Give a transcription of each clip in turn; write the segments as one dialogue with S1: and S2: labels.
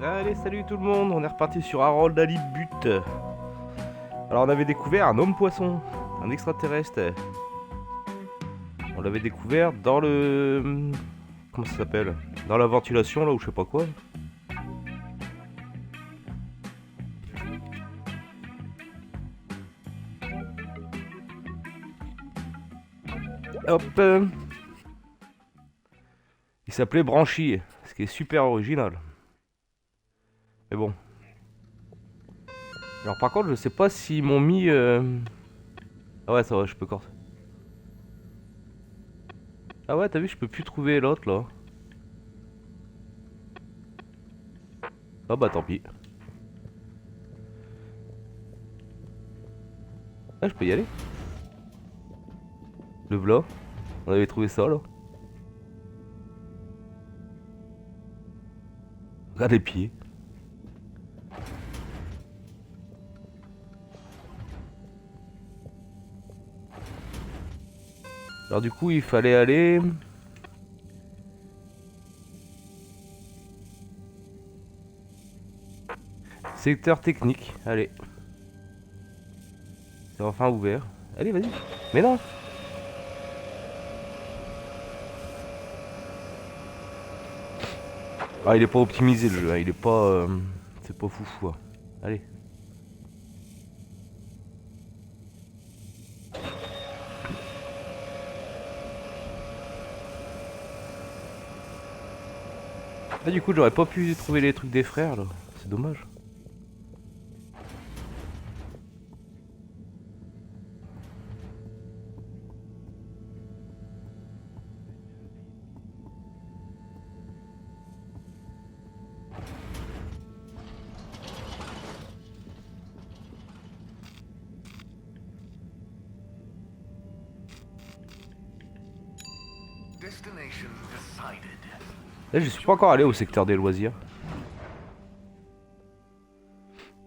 S1: Allez, salut tout le monde, on est reparti sur Harold Halibut. Alors on avait découvert un homme poisson, un extraterrestre. On l'avait découvert dans le... Comment ça s'appelle? Dans la ventilation là ou je sais pas quoi. Hop. Il s'appelait Branchi, ce qui est super original. Mais bon. Alors par contre je sais pas s'ils m'ont mis... Ah ouais ça va, je peux corser. Ah ouais t'as vu je peux plus trouver l'autre là. Ah bah tant pis. Ah je peux y aller. Le v'là. On avait trouvé ça là. Regarde les pieds. Alors du coup il fallait aller... Secteur technique, allez. C'est enfin ouvert. Allez vas-y. Mais non. Ah il est pas optimisé le jeu, hein. Il est pas... C'est pas foufou. Hein. Allez. Ah du coup j'aurais pas pu trouver les trucs des frères là. C'est dommage. Là je suis pas encore allé au secteur des loisirs.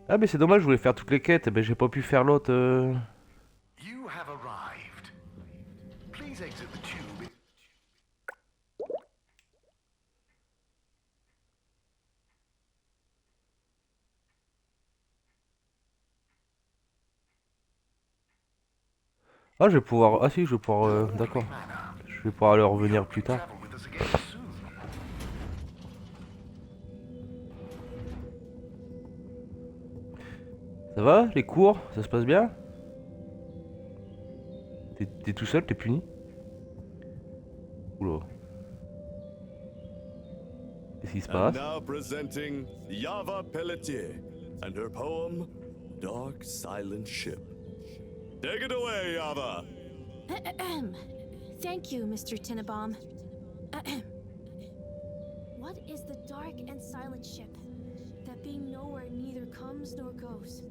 S1: Ah mais c'est dommage, je voulais faire toutes les quêtes, mais j'ai pas pu faire l'autre. Ah je vais pouvoir... Ah si je vais pouvoir... D'accord. Je vais pouvoir aller revenir plus tard. Ça va les cours? Ça se passe bien? T'es tout seul? T'es puni? Oula. Qu'est-ce qui se passe?
S2: Now presenting Yava Pelletier and her poem Dark Silent Ship. Take it away, Yava.
S3: Thank you, Mr. Tinnabaum. What is the dark and silent ship that being nowhere neither comes nor goes?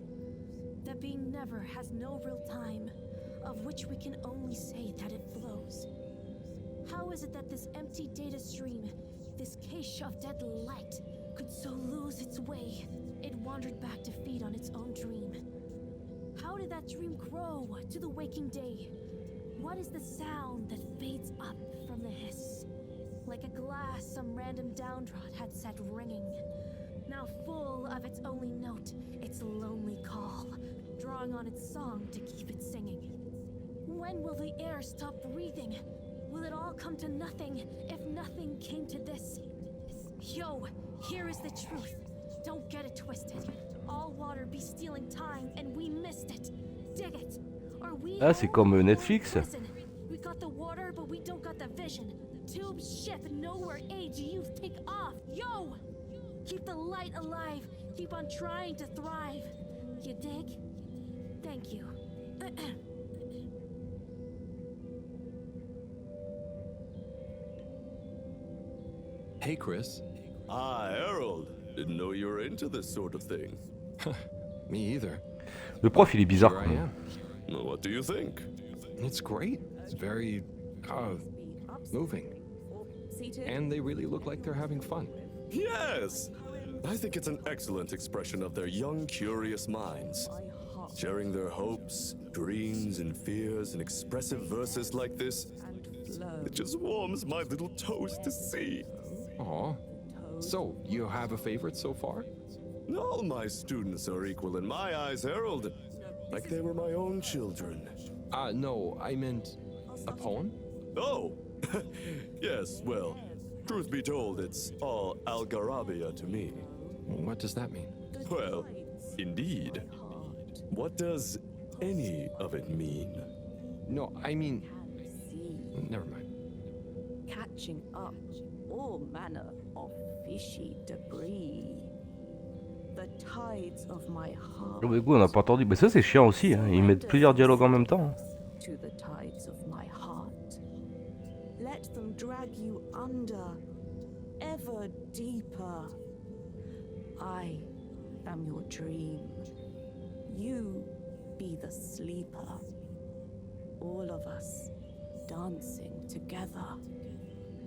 S3: That being never has no real time, of which we can only say that it flows. How is it that this empty data stream, this cache of dead light, could so lose its way? It wandered back to feed on its own dream. How did that dream grow to the waking day? What is the sound that fades up from the hiss? Like a glass some random downtrod had set ringing, now full of its only note, its lonely call, drawing on its song to keep it singing. When will the air stop breathing? Will it all come to nothing if nothing came to this? Yo, here is the truth. Don't get it twisted. All water be stealing time and we missed it. Dig it. Are we
S1: Ah c'est comme Netflix.
S3: We got the water but we don't got the vision. Tube ship nowhere age youth take off. Yo! Keep the light alive. Keep on trying to thrive. You dig? Thank you.
S4: Hey, Chris.
S2: Ah, Harold. Didn't know you were into this sort of thing.
S4: Me either.
S1: Le prof il est bizarre.
S4: Here I am.
S2: Well, what do you think?
S4: It's great. It's very, moving. And they really look like they're having fun.
S2: Yes! I think it's an excellent expression of their young, curious minds. Sharing their hopes, dreams, and fears in expressive verses like this, it just warms my little toes to see.
S4: Aw, So, you have a favorite so far?
S2: All my students are equal in my eyes, Harold. Like they were my own children.
S4: No, I meant a poem?
S2: Oh! Yes, well, truth be told, it's all Algarabia to me.
S4: What does that mean?
S2: Well, indeed. What does any of it mean?
S4: No, I mean... Never mind.
S5: Catching up all manner of fishy debris. The tides of my heart.
S1: Du coup, on n'a pas entendu. Mais ça, c'est chiant aussi. Hein. Ils mettent plusieurs dialogues en même temps.
S5: To the tides of my heart. Let them drag you under, ever deeper. I am your dream. You be the sleeper. All of us dancing together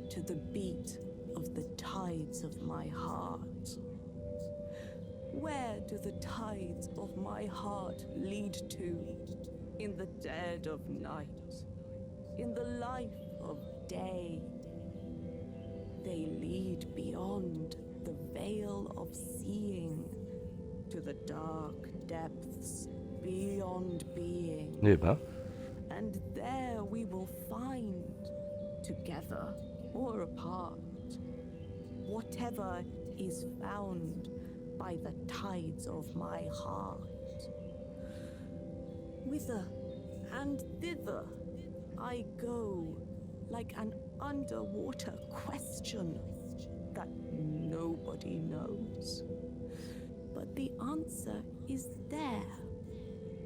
S5: to the beat of the tides of my heart. Where do the tides of my heart lead to? In the dead of night, in the life of day. They lead beyond the veil of seeing to the dark depths beyond being.
S1: Eh ben.
S5: And there we will find, together or apart, whatever is found by the tides of my heart. Whither and thither I go, like an underwater question that nobody knows. But the answer is there,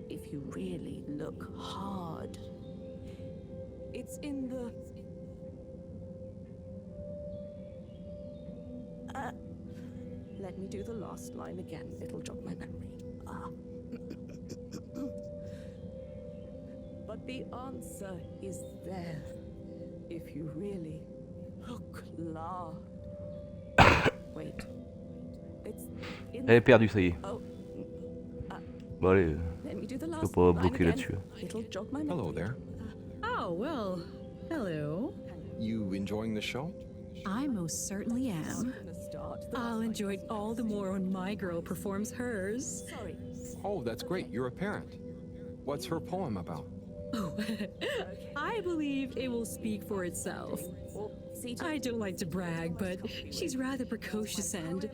S5: if you really look hard. It's in the... let me do the last line again, it'll jog my memory. But the answer is there, if you really look hard. Wait. It's in
S1: Elle est perdue, ça y est.
S5: Oh.
S1: Bon, allez.
S5: Let me do the
S1: Faut
S5: last
S1: pas
S5: line
S1: bloquer
S5: again.
S1: là-dessus.
S5: It'll jog my memory.
S4: Hello there.
S6: Oh, well, hello.
S4: You enjoying the show?
S6: I most certainly am. I'll enjoy it all the more when my girl performs hers.
S5: Sorry.
S4: Oh, that's great. You're a parent. What's her poem about?
S6: Oh, I believe it will speak for itself. I don't like to brag, but she's rather precocious and...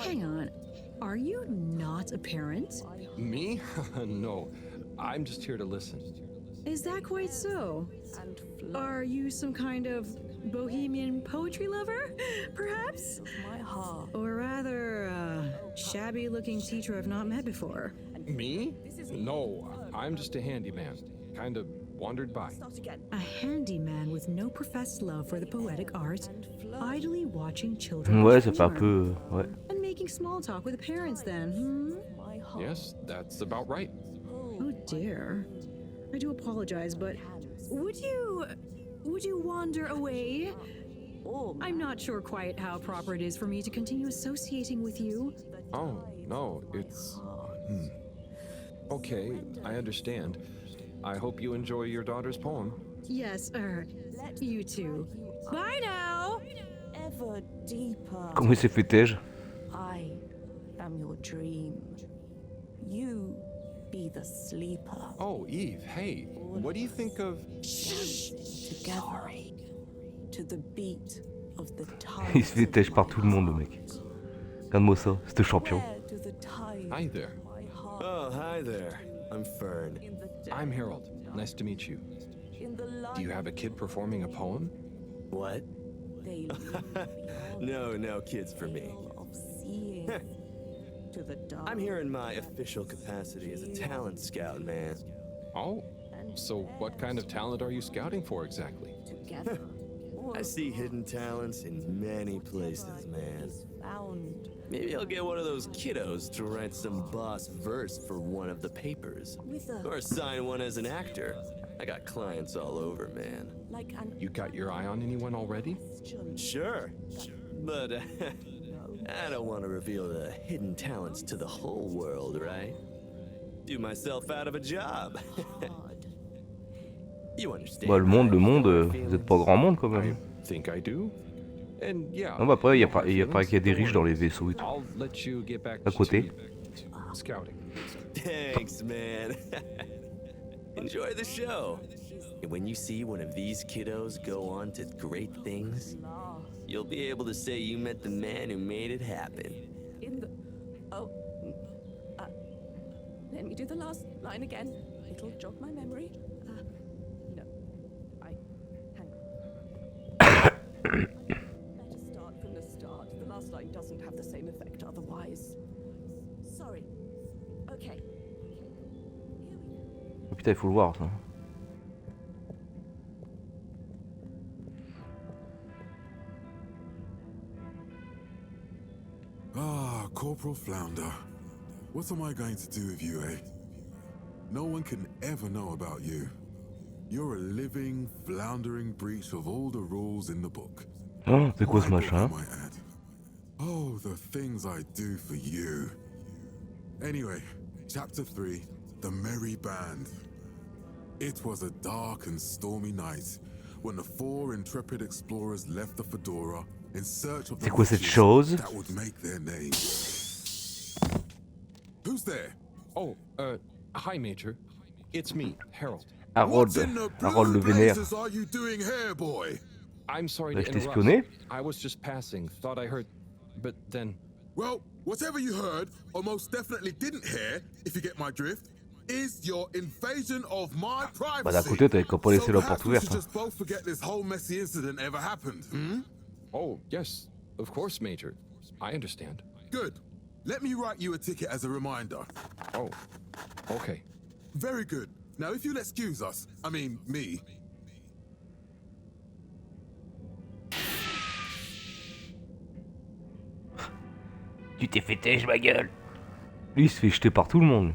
S6: Hang on, are you not a parent?
S4: Me? No, I'm just here to listen.
S6: Is that quite so? Are you some kind of bohemian poetry lover, perhaps?
S5: My heart.
S6: Or rather, shabby-looking teacher I've not met before.
S4: Me? No, I'm just a handyman. Kind of wandered by.
S5: Start again.
S6: A handyman with no professed love for the poetic art, idly watching children
S1: Ouais, ça fait un
S6: perform.
S1: peu. Ouais.
S6: And making small talk with the parents then,
S5: My heart.
S4: Yes, that's about right.
S6: Oh dear. I do apologize, but would you wander away?
S5: Oh,
S6: I'm not sure quite how proper it is for me to continue associating with you.
S4: Oh, no, it's... Okay, I understand. I hope you enjoy your daughter's poem.
S6: Yes, you too. Bye now!
S5: ever deeper.
S1: Comment il s'est fait tège?
S5: I am your dream. You be the sleeper.
S4: Oh, Eve, hey, what do you think of...
S5: Together. To the beat of the
S1: Il se fait
S5: tides
S1: tège
S5: of
S1: par
S5: my
S1: tout le monde, le mec. Regarde-moi ça, c'est un champion.
S5: Where do the tides
S4: Hi there.
S5: of my heart
S2: Oh, hi there. I'm Fern.
S5: in the
S4: I'm Harold. Nice to meet you.
S5: in the light
S4: Do you have a kid performing a poem?
S2: What?
S5: they lead
S2: No kids for me.
S5: of seeing to the dark.
S2: I'm here in my official capacity as a talent scout, man.
S4: Oh, so what kind of talent are you scouting for exactly?
S5: Together.
S2: I see hidden talents in many places, man.
S5: Found
S2: Maybe I'll get one of those kiddos to write some boss verse for one of the papers.
S5: with a
S2: Or sign one as an actor. I got clients all over, man.
S5: like an
S4: You got your eye on anyone already?
S5: question.
S2: Sure. But I don't want to reveal the hidden talents to the whole world, right? Do myself out of a job.
S5: Hard.
S2: You understand.
S1: Bah, le monde,
S2: right?
S1: vous êtes pas grand monde quand
S4: I
S1: même.
S4: think I do. And yeah.
S1: Non, bah après, il y a
S4: no hard
S1: pas qu'il y a
S4: feelings,
S1: des
S4: don't
S1: riches dans
S4: worry.
S1: les vaisseaux et tout.
S4: I'll let you get back
S1: À côté.
S4: to scouting.
S2: Thanks, man. Enjoy the show. And when you see one of these kiddos go on to great things, you'll be able to say you met the man who made it happen.
S5: In the. Oh. Let me do the last line again. It'll jog my memory. No. Hang on. Better start from the start. The last line doesn't have the same effect otherwise. Sorry. Okay.
S1: Oh, putain, il faut le voir ça.
S7: Ah, Corporal Flounder. What am I going to do with you, eh? No one can ever know about you. You're a living, floundering breach of all the rules in the book.
S1: Oh, c'est quoi ce
S7: My book, I
S1: machin?
S7: might add. Oh, the things I do for you. Anyway, Chapter 3, The Merry Band. It was a dark and stormy night when the 4 intrepid explorers left the Fedora in search of the
S1: C'est quoi cette
S7: riches
S1: chose?
S7: that would make their name. Who's there?
S4: Oh, hi, Major. It's me, Harold.
S1: Harold,
S7: What in the
S1: Harold le
S7: blue
S1: Vénère.
S7: blazes are you doing here, boy?
S4: I'm sorry
S1: Bah,
S4: to
S1: je t'ai
S4: interrupt.
S1: espionné.
S4: I was just passing. Thought I heard, but then.
S7: Well, whatever you heard, or most definitely didn't hear, if you get my drift, is your invasion of my privacy.
S1: Bah d'un côté, t'avais qu'à pas laisser la
S7: So
S1: porte
S7: perhaps we
S1: ouverte.
S7: should
S1: Hein.
S7: just both forget this whole messy incident ever happened.
S4: Oh, yes, of course, Major. I understand.
S7: Good. Let me write you a ticket as a reminder.
S4: Oh, okay.
S7: Very good. Now, if you'll excuse us, I mean me.
S1: Tu t'es fait têche, ma gueule. Lui, il se fait jeter par tout le monde.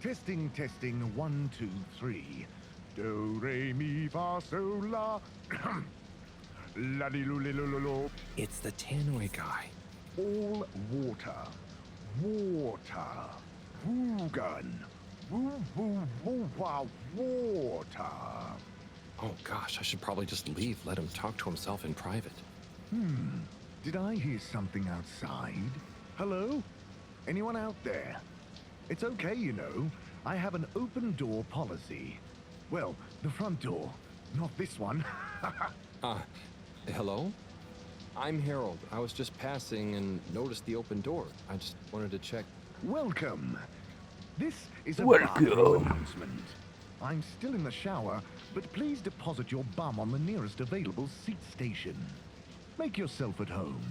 S8: Testing, testing, 1, 2, 3. Do, re, mi, fa, sol, la. La, di, lu, li, lu, lu, lu.
S4: It's the Tannoy guy.
S8: All water. Water. Woogun. Woo, woo, woo, wah, water.
S4: Oh gosh, I should probably just leave. Let him talk to himself in private.
S8: Did I hear something outside? Hello? Anyone out there? It's okay, you know. I have an open door policy. Well, the front door, not this one.
S4: Hello? I'm Harold. I was just passing and noticed the open door. I just wanted to check.
S8: Welcome. This is a
S1: Welcome.
S8: bathroom announcement. I'm still in the shower, but please deposit your bum on the nearest available seat station. Make yourself at home.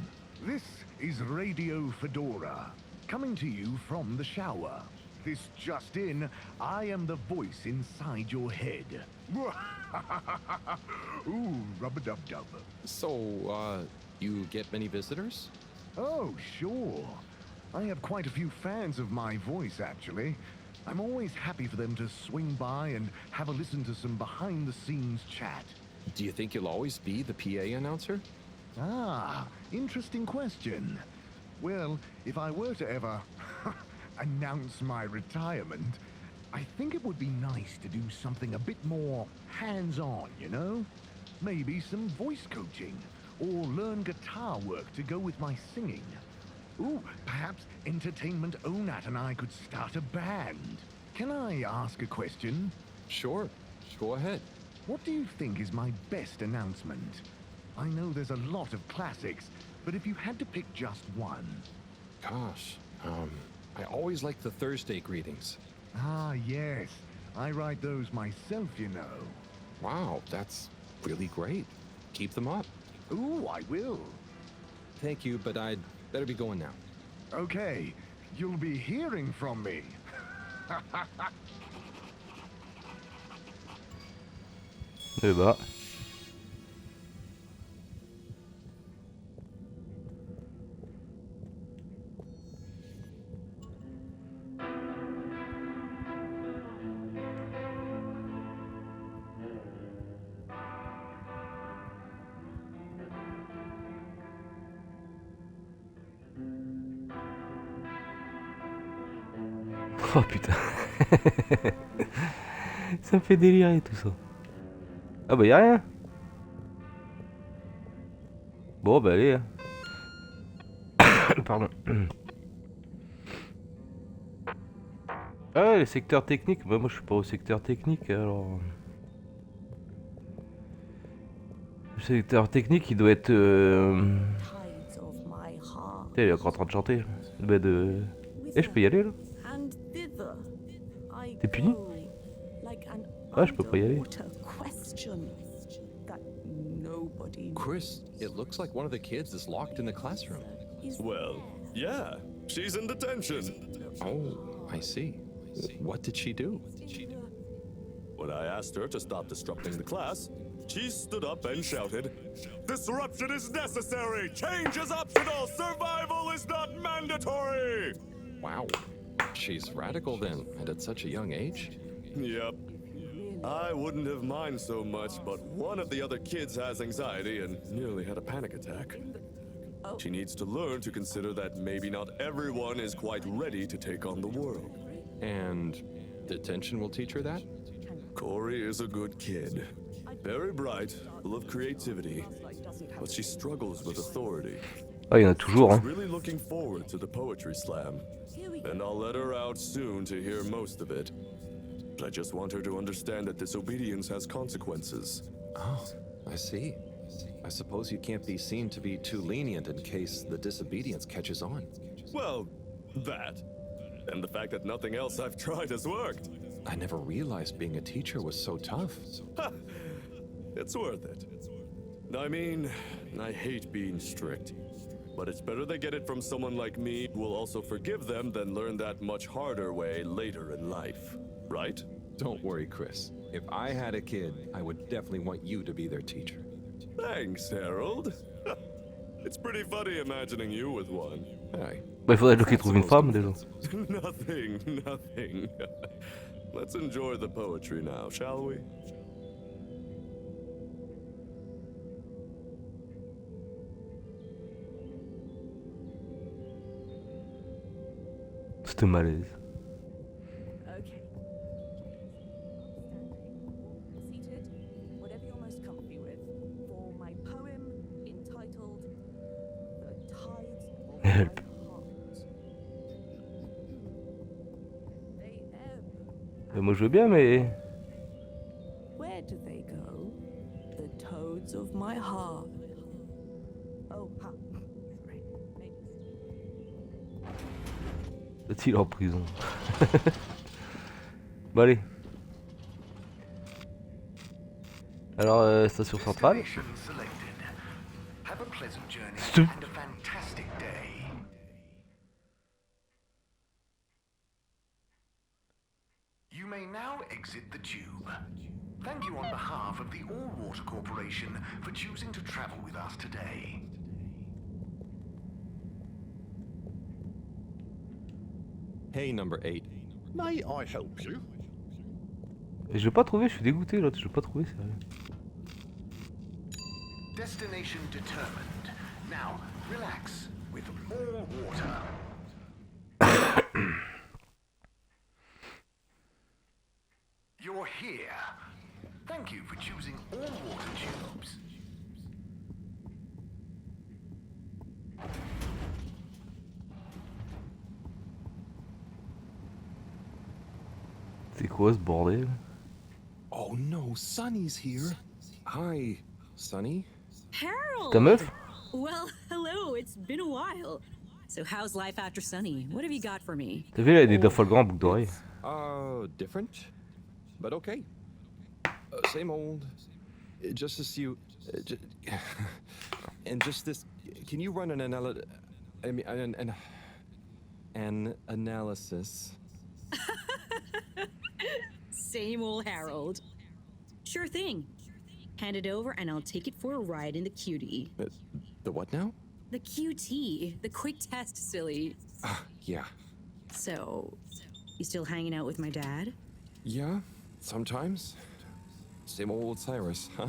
S8: This is Radio Fedora, coming to you from the shower. This just in, I am the voice inside your head. Ooh, rub-a-dub-dub.
S4: So, you get many visitors?
S8: Oh, sure. I have quite a few fans of my voice, actually. I'm always happy for them to swing by and have a listen to some behind-the-scenes chat.
S4: Do you think you'll always be the PA announcer?
S8: Ah, interesting question. Well, if I were to ever announce my retirement, I think it would be nice to do something a bit more hands-on, you know? Maybe some voice coaching, or learn guitar work to go with my singing. Ooh, perhaps Entertainment Onat and I could start a band. Can I ask a question?
S4: Sure. Go ahead.
S8: What do you think is my best announcement? I know there's a lot of classics, but if you had to pick just one.
S4: Gosh, I always like the Thursday greetings.
S8: Ah, yes. I write those myself, you know.
S4: Wow, that's really great. Keep them up.
S8: Ooh, I will.
S4: Thank you, but I'd better be going now.
S8: Okay, you'll be hearing from me.
S1: Eh bah. Oh putain. Ça me fait délirer tout ça. Ah bah y'a rien. Bon bah allez. Pardon. Ah ouais, les secteurs techniques. Bah moi je suis pas au secteur technique alors. Le secteur technique il doit être... Il est encore en train de chanter. Bah de... Eh je peux y aller là. T'es puni? Ah je peux pas y aller.
S4: Chris, it looks like one of the kids is locked in the classroom.
S9: Well, yeah, she's in detention.
S4: Oh, I see. What did she do?
S9: When I asked her to stop disrupting the class, she stood up and shouted, "Disruption is necessary! Change is optional! Survival is not mandatory!"
S4: Wow. She's radical then, and at such a young age?
S9: Yep. I wouldn't have minded so much, but one of the other kids has anxiety and nearly had a panic attack. She needs to learn to consider that maybe not everyone is quite ready to take on the world.
S4: And detention will teach her that?
S9: Corey is a good kid. Very bright, full of creativity, but she struggles with authority.
S1: Ah il y en a toujours hein.
S9: She's really looking forward to the poetry slam, and I'll let her out soon to hear most of it. I just want her to understand that disobedience has consequences.
S4: Oh, I see. I suppose you can't be seen to be too lenient in case the disobedience catches on.
S9: Well, that. And the fact that nothing else I've tried has worked.
S4: I never realized being a teacher was so tough.
S9: It's worth it. I mean, I hate being strict. But it's better they get it from someone like me who will also forgive them than learn that much harder way later in life. Right?
S4: Don't worry, Chris. If I had a kid, I would definitely want you to be their teacher.
S9: Thanks, Harold. It's pretty funny imagining you with one.
S4: Hey.
S1: Bah il faudrait qu'il trouve une femme déjà.
S9: Nothing. Let's enjoy the poetry now, shall we?
S1: C'était malaise.
S5: Okay. Seated, whatever you're most comfy with, for my poem entitled The Tides of My
S1: Help.
S5: Heart. They ebb.
S1: Moi je veux bien mais...
S5: Where do they go? The toads of my heart. Oh, ha. Right. Maybe.
S1: Il est en prison. Bon allez. Alors station centrale.
S8: Destination selected. Have a pleasant journey
S1: Stu-
S8: and a fantastic day. You may now exit the tube. Thank you on behalf of the All Water Corporation for choosing to travel with us today.
S4: Hey, number 8.
S10: May I help you?
S1: Je vais pas trouver, je suis dégoûté là, je vais pas trouver sérieux.
S8: Destination determined. Now, relax with all water. You're here. Thank you for choosing all water tubes.
S1: C'est quoi ce bordel?
S4: Oh no, Sonny's here. Hi, Sonny.
S6: Harold!
S1: Ta meuf?
S6: Well, hello, it's been a while. So how's life after Sunny? What have you got for me?
S1: T'as vu là, il y a des doppelgangers en boucle d'oreille.
S4: Different, but okay. Same old. Just as you, and just this. Can you run an an analysis?
S6: Same old Harold. Sure thing. Hand it over and I'll take it for a ride in the QT.
S4: The what now?
S6: The QT, the quick test, silly.
S4: Yeah.
S6: So, you still hanging out with my dad?
S4: Yeah, sometimes. Same old Cyrus, huh?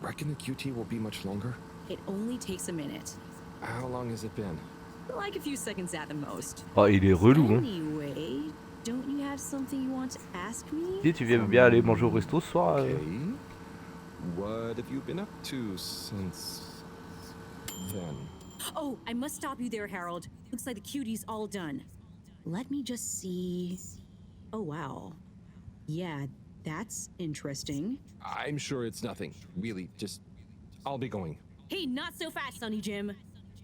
S4: Reckon the QT will be much longer?
S6: It only takes a minute.
S4: How long has it been?
S6: Like a few seconds at the most.
S1: Oh, il est relou, hein.
S6: Anyway, don't you have something you want to ask me?
S1: Dis, tu viens bien aller manger au resto ce soir
S4: Okay. What have you been up to since then?
S6: Oh, I must stop you there, Harold. Looks like the cutie's all done. Let me just see. Oh, wow. Yeah, that's interesting.
S4: I'm sure it's nothing. Really, just... I'll be going.
S6: Hey, not so fast, Sonny Jim.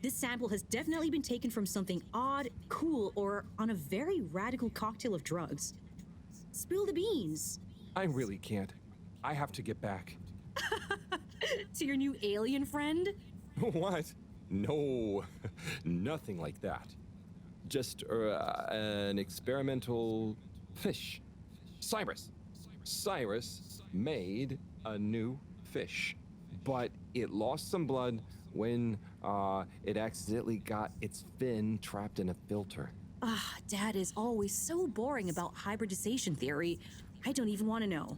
S6: This sample has definitely been taken from something odd, cool, or on a very radical cocktail of drugs. Spill the beans.
S4: I really can't. I have to get back.
S6: To your new alien friend?
S4: What? No, nothing like that. Just an experimental fish. Cyrus. Cyrus made a new fish, but it lost some blood when it accidentally got its fin trapped in a filter.
S6: Ah, Dad is always so boring about hybridization theory. I don't even want to know.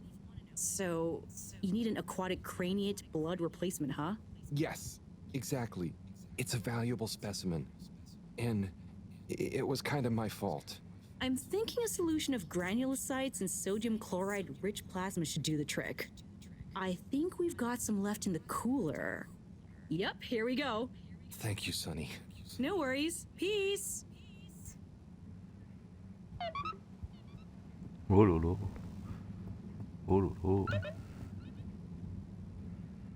S6: So, you need an aquatic craniate blood replacement, huh?
S4: Yes, exactly. It's a valuable specimen. And it was kind of my fault.
S6: I'm thinking a solution of granulocytes and sodium chloride-rich plasma should do the trick. I think we've got some left in the cooler. Yep, here we go.
S4: Thank you, Sonny.
S6: No worries. Peace.
S1: Oh lolo. Oh lolo.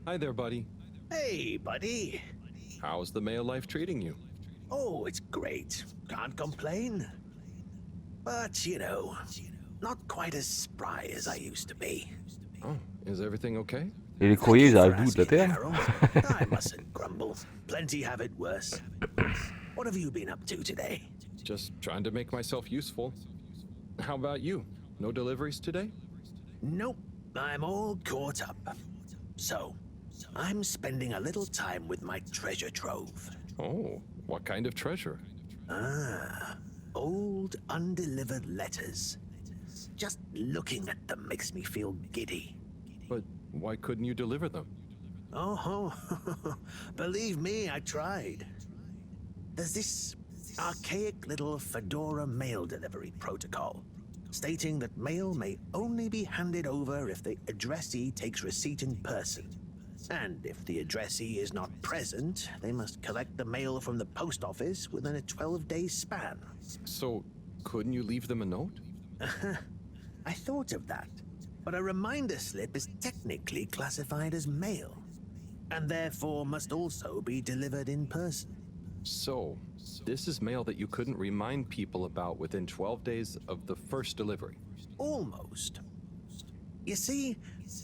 S4: Hi there, buddy.
S10: Hey, buddy.
S4: How's the male life treating you?
S10: Oh, it's great. Can't complain. But, you know, not quite as spry as I used to be.
S4: Oh, is everything okay?
S1: Et les courriers, ils arrivent d'où, de la Terre?
S10: Harold. I mustn't grumble. Plenty have it worse. What have you been up to today?
S4: Just trying to make myself useful. How about you? No deliveries today?
S10: Nope, I'm all caught up. So, I'm spending a little time with my treasure trove.
S4: Oh, what kind of treasure?
S10: Ah, old undelivered letters. Just looking at them makes me feel giddy.
S4: But why couldn't you deliver them?
S10: Oh, believe me, I tried. There's this archaic little Fedora mail delivery protocol, stating that mail may only be handed over if the addressee takes receipt in person. And if the addressee is not present, they must collect the mail from the post office within a 12-day span.
S4: So, couldn't you leave them a note?
S10: I thought of that, but a reminder slip is technically classified as mail, and therefore must also be delivered in person.
S4: So, this is mail that you couldn't remind people about within 12 days of the first delivery.
S10: Almost. You see,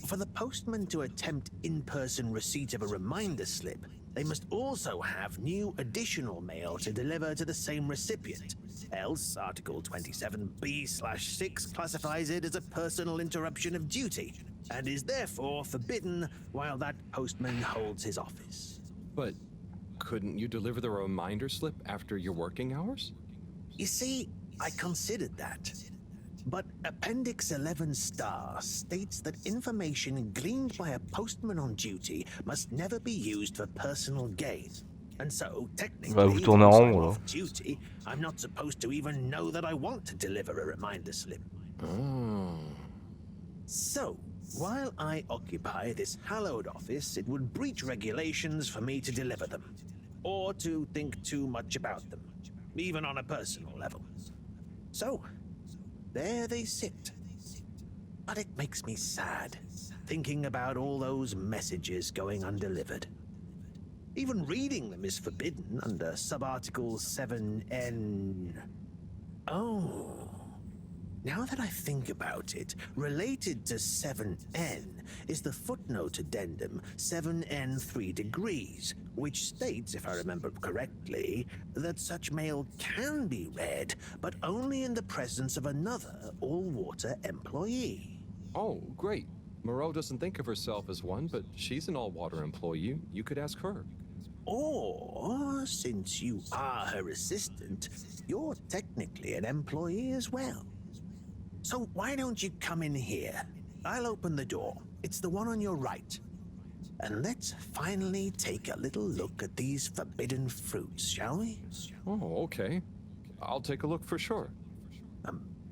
S10: for the postman to attempt in-person receipt of a reminder slip, they must also have new additional mail to deliver to the same recipient. Else, Article 27B/6 classifies it as a personal interruption of duty, and is therefore forbidden while that postman holds his office.
S4: But couldn't you deliver the reminder slip after your working hours?
S10: You see, I considered that. But Appendix 11 star states that information gleaned by a postman on duty must never be used for personal gain. And so, technically,
S1: vous tournez en
S10: once
S1: rond,
S10: I'm
S1: alors.
S10: off duty, I'm not supposed to even know that I want to deliver a reminder slip.
S4: Oh.
S10: So, while I occupy this hallowed office, it would breach regulations for me to deliver them, or to think too much about them, even on a personal level. So, there they sit. But it makes me sad, thinking about all those messages going undelivered. Even reading them is forbidden under subarticle 7N. Oh. Now that I think about it, related to 7N is the footnote addendum 7N 3 degrees, which states, if I remember correctly, that such mail can be read, but only in the presence of another all-water employee.
S4: Oh, great. Moreau doesn't think of herself as one, but she's an all-water employee. You could ask her.
S10: Or, since you are her assistant, you're technically an employee as well. So why don't you come in here? I'll open the door. It's the one on your right. And let's finally take a little look at these forbidden fruits, shall we?
S4: Oh, okay. I'll take a look for sure.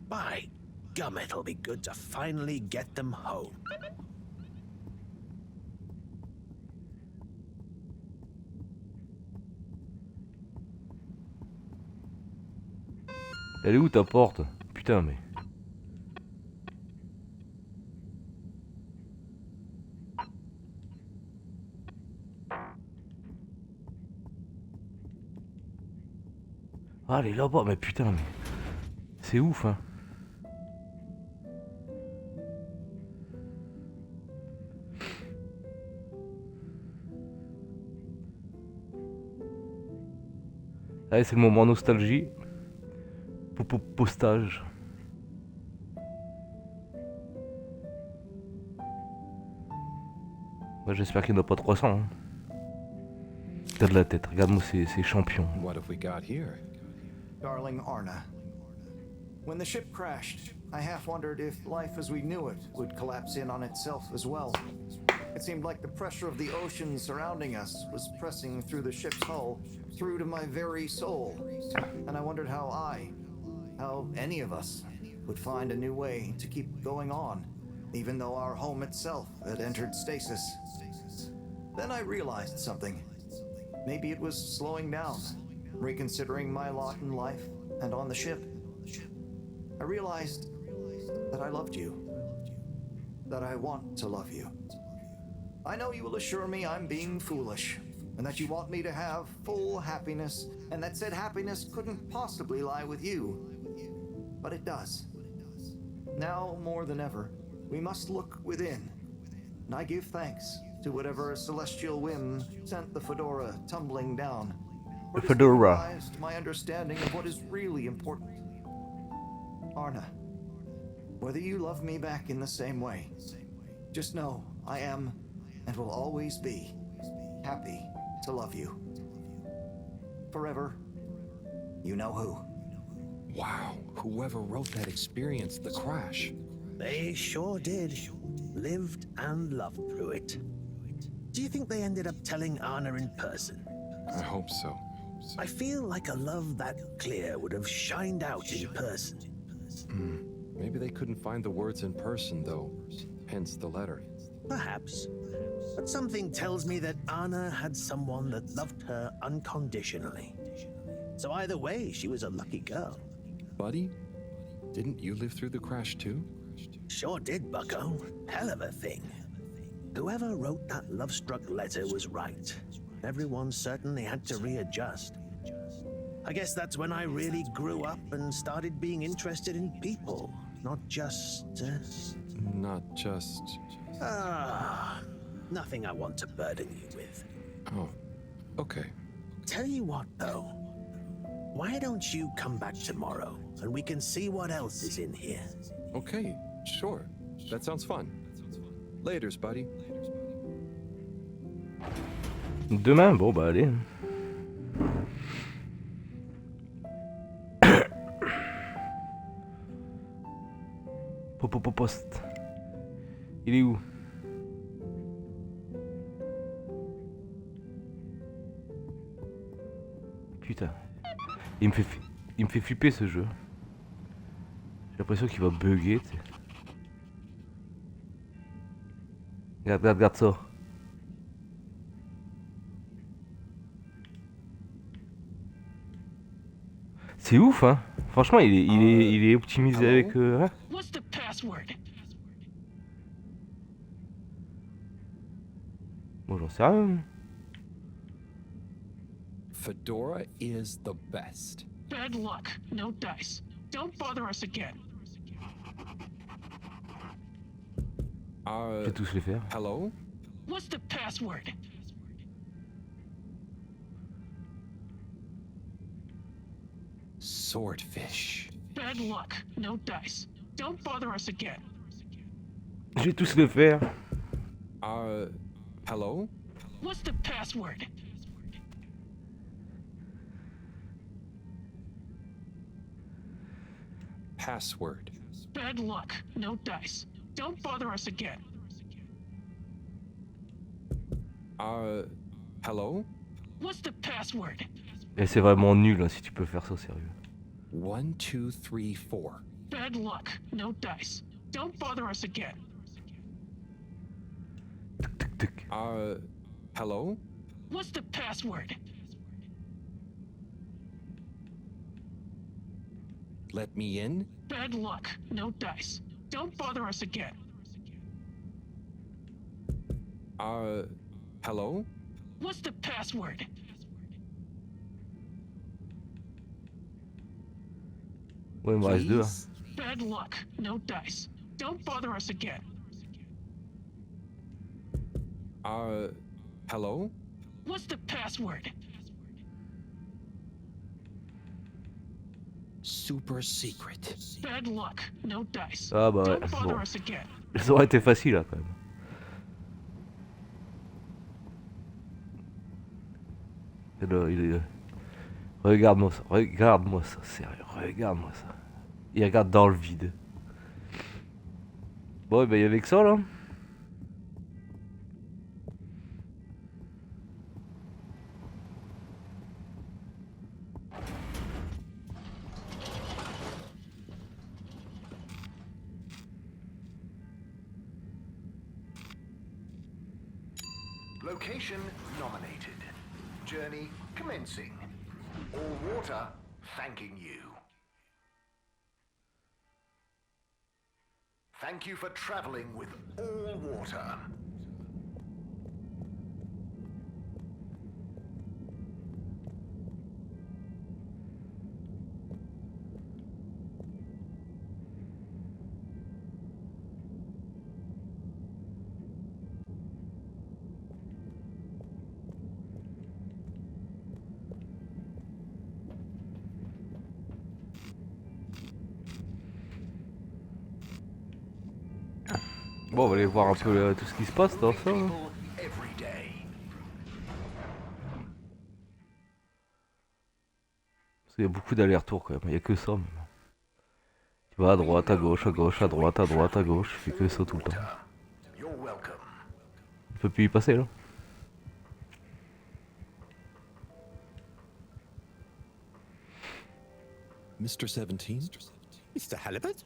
S10: By gum, it'll be good to finally get them home.
S1: Elle est où ta porte? Putain, mais. Ah, elle est là-bas, mais putain, mais. C'est ouf, hein. Allez, c'est le moment nostalgie. Postage. Ouais, j'espère qu'il n'y en a pas 300. Hein. T'as de la tête, regarde-moi ces champions.
S4: What have we got here?
S11: Darling Arna, when the ship crashed, I half wondered if life as we knew it would collapse in on itself as well. It seemed like the pressure of the ocean surrounding us was pressing through the ship's hull, through to my very soul. And I wondered how any of us would find a new way to keep going on, even though our home itself had entered stasis. Then I realized something. Maybe it was slowing down, reconsidering my lot in life and on the ship. I realized that I loved you, that I want to love you. I know you will assure me I'm being foolish, and that you want me to have full happiness, and that said happiness couldn't possibly lie with you. But it does. Now more than ever, we must look within, and I give thanks to whatever celestial whim sent the fedora tumbling down.
S1: The fedora.
S11: Realized my understanding of what is really important. Arna, whether you love me back in the same way, just know I am, and will always be, happy to love you. Forever, you know who.
S4: Wow, whoever wrote that experienced the crash.
S10: They sure did. Lived and loved through it. Do you think they ended up telling Anna in person?
S4: I hope so.
S10: I feel like a love that clear would have shined out in person.
S4: Maybe they couldn't find the words in person, though. Hence the letter.
S10: Perhaps. But something tells me that Anna had someone that loved her unconditionally. So either way, she was a lucky girl.
S4: Buddy, didn't you live through the crash too?
S10: Sure did, bucko. Hell of a thing. Whoever wrote that love-struck letter was right. Everyone certainly had to readjust. I guess that's when I really grew up and started being interested in people, not just...
S4: Not just...
S10: Nothing I want to burden you with.
S4: Oh, okay.
S10: Tell you what, though. Why don't you come back tomorrow, and we can see what else is in here?
S4: Okay, sure. That sounds fun. Laters, buddy.
S1: Demain, bon bah allez. Poste. Il est où? Putain. Il me fait flipper ce jeu. J'ai l'impression qu'il va bugger, tu sais. Regarde ça. C'est ouf, hein. Franchement, il est optimisé avec... hein.
S12: What's the password?
S1: Bon, j'en sais rien.
S4: Fedora is the best.
S12: Bad luck. No dice. Don't bother us again.
S1: Je vais tous les faire.
S4: Hello?
S12: What's the password?
S4: Swordfish.
S12: Bad luck. No dice. Don't bother us again.
S1: Je vais tous les faire.
S4: Hello?
S12: What's the password?
S4: Password.
S12: Bad luck. No dice. Don't bother us again.
S4: Hello?
S12: What's the password?
S1: Et c'est vraiment nul hein, si tu peux faire ça au sérieux.
S4: 1, 2, 3, 4.
S12: Bad luck. No dice. Don't bother us again.
S1: Tuk tuk tuk.
S4: Hello?
S12: What's the password?
S4: Let me in?
S12: Bad luck. No dice. Don't bother us again.
S4: Hello?
S12: What's the password?
S1: Ouais, il me reste deux. Hein.
S12: Bad luck. No dice. Don't bother us again.
S4: Hello?
S12: What's the password?
S10: Super secret.
S12: Bad luck. No dice.
S1: Ah bah ouais,
S12: Don't bother
S1: bon.
S12: us again.
S1: Ça aurait été facile là quand même. Et là, regarde-moi ça, sérieux, regarde-moi ça. Il regarde dans le vide. Bon, et ben il y avait que ça là.
S8: Location nominated. Journey commencing. All water thanking you. Thank you for traveling with all water.
S1: Bon, on va aller voir un peu tout ce qui se passe dans ça. Hein. Parce qu'il y a beaucoup d'allers-retours quand même, il n'y a que ça. Même. Tu vas à droite, à gauche, à gauche, à droite, à droite, à gauche, tu fais que ça tout le temps. On peut plus y passer là.
S4: Mr. 17?
S10: Mr. Halibut?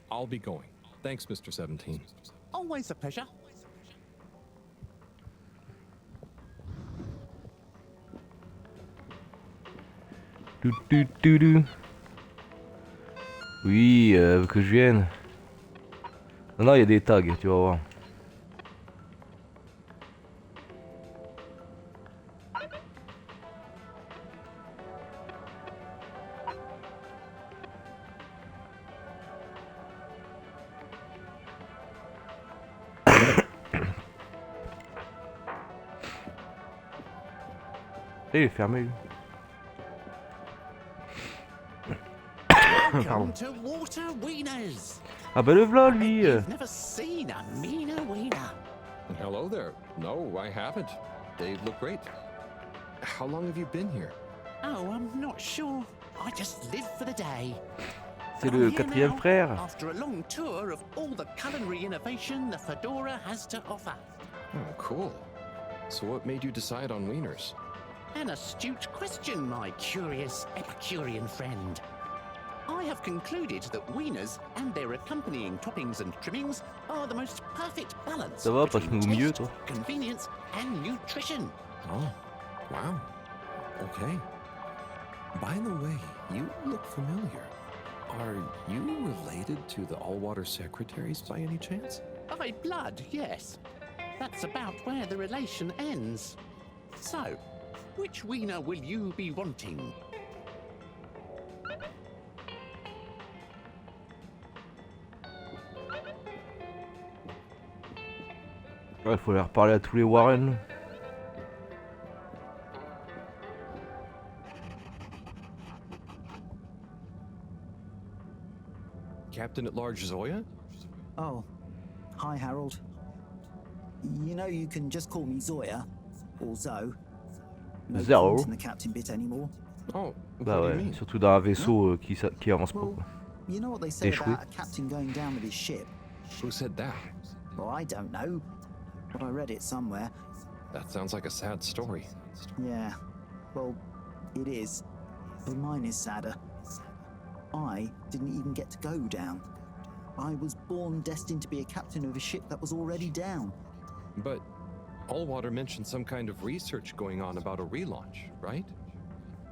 S4: I'll be going. Thanks, Mr. 17.
S10: Always a pleasure.
S1: Oui, que je vienne. Non, il y a des tags, tu vas voir. Il est fermé lui.
S10: Welcome to Water Wieners.
S1: Ah bah le v'là lui.
S10: You've never seen a meaner wiener.
S4: Hello there. No, I haven't. They look great. How long have you been here?
S10: Oh, I'm not sure. I just live for the day.
S1: C'est le quatrième frère.
S10: After a long tour of all the culinary innovation the Fedora has to offer.
S4: Oh, cool. So what made you decide on wieners?
S10: An astute question, my curious Epicurean friend. I have concluded that wieners and their accompanying toppings and trimmings are the most perfect balance
S1: Ça va, passe-nous au milieu,
S10: taste,
S1: toi.
S10: convenience and nutrition.
S4: Oh, wow. Okay. By the way, you look familiar. Are you related to the Allwater Secretaries by any chance?
S10: By blood, yes. That's about where the relation ends. So, which wiener will you be wanting?
S1: Ouais, faut aller reparler à tous les Warren.
S4: Captain at Large Zoya?
S13: Oh, hi Harold. You know you can just call me Zoya, or Zo. No
S1: Zo.
S13: point in the captain bit anymore.
S4: Oh,
S1: Bah ouais, surtout dans un vaisseau qui avance pas.
S13: Well,
S1: Quoi.
S13: you know what they say
S1: Échoué.
S13: about a captain going down with his ship?
S4: Who said that?
S13: Well, I don't know, but I read it somewhere.
S4: That sounds like a sad story.
S13: Yeah, well, it is. But mine is sadder. I didn't even get to go down. I was born destined to be a captain of a ship that was already down.
S4: But Allwater mentioned some kind of research going on about a relaunch, right?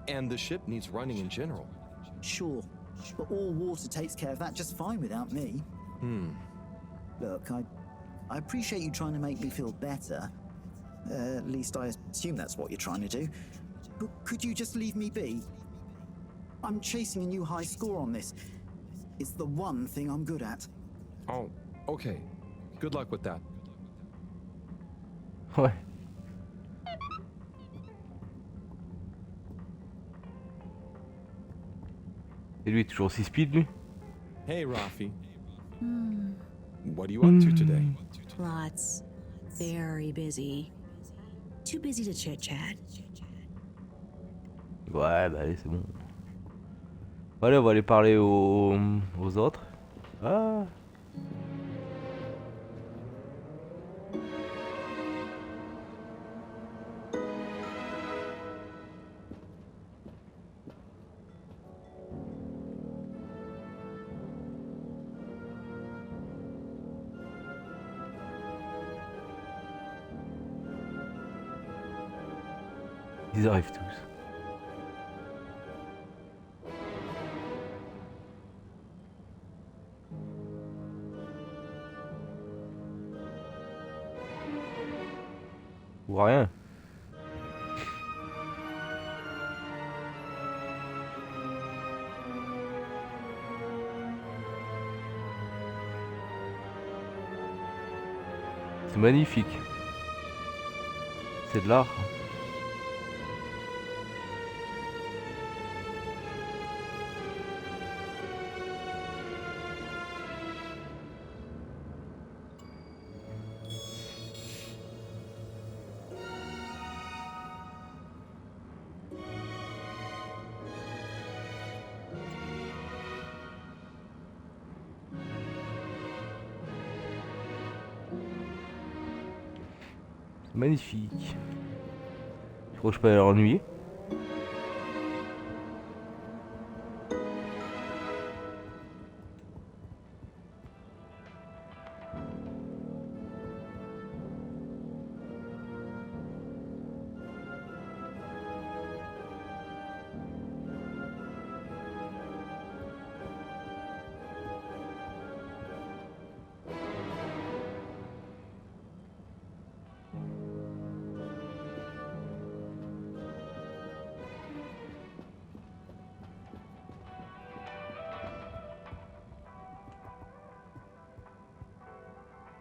S4: And the ship needs running in general.
S13: Sure, but Allwater takes care of that just fine without me. Look, I appreciate you trying to make me feel better. At least I assume that's what you're trying to do. But could you just leave me be? I'm chasing a new high score on this. It's the one thing I'm good at.
S4: Oh, okay. Good luck with that.
S1: Ouais. Et lui, toujours aussi speed, lui.
S4: Hey, Rafi. What are you up to today?
S6: Lots. Very busy. Too busy to chit-chat.
S1: Ouais, bah allez, c'est bon. Allez, on va aller parler aux autres. Ah. Ils arrivent tous. Ou rien. C'est magnifique. C'est de l'art. Magnifique. Je crois que je peux aller l'ennuyer.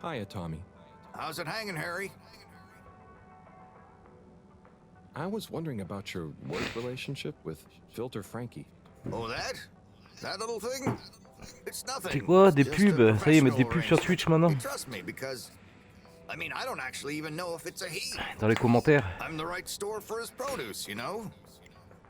S4: Hiya, Tommy.
S11: How's it hanging, Harry?
S4: I was wondering about your work relationship with Filter Frankie.
S11: Oh, that? That little thing? It's nothing.
S1: C'est quoi des
S11: Just
S1: pubs?
S11: a
S1: Ça y est, mettre des pubs sur
S11: professional
S1: Twitch
S11: arrangement.
S1: maintenant.
S11: Trust me, because I mean, I don't actually even know if it's a he.
S1: Dans les commentaires.
S11: I'm the right store for his produce, you know?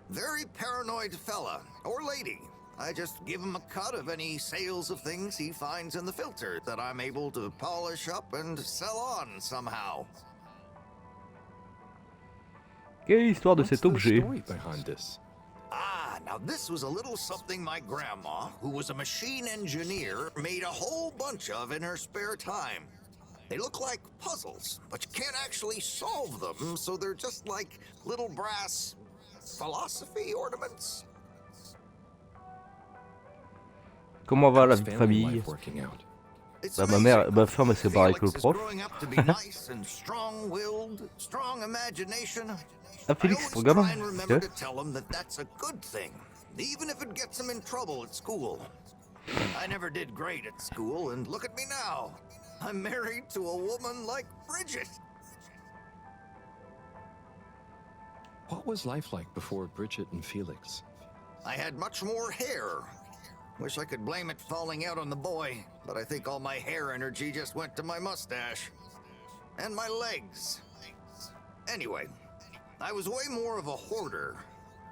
S11: Very paranoid fella, or lady. I just give him a cut of any sales of things he finds in the filter that I'm able to polish up and sell on somehow.
S1: Quelle est l'histoire de
S4: What's
S1: cet
S4: the
S1: objet?
S4: story behind this?
S11: Ah, now this was a little something my grandma, who was a machine engineer, made a whole bunch of in her spare time. They look like puzzles, but you can't actually solve them, so they're just like little brass philosophy ornaments.
S1: Comment va la
S4: How's
S1: vie de
S4: family
S1: famille?
S4: life working out?
S11: It's
S1: Bah, ma femme elle s'est barrée avec le
S11: Felix is
S1: prof.
S11: growing up to be nice and strong-willed, strong imagination.
S1: Ah, Félix,
S11: I
S1: c'est ton
S11: always
S1: gamin.
S11: try and remember
S1: Ok.
S11: to tell him that that's a good thing, even if it gets him in trouble at school. I never did great at school, and look at me now. I'm married to a woman like Bridget.
S4: What was life like before Bridget and Felix?
S11: I had much more hair. Wish I could blame it falling out on the boy, but I think all my hair energy just went to my mustache. And my legs. Anyway, I was way more of a hoarder,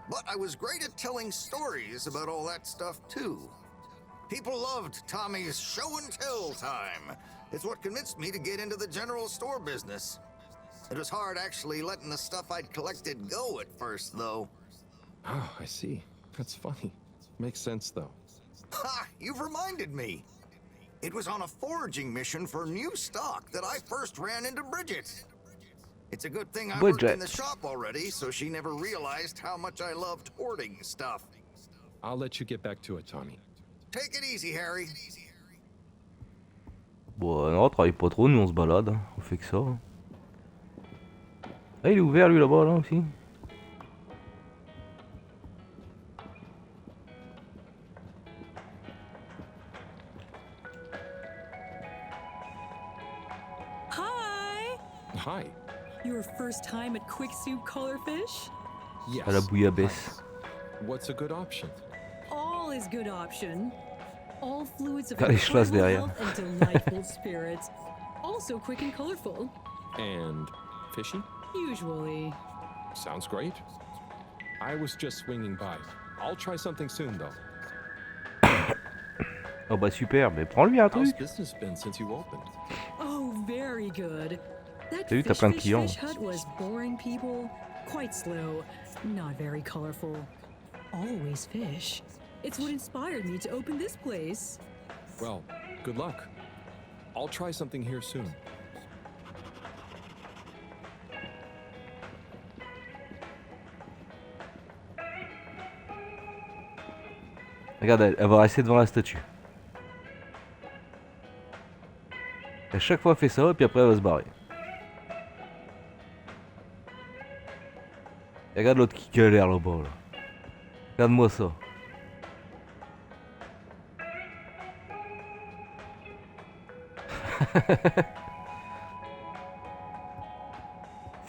S11: but I was great at telling stories about all that stuff too. People loved Tommy's show and tell time, It's what convinced me to get into the general store business. It was hard actually letting the stuff I'd collected go at first, though.
S4: Oh, I see. That's funny. Makes sense, though.
S11: Ha! You've reminded me. It was on a foraging mission for new stock that I first ran into Bridget. It's a good thing I worked in the shop already, so she never realized how much I loved hoarding stuff.
S4: I'll let you get back to it, Tommy.
S11: Take it easy, Harry.
S1: Bon, non, travaille pas trop, nous on se balade, hein. On fait que ça. Hein. Ah, il est ouvert lui là-bas, là aussi.
S6: Hi!
S4: Hi.
S6: Your first time at Quick Soup Colorfish?
S4: Yes.
S1: À la bouillabaisse.
S4: What's a good option?
S6: All is good option. All fluids of
S1: Got les schlasses
S6: incredible
S1: derrière.
S6: health and delightful spirits. Also quick and colorful.
S4: And fishy?
S6: Usually.
S4: Sounds great. I was just swinging by. I'll try something soon, though.
S1: Oh bah super, mais prends-lui un
S4: How's
S1: truc.
S4: business been since you opened?
S6: Oh, very good. That
S1: T'as vu, t'as
S6: fish,
S1: plein de
S6: fish,
S1: clients.
S6: fish hut was boring people, quite slow, not very colorful. Always fish. It's what inspired me to open this place.
S4: Well, good luck. I'll try something here soon.
S1: Regarde, elle va rester devant la statue. Et à chaque fois elle fait ça, et puis après elle va se barrer. Et regarde l'autre qui galère là-bas là. Regarde-moi ça.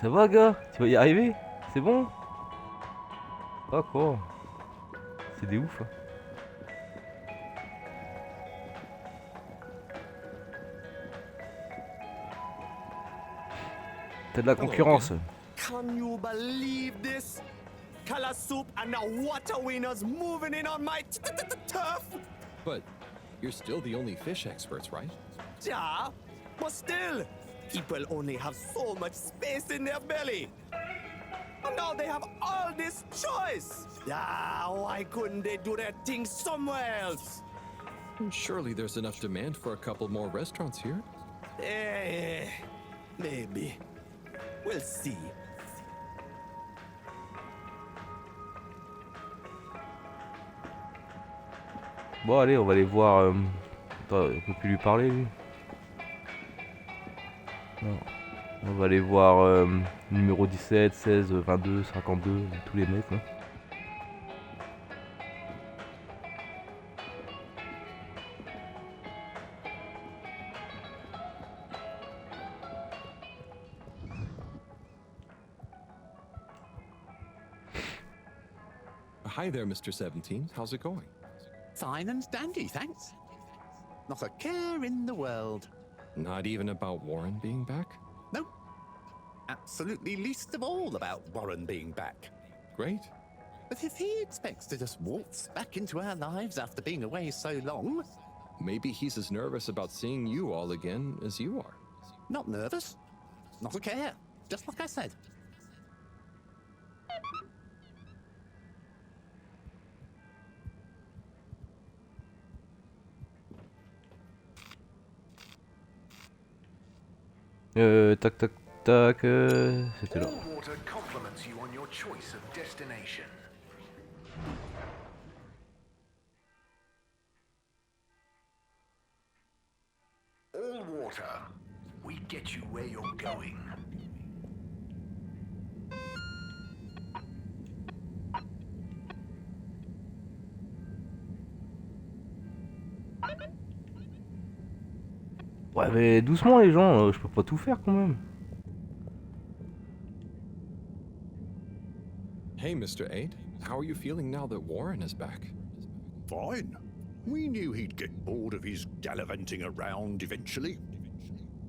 S1: Ça va gars? Tu vas y arriver? C'est bon? Ah quoi? C'est des ouf hein. T'as de la concurrence.
S2: Can you believe this? Color soup and the water winners moving in on my turf?
S4: But you're still the only fish experts, right?
S2: Yeah, but still, people only have so much space in their belly. And now they have all this choice. Ah, why couldn't they do their thing somewhere else?
S4: Surely there's enough demand for a couple more restaurants here.
S2: Maybe. We'll see.
S1: Bon allez, on va aller voir... Attends, on peut plus lui parler lui. Non. On va aller voir numéro 17, 16, 22, 52, tous les mecs là.
S4: Hi there, Mr. 17. How's it going?
S14: Fine and dandy, thanks. Not a care in the world.
S4: Not even about Warren being back?
S14: No. Absolutely least of all about Warren being back.
S4: Great.
S14: But if he expects to just waltz back into our lives after being away so long...
S4: Maybe he's as nervous about seeing you all again as you are.
S14: Not nervous. Not a care. Just like I said.
S1: Tac tac tac, c'était là.
S8: Water compliments you on your choice of destination. All water, we get you where you're going.
S1: Ouais mais doucement les gens, je peux pas tout faire quand même.
S4: Hey, Mr. 8. How are you feeling now that Warren is back?
S15: Fine. We knew he'd get bored of his gallivanting around eventually.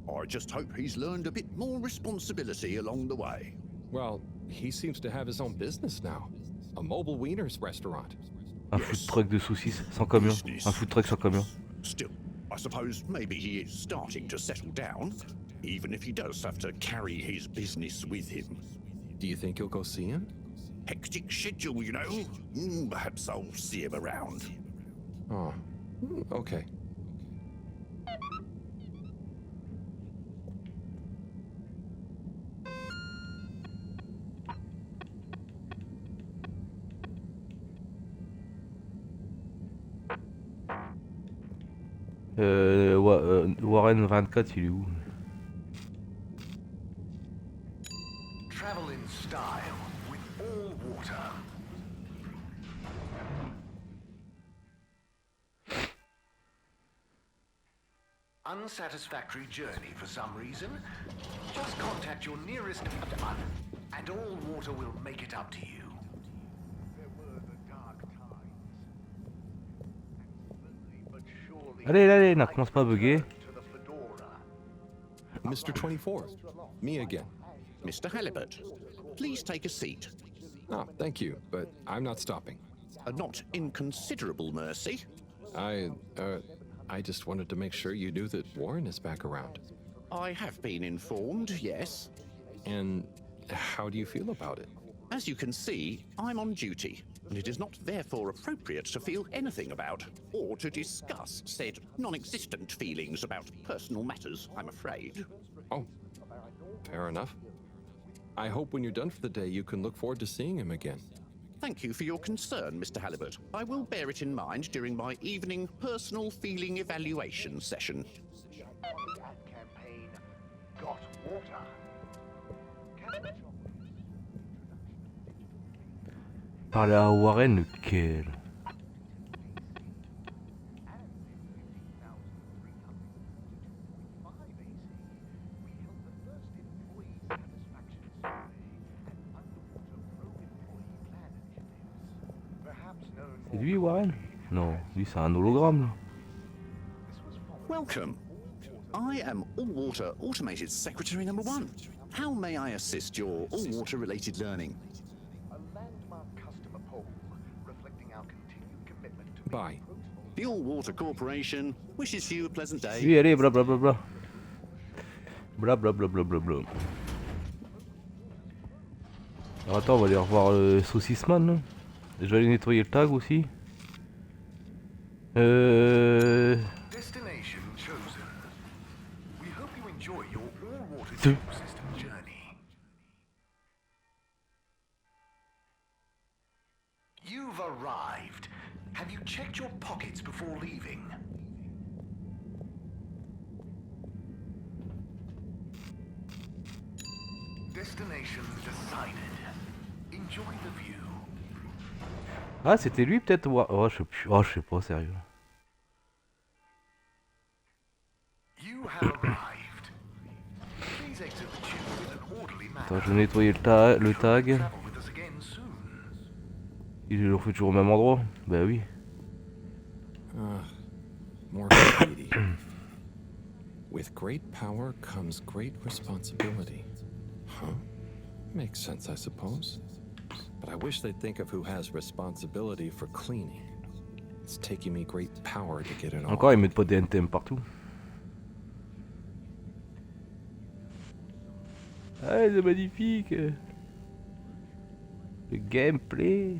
S15: I just hope he's learned a bit more responsibility along the way.
S4: Well, he seems to have his own business now. A mobile wieners restaurant.
S1: Un food truck de saucisses sans camion. Un food truck sans camion.
S15: Still, I suppose maybe he is starting to settle down, even if he does have to carry his business with him.
S4: Do you think you'll go see him?
S15: Hectic schedule, you know. Perhaps I'll see him around.
S4: Oh, okay.
S1: Warren 24, il est où?
S8: Travel in style with all water. Unsatisfactory journey for some reason? Just contact your nearest and all water will make it up to you.
S1: Allez, allez, ne commence pas à bugger.
S4: Mr. 24, me again.
S15: Mr. Halibut, please take a seat.
S4: Oh, thank you, but I'm not stopping.
S15: A not inconsiderable mercy.
S4: I just wanted to make sure you knew that Warren is back around.
S15: I have been informed, yes.
S4: And how do you feel about it?
S15: As you can see, I'm on duty, and it is not therefore appropriate to feel anything about, or to discuss said non-existent feelings about personal matters, I'm afraid.
S4: Oh, fair enough. I hope when you're done for the day you can look forward to seeing him again.
S15: Thank you for your concern, Mr. Halibut. I will bear it in mind during my evening personal feeling evaluation session.
S8: Campaign got water.
S1: Parler à Warren, lequel? C'est lui, Warren? Non, lui c'est un hologramme. Là.
S15: Welcome. I am All Water Automated Secretary number 1. How may I assist your all water related learning?
S4: Bye.
S15: The All Water Corporation wishes you a pleasant day.
S1: Oui, allez, blablabla. Blablabla. Alors attends, on va aller revoir le saucissman là. Je vais aller nettoyer le tag aussi.
S8: Destination chosen. We hope you enjoy your all-water tube system journey. You've arrived. Have you checked your pockets before leaving? Destination decided. Enjoy the view.
S1: Ah, c'était lui peut-être. Oh, je sais plus. Oh, je sais pas, sérieux.
S8: You have arrived. Please exit the tube in an orderly manner.
S1: Attends, je vais nettoyer le tag. Il le fait toujours au même endroit. Bah oui.
S4: More graffiti. With great power comes great responsibility. Huh? Makes sense, I suppose. But I wish they'd think of who has responsibility for cleaning. It's taking me great power to get it all.
S1: Encore, ils mettent pas des NTM partout. Ah, c'est magnifique. Le gameplay.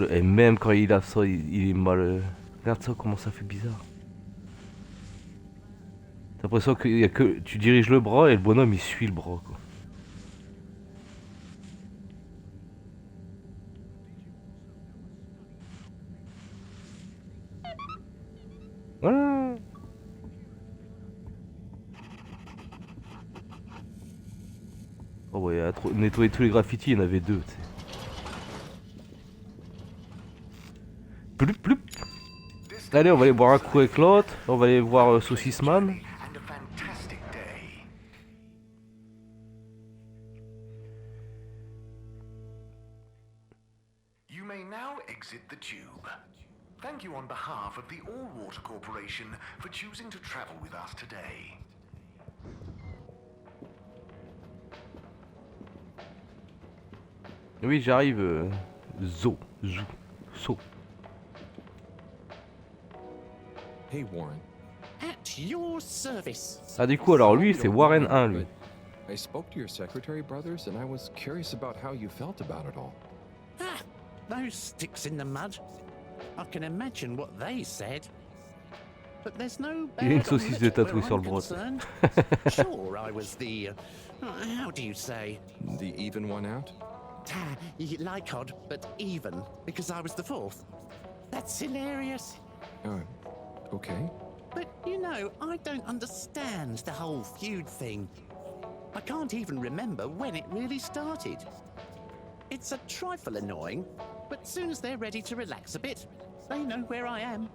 S1: Et même quand il a ça, il est mal. Regarde ça, comment ça fait bizarre. T'as l'impression que tu diriges le bras et le bonhomme il suit le bras quoi. Voilà. Oh ouais, à nettoyer tous les graffitis, il y en avait deux. T'sais. Ploup. Allez, on va aller boire un coup avec l'autre. On va aller voir Saucissman.
S8: You may now exit the tube. Thank you on behalf of the All Water Corporation for choosing to travel with us today.
S1: Oui, j'arrive. So.
S4: Hey, Warren.
S15: At your service.
S1: Ah du coup alors lui c'est Warren 1 lui.
S4: I spoke to your secretary brothers and I was curious about how you felt about it all.
S10: Ah, those sticks in the mud. I can imagine what they said. But there's no
S1: Il y a une
S10: bad on
S1: saucisse de
S10: little
S1: tatouée
S10: where
S1: sur
S10: I'm
S1: le bras.
S10: concerned. Sure, I was the... how do you say?
S4: The even one out?
S10: Like odd, but even, because I was the fourth. That's hilarious.
S4: Okay.
S10: But, you know, I don't understand the whole feud thing. I can't even remember when it really started. It's a trifle annoying, but soon as they're ready to relax a bit, they know where I am.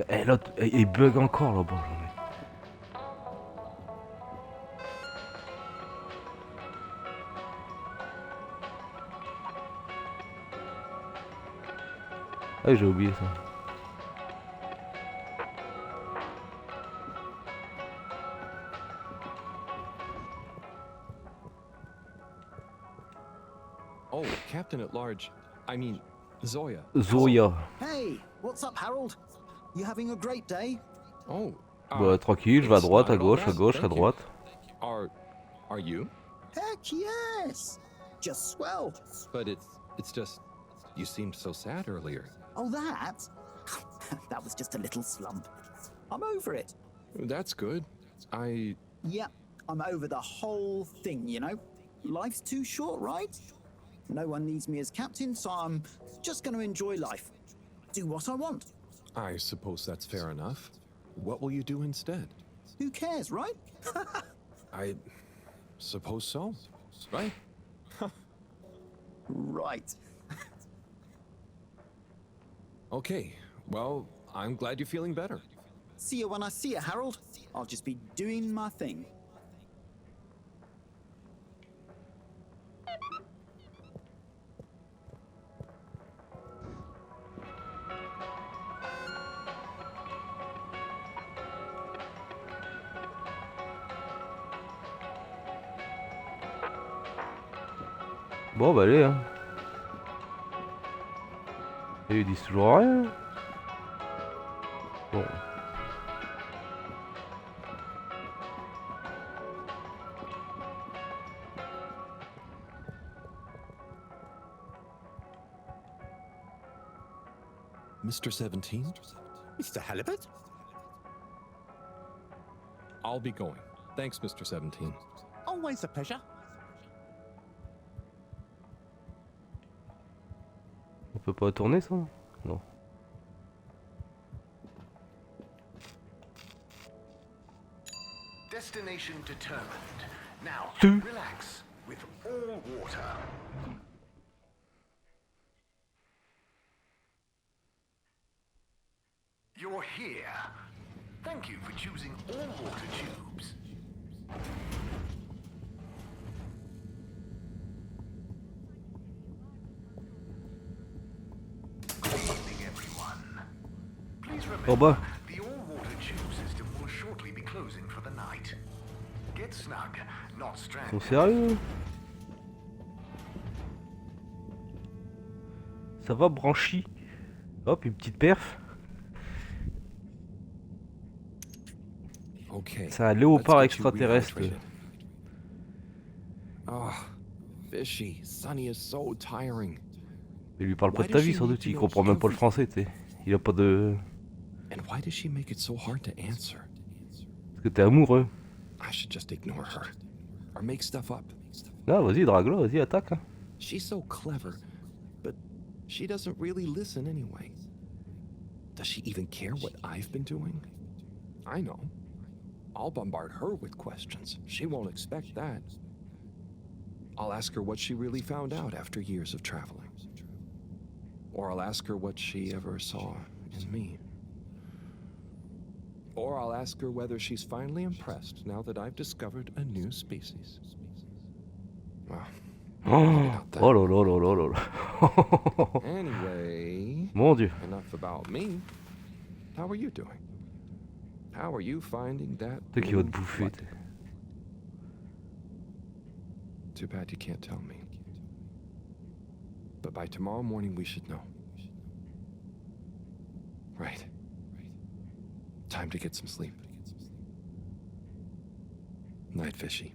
S1: Eh l'autre, il bug encore là-bas. Ah j'ai oublié ça.
S4: Oh, Captain at Large. I mean, Zoya.
S1: Zoya.
S13: Hey, what's up, Harold? You having a great day?
S4: Oh.
S1: Bah tranquille, je vais à droite, à gauche, à gauche, à droite.
S4: Are you?
S13: Heck yes! Just swell.
S4: But it's just you seemed so sad earlier.
S13: Oh, that? That was just a little slump. I'm over it.
S4: That's good.
S13: Yeah, I'm over the whole thing, you know? Life's too short, right? No one needs me as captain, so I'm just going to enjoy life. Do what I want.
S4: I suppose that's fair enough. What will you do instead?
S13: Who cares, right?
S4: I suppose so. Right?
S13: Right.
S4: Okay. Well, I'm glad you're feeling better.
S13: See you when I see you, Harold. I'll just be doing my thing.
S1: Bon bah allez hein. Et ils disent toujours rien. Bon.
S4: Mr. 17?
S10: Mr. Halibut?
S4: I'll be going. Thanks, Mr. 17.
S10: Always a pleasure.
S1: On peut pas tourner ça? Non.
S8: Destination determined. Now,
S1: Two.
S8: relax with all water. You're here. Thank you for choosing all water tubes. Good evening, everyone. Please remember,
S1: Oh bah.
S8: the all-water tube system will shortly be closing for the night. Get snug, not
S1: Ils
S8: stranded.
S1: sont sérieux? Ça va branchi. Hop, une petite perf.
S4: Okay.
S1: C'est un léopard
S4: let's get you
S1: extraterrestre.
S4: rehydrated. Oh, fishy. Sunny is so tiring.
S1: Il lui parle pas de ta vie sans doute, il comprend même pas le français, tu sais. Il a pas de...
S4: And why does she make it so hard to answer?
S1: Parce que t'es amoureux.
S4: I should just ignore her. Or make stuff up.
S1: Non, vas-y, drague-la, vas-y, attaque. Hein.
S4: She's so clever, but she doesn't really listen anyway. Does she even care what I've been doing? I know. I'll bombard her with questions. She won't expect that. I'll ask her what she really found out after years of traveling. Or I'll ask her what she ever saw in me. Or I'll ask her whether she's finally impressed now that I've discovered a new species. Well,
S1: Oh là là là là là là.
S4: anyway,
S1: Mon Dieu.
S4: enough about me. How are you doing? How are you finding that?
S1: Toi qui vas te
S4: blue
S1: bouffer.
S4: blood?
S1: T'sais.
S4: Too bad you can't tell me. But by tomorrow morning, we should know. Right. Time to get some sleep. Night, Fishy.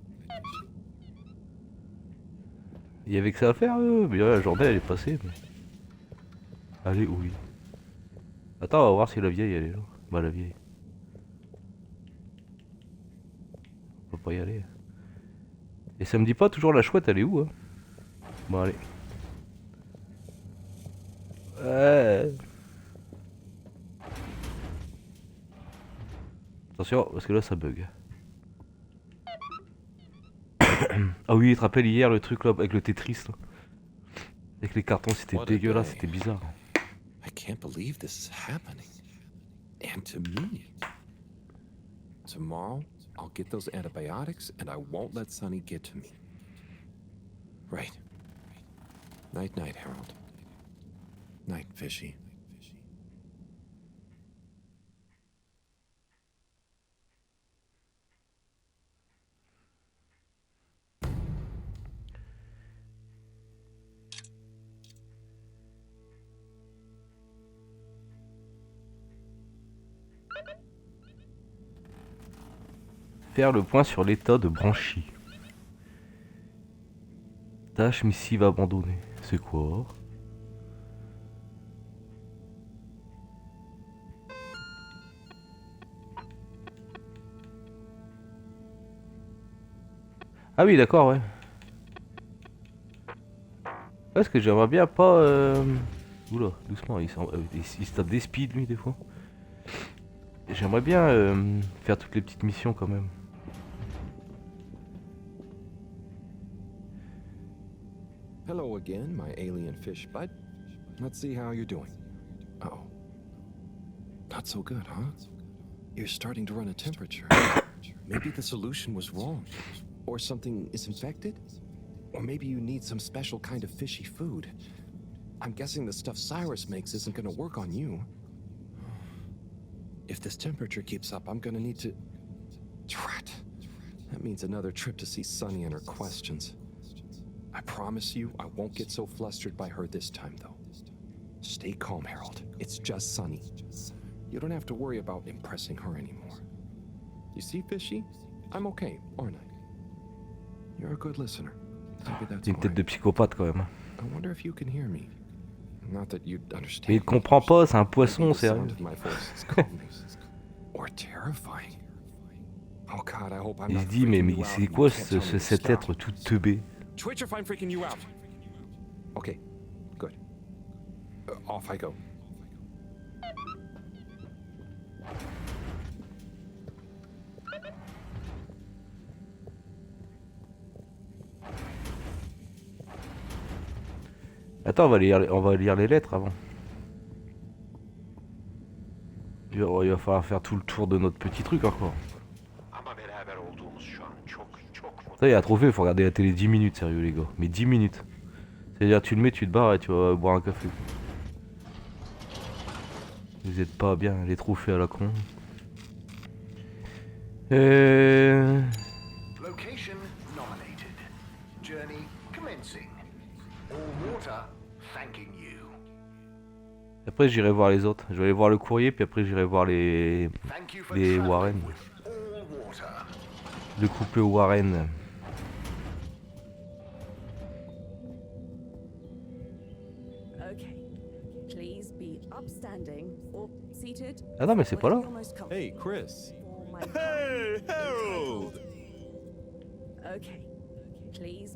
S1: Il y avait que ça à faire, mais la journée elle est passée. Mais... Allez, oui. Attends, on va voir si la vieille elle est là. Bah, la vieille. On peut pas y aller. Et ça me dit pas toujours la chouette elle est où, hein? Bon, allez. Attention, parce que là ça bug. Ah oui, tu te rappelles hier le truc là avec le Tetris là. Avec les cartons, c'était dégueulasse, c'était bizarre.
S4: I can't believe this is happening. And to me. Tomorrow, I'll get those antibiotics and I won't let Sonny get to me. Right. Night, night, Harold. Night, Fishy.
S1: Faire le point sur l'état de branchie. Tâche missive abandonnée. C'est quoi? Ah oui, d'accord, ouais. Parce que j'aimerais bien pas... Oula, doucement, il se tape des speeds lui des fois. J'aimerais bien faire toutes les petites missions quand même.
S4: Hello again, my alien fish bud. Let's see how you're doing. Uh-oh. Not so good, huh? You're starting to run a temperature. Maybe the solution was wrong. Or something is infected? Or maybe you need some special kind of fishy food. I'm guessing the stuff Cyrus makes isn't gonna work on you. If this temperature keeps up, I'm gonna need to... Drat. That means another trip to see Sunny and her questions. I promise you, I won't get so flustered by her this time, though. Stay calm, Harold. It's just Sunny. You don't have to worry about impressing her anymore. You see, Fishy? I'm okay, aren't I? You're a good listener. Maybe that's
S1: Une tête de psychopathe quand même.
S4: I wonder if you can hear me. Not that you'd understand.
S1: Mais il comprend pas, c'est un poisson, sérieux.
S4: Or terrifying. Oh God, I hope I'm
S1: Il
S4: not
S1: se dit mais
S4: freaking you
S1: c'est
S4: out
S1: quoi
S4: and you can't tell me to
S1: cet
S4: stop.
S1: être tout teubé?
S4: Twitch if I'm freaking you out. Okay, good. Off I go.
S1: Attends, on va lire les lettres avant. Il va falloir faire tout le tour de notre petit truc encore. Ça y est, à trouver, il faut regarder la télé 10 minutes, sérieux les gars. Mais 10 minutes. C'est-à-dire tu le mets, tu te barres et tu vas boire un café. Vous êtes pas bien, les trophées à la con.
S8: Location nominated. Journey commencing. All water thanking you.
S1: Après j'irai voir les autres. Je vais aller voir le courrier, puis après j'irai voir les Warren. Le couple Warren. Ah non mais c'est pas là.
S9: Hey Chris. Hey Harold.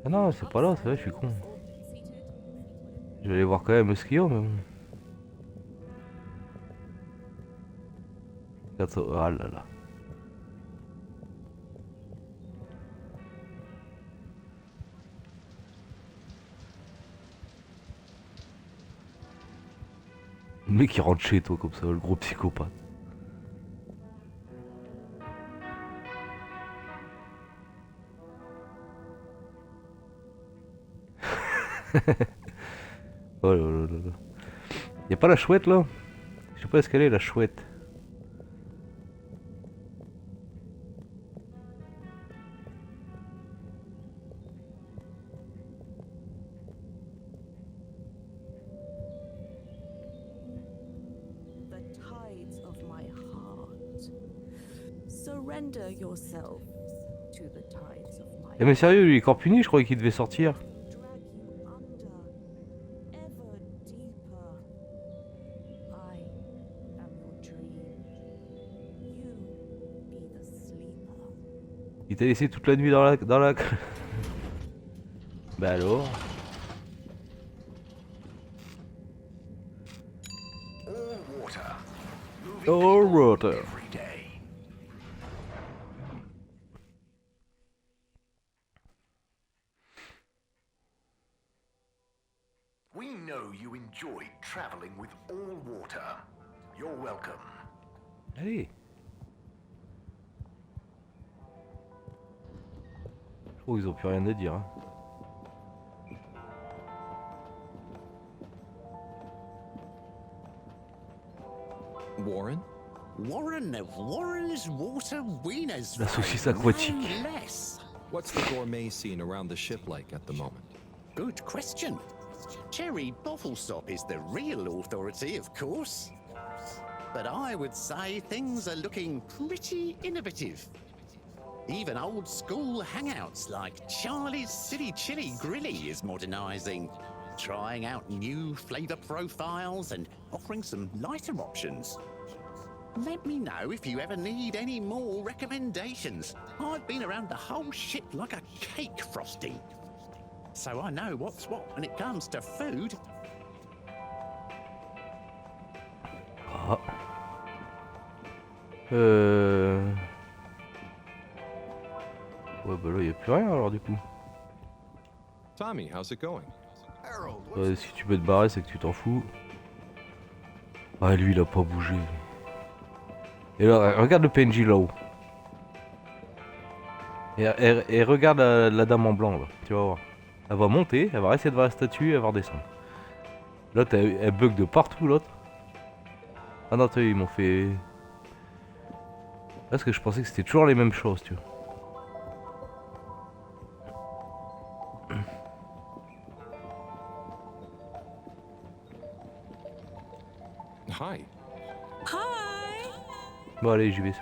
S1: Ah non c'est pas là, c'est vrai, je suis con. Je vais aller voir quand même ce qu'il y a, mais bon. Ah là là. Le mec il rentre chez toi comme ça, le gros psychopathe. Oh là là là là. Y'a pas la chouette là? Je sais pas, est-ce qu'elle est la chouette?
S5: surrender yourself to the tides of my
S1: Eh mais sérieux, lui, il est encore puni, je croyais qu'il devait sortir.
S5: drag you under, ever deeper. I am your dream. You be the sleeper.
S1: Il t'a laissé toute la nuit dans la... Bah alors.
S8: All water.
S1: All water.
S8: Every day. We know you enjoyed traveling with all water. You're welcome.
S1: Allez. Je crois qu'ils ont plus rien à dire. Hein.
S4: Warren?
S15: Warren's water wieners.
S1: La saucisse aquatique.
S15: No less.
S4: What's the gourmet scene around the ship like at the moment?
S15: Good question. Cherry Bottlestop is the real authority, of course. But I would say things are looking pretty innovative. Even old school hangouts like Charlie's Silly Chili Grilly is modernizing, trying out new flavor profiles and offering some lighter options. Let me know if you ever need any more recommendations. I've been around the whole ship like a cake frosting. So I know what's what when it comes to food.
S1: Ah. Ouais bah là y a plus rien alors du coup.
S4: Tommy, how's it going?
S1: Si tu peux te barrer c'est que tu t'en fous. Ah lui il a pas bougé. Et là regarde le PNJ là-haut. Et regarde la dame en blanc là, tu vas voir. Elle va monter, elle va essayer de voir la statue et elle va redescendre. L'autre elle bug de partout l'autre. Ah non ils m'ont fait... Parce que je pensais que c'était toujours les mêmes choses tu vois.
S4: Hi.
S6: Hi!
S1: Bon allez j'y vais.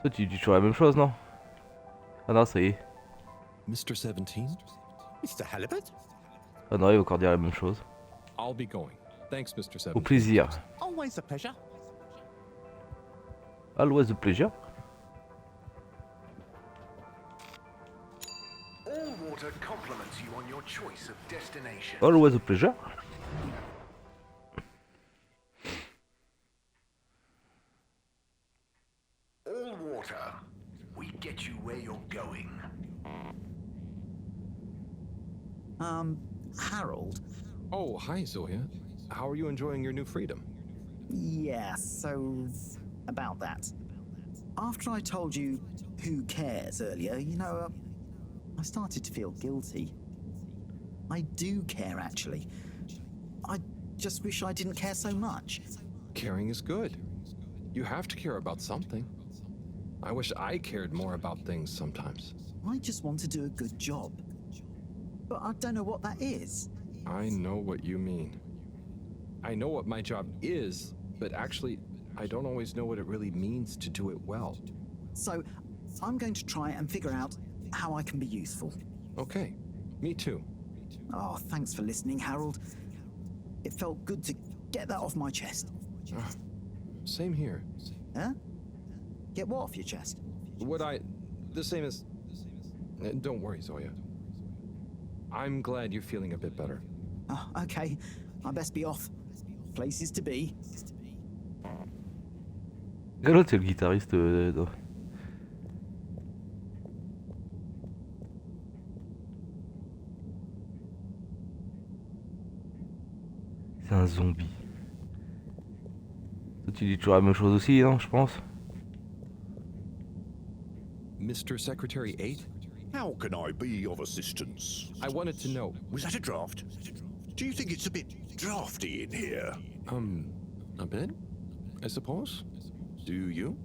S1: Toi tu dis toujours la même chose non? Ah non ça y est.
S4: Mr. 17?
S15: Mr. Halibut?
S1: Ah non il va encore dire la même chose.
S4: I'll be going. Thanks, Mr. 17.
S1: Au plaisir.
S15: Always a pleasure.
S1: Always a pleasure.
S8: All water compliments you on your choice of destination.
S1: Always a pleasure.
S8: All water. We get you where you're going.
S13: Harold?
S4: Oh, hi, Zoya. How are you enjoying your new freedom?
S13: Yeah, so about that. After I told you who cares earlier, you know, I started to feel guilty. I do care, actually. I just wish I didn't care so much.
S4: Caring is good. You have to care about something. I wish I cared more about things sometimes.
S13: I just want to do a good job. But I don't know what that is.
S4: I know what you mean. I know what my job is, but actually, I don't always know what it really means to do it well.
S13: So, I'm going to try and figure out how I can be useful.
S4: Okay, me too.
S13: Oh, thanks for listening, Harold. It felt good to get that off my chest.
S4: Same here.
S13: Huh? Get what off your chest?
S4: The same as... Don't worry, Zoya. I'm glad you're feeling a bit better.
S13: Oh, okay. I best be off. Places to be.
S1: L'autre c'est le guitariste C'est un zombie. Toi tu dis toujours la même chose aussi, non, je pense.
S4: Mr. Secretary 8?
S8: How can I be of assistance?
S4: I wanted to know.
S8: Was that a draft? Do you think it's a bit drafty in here?
S4: A bit? I suppose? Do you?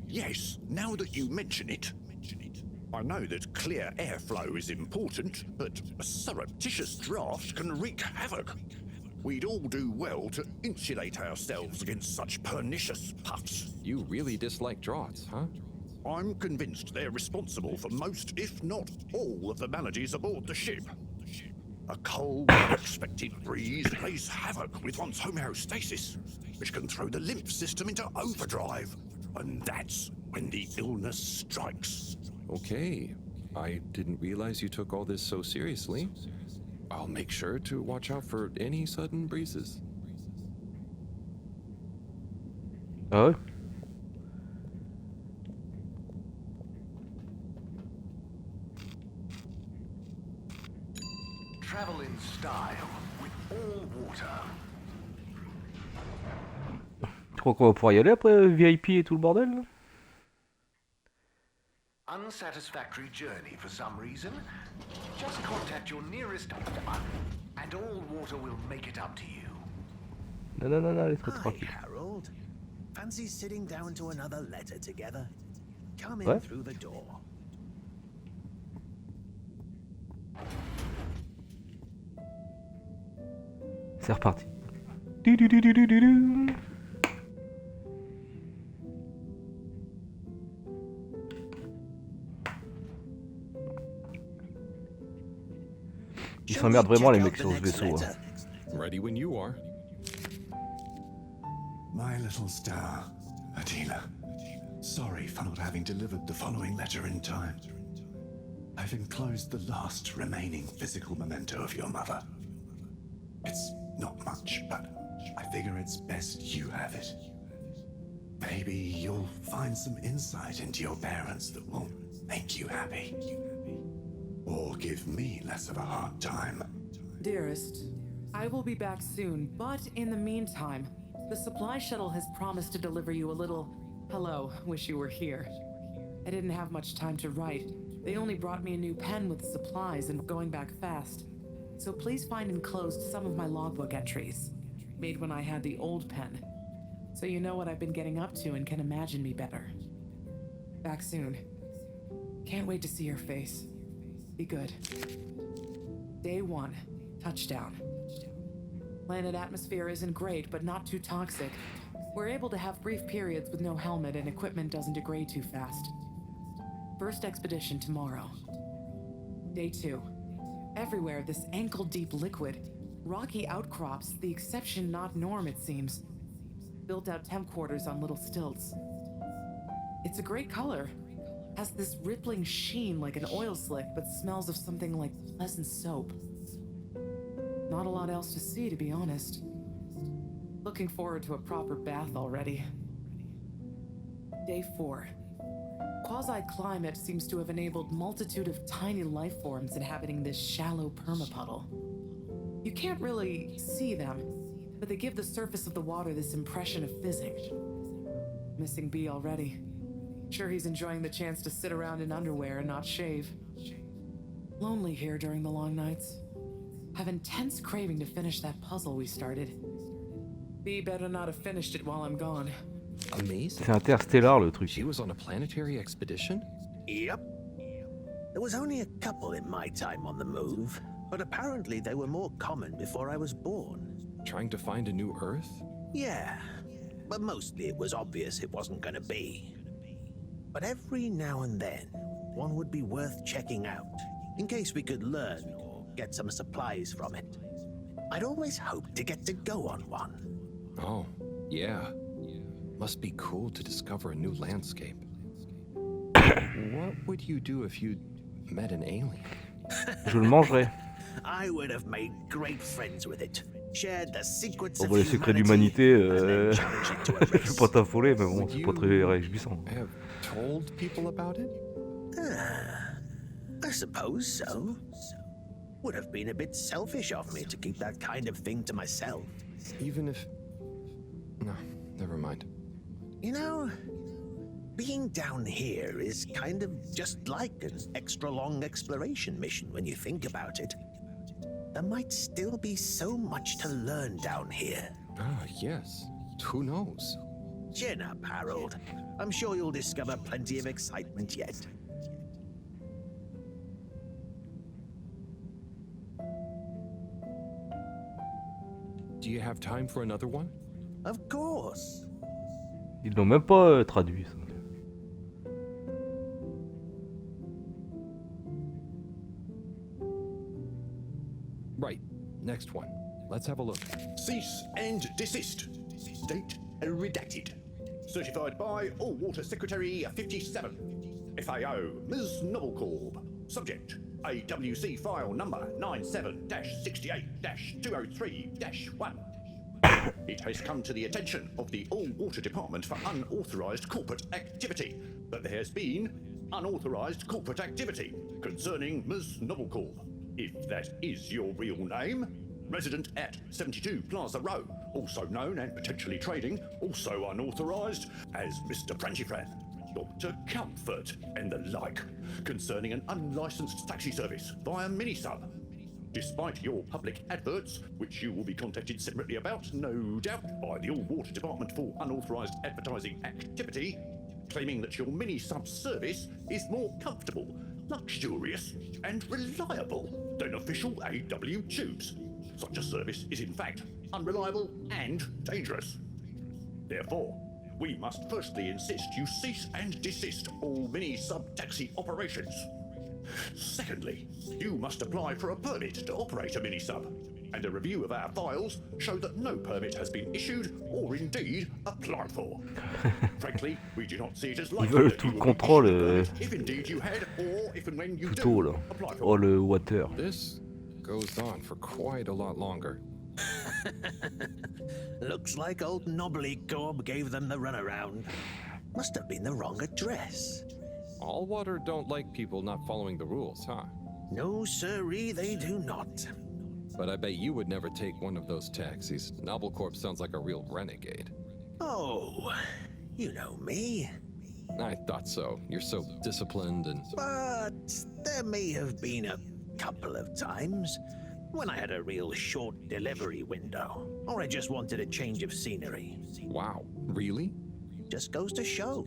S8: Yes, now that you mention it. I know that clear airflow is important, but a surreptitious draft can wreak havoc. We'd all do well to insulate ourselves against such pernicious puffs.
S4: You really dislike draughts, huh?
S8: I'm convinced they're responsible for most, if not all, of the maladies aboard the ship. A cold, unexpected breeze plays havoc with one's homeostasis, which can throw the lymph system into overdrive. And that's when the illness strikes.
S4: Okay. I didn't realize you took all this so seriously. I'll make sure to watch out for any sudden breezes.
S1: Ah ouais.
S8: Travel in style with all water.
S1: Tu crois qu'on va pouvoir y aller après VIP et tout le bordel là?
S8: Unsatisfactory journey for some reason? Just contact your nearest and all water will make it up to you.
S1: Non, laisse-moi
S10: Hi,
S1: tranquille.
S10: Harold. Fancy sitting down to another letter together? Come in
S1: Ouais.
S10: through the door.
S1: C'est reparti. Du. Ils s'emmerdent vraiment les mecs sur ce vaisseau. Hein.
S4: Ready when you are.
S16: My little star, Adila. Sorry for not having delivered the following letter in time. I've enclosed the last remaining physical memento of your mother. It's not much, but I figure it's best you have it. Maybe you'll find some insight into your parents that will make you happy. Or give me less of a hard time.
S17: Dearest, I will be back soon, but in the meantime, the supply shuttle has promised to deliver you a little hello, wish you were here. I didn't have much time to write. They only brought me a new pen with supplies and going back fast. So please find enclosed some of my logbook entries, made when I had the old pen, so you know what I've been getting up to and can imagine me better. Back soon. Can't wait to see your face. Be good. Day 1, touchdown. Planet atmosphere isn't great, but not too toxic. We're able to have brief periods with no helmet and equipment doesn't degrade too fast. First expedition tomorrow. Day 2. Everywhere this ankle-deep liquid. Rocky outcrops, the exception not norm it seems. Built-out temp quarters on little stilts. It's a great color. Has this rippling sheen like an oil slick, but smells of something like pleasant soap. Not a lot else to see, to be honest. Looking forward to a proper bath already. Day 4. Quasi-climate seems to have enabled multitude of tiny life forms inhabiting this shallow permapuddle. You can't really see them, but they give the surface of the water this impression of fizzing. Missing B already. Sure he's enjoying the chance to sit around in underwear and not shave. Lonely here during the long nights. Have intense craving to finish that puzzle we started. B better not have finished it while I'm gone.
S4: Amazing.
S1: C'est interstellar le truc.
S4: She was on a planetary expedition?
S10: Yep. There was only a couple in my time on the move, but apparently they were more common before I was born.
S4: Trying to find a new Earth?
S10: Yeah, but mostly it was obvious it wasn't gonna be. But every now and then, one would be worth checking out, in case we could learn or get some supplies from it. I'd always hoped to get to go on one.
S4: Oh, yeah. Must be cool to discover a new landscape. What would you do if you met an alien?
S1: Je le mangerai.
S10: I would have made great friends with it. Shared the secrets
S1: Bon,
S10: of
S1: bah, les secrets de
S10: humanity,
S1: l'humanité,
S10: and then challenged it to a
S1: je vais
S10: race.
S1: pas t'affoler, mais bon, c'est pas très réjouissant.
S4: Have told people about it?
S10: I suppose so. Would have been a bit selfish of me to keep that kind of thing to myself.
S4: Even if... No, never mind.
S10: You know, being down here is kind of just like an extra long exploration mission when you think about it. There might still be so much to learn down here.
S4: Ah, yes. Who knows?
S10: Chin up, Harold. I'm sure you'll discover plenty of excitement yet.
S4: Do you have time for another one?
S10: Of course.
S1: Ils l'ont même pas traduit ça.
S4: Right. Next one. Let's have a look.
S18: Cease and desist. Date redacted. Certified by All Water Secretary 57. FAO, Ms. Novelcorp. Subject, AWC file number 97-68-203-1. It has come to the attention of the All Water Department for unauthorized corporate activity that there has been unauthorized corporate activity concerning Ms. Novelcorp. If that is your real name, resident at 72 Plaza Row, also known and potentially trading, also unauthorized as Mr. Prantifran, Dr. Comfort, and the like, concerning an unlicensed taxi service via Minisub. Despite your public adverts, which you will be contacted separately about, no doubt, by the All Water Department for unauthorized advertising activity, claiming that your Minisub service is more comfortable, luxurious, and reliable than official AW tubes. Such a service is in fact unreliable and dangerous. Therefore, we must firstly insist you cease and desist all mini-sub taxi operations. Secondly, you must apply for a permit to operate a mini-sub, and a review of our files show that no permit has been issued or indeed applied for. Frankly, we do not see it as
S1: Ils
S18: likely
S1: veulent
S18: that
S1: tout
S18: you
S1: le
S18: will be
S1: contrôle
S18: issued a permit if indeed you had or if and when you
S1: tout haut
S18: do
S1: là.
S18: apply for
S1: Oh le water.
S4: This goes on for quite a lot longer.
S10: Looks like old Knobbly Corb gave them the runaround. Must have been the wrong address.
S4: All water don't like people not following the rules, huh?
S10: No, sirree, they do not.
S4: But I bet you would never take one of those taxis. Novelcorp sounds like a real renegade.
S10: Oh, you know me.
S4: I thought so. You're so disciplined and...
S10: But there may have been a couple of times when I had a real short delivery window, or I just wanted a change of scenery.
S4: Wow, really?
S10: Just goes to show.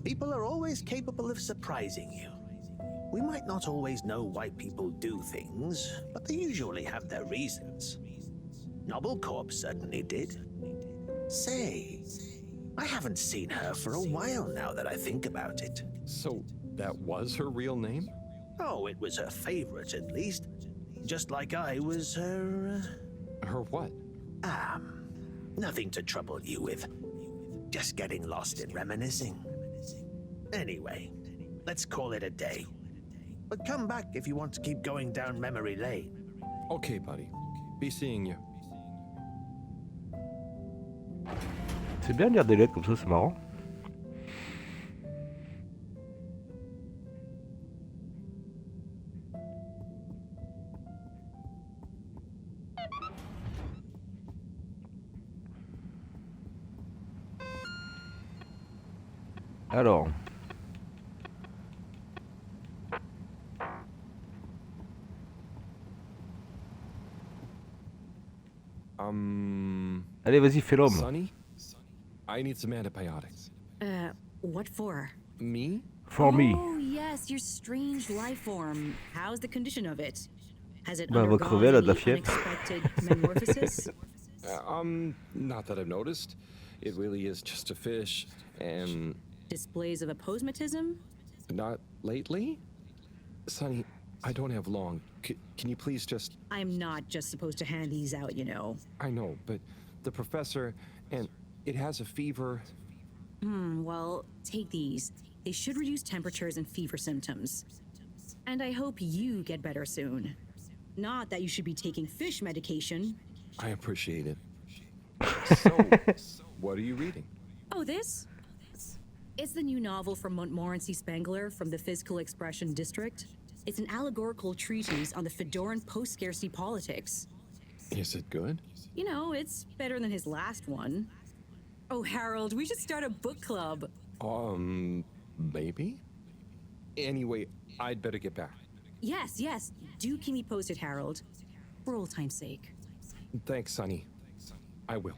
S10: People are always capable of surprising you. We might not always know why people do things, but they usually have their reasons. Novelcorp certainly did. Say, I haven't seen her for a while now that I think about it.
S4: So that was her real name?
S10: Oh, it was her favorite at least. Just like I was her...
S4: Her what?
S10: Nothing to trouble you with. Just getting lost in reminiscing. Anyway, let's call it a day. But come back if you want to keep going down memory lane.
S4: Okay, buddy. Be seeing you.
S1: C'est bien de lire des lettres comme ça, c'est marrant. Alors. Allez, vas-y, fais l'homme.
S4: Sonny? I need some antibiotics.
S6: What for?
S4: Me?
S1: For me.
S6: Oh, yes, your strange life form. How's the condition of it? Has it
S1: Bah, elle va crever, elle a de la
S6: undergone any
S1: fièvre.
S6: unexpected metamorphosis?
S4: Not that I've noticed. It really is just a fish, and...
S6: Displays of aposematism?
S4: Not lately? Sonny, I don't have long. Can you please just...
S6: I'm not just supposed to hand these out, you know.
S4: I know, but the professor, and it has a fever.
S6: Well, take these. They should reduce temperatures and fever symptoms. And I hope you get better soon. Not that you should be taking fish medication.
S4: I appreciate it. So, what are you reading?
S6: Oh, this? It's the new novel from Montmorency Spengler from the Physical Expression District. It's an allegorical treatise on the Fedoran post-scarcity politics.
S4: Is it good?
S6: You know, it's better than his last one. Oh, Harold, we should start a book club.
S4: Maybe? Anyway, I'd better get back.
S6: Yes, yes. Do keep me posted, Harold. For old time's sake.
S4: Thanks, Sonny. I will.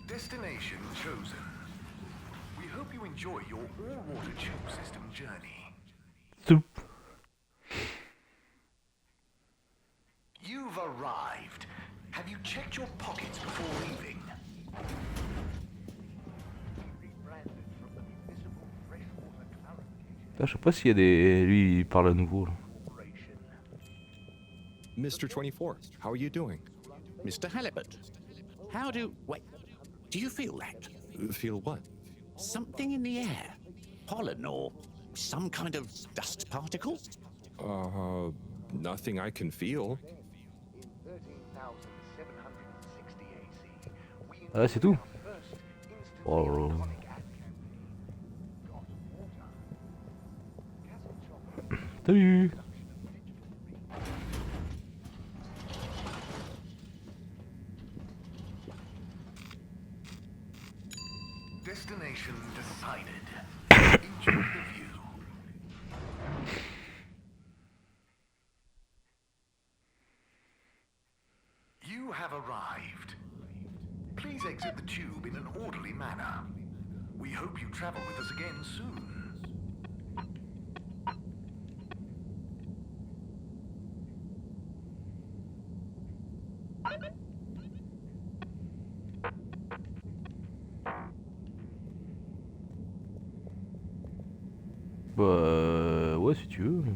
S8: Destination chosen. We hope you enjoy your all-water tube system journey.
S1: Soup.
S8: You've arrived. Have you checked your pockets before leaving?
S1: Putain, je sais pas s'il y a des... Lui, il parle à nouveau. Là.
S4: Mr. 24, how are you doing?
S15: Mr. Halibut, how do... Wait, do you feel that?
S4: Feel what?
S15: Something in the air. Pollen or some kind of dust particle?
S4: Nothing I can feel.
S1: Ah, c'est tout. Oh. Salut.
S8: Destination decided. Enjoy the view. You have arrived. Please exit the tube in an orderly manner. We hope you travel with us again soon.
S1: Bah ouais si tu veux.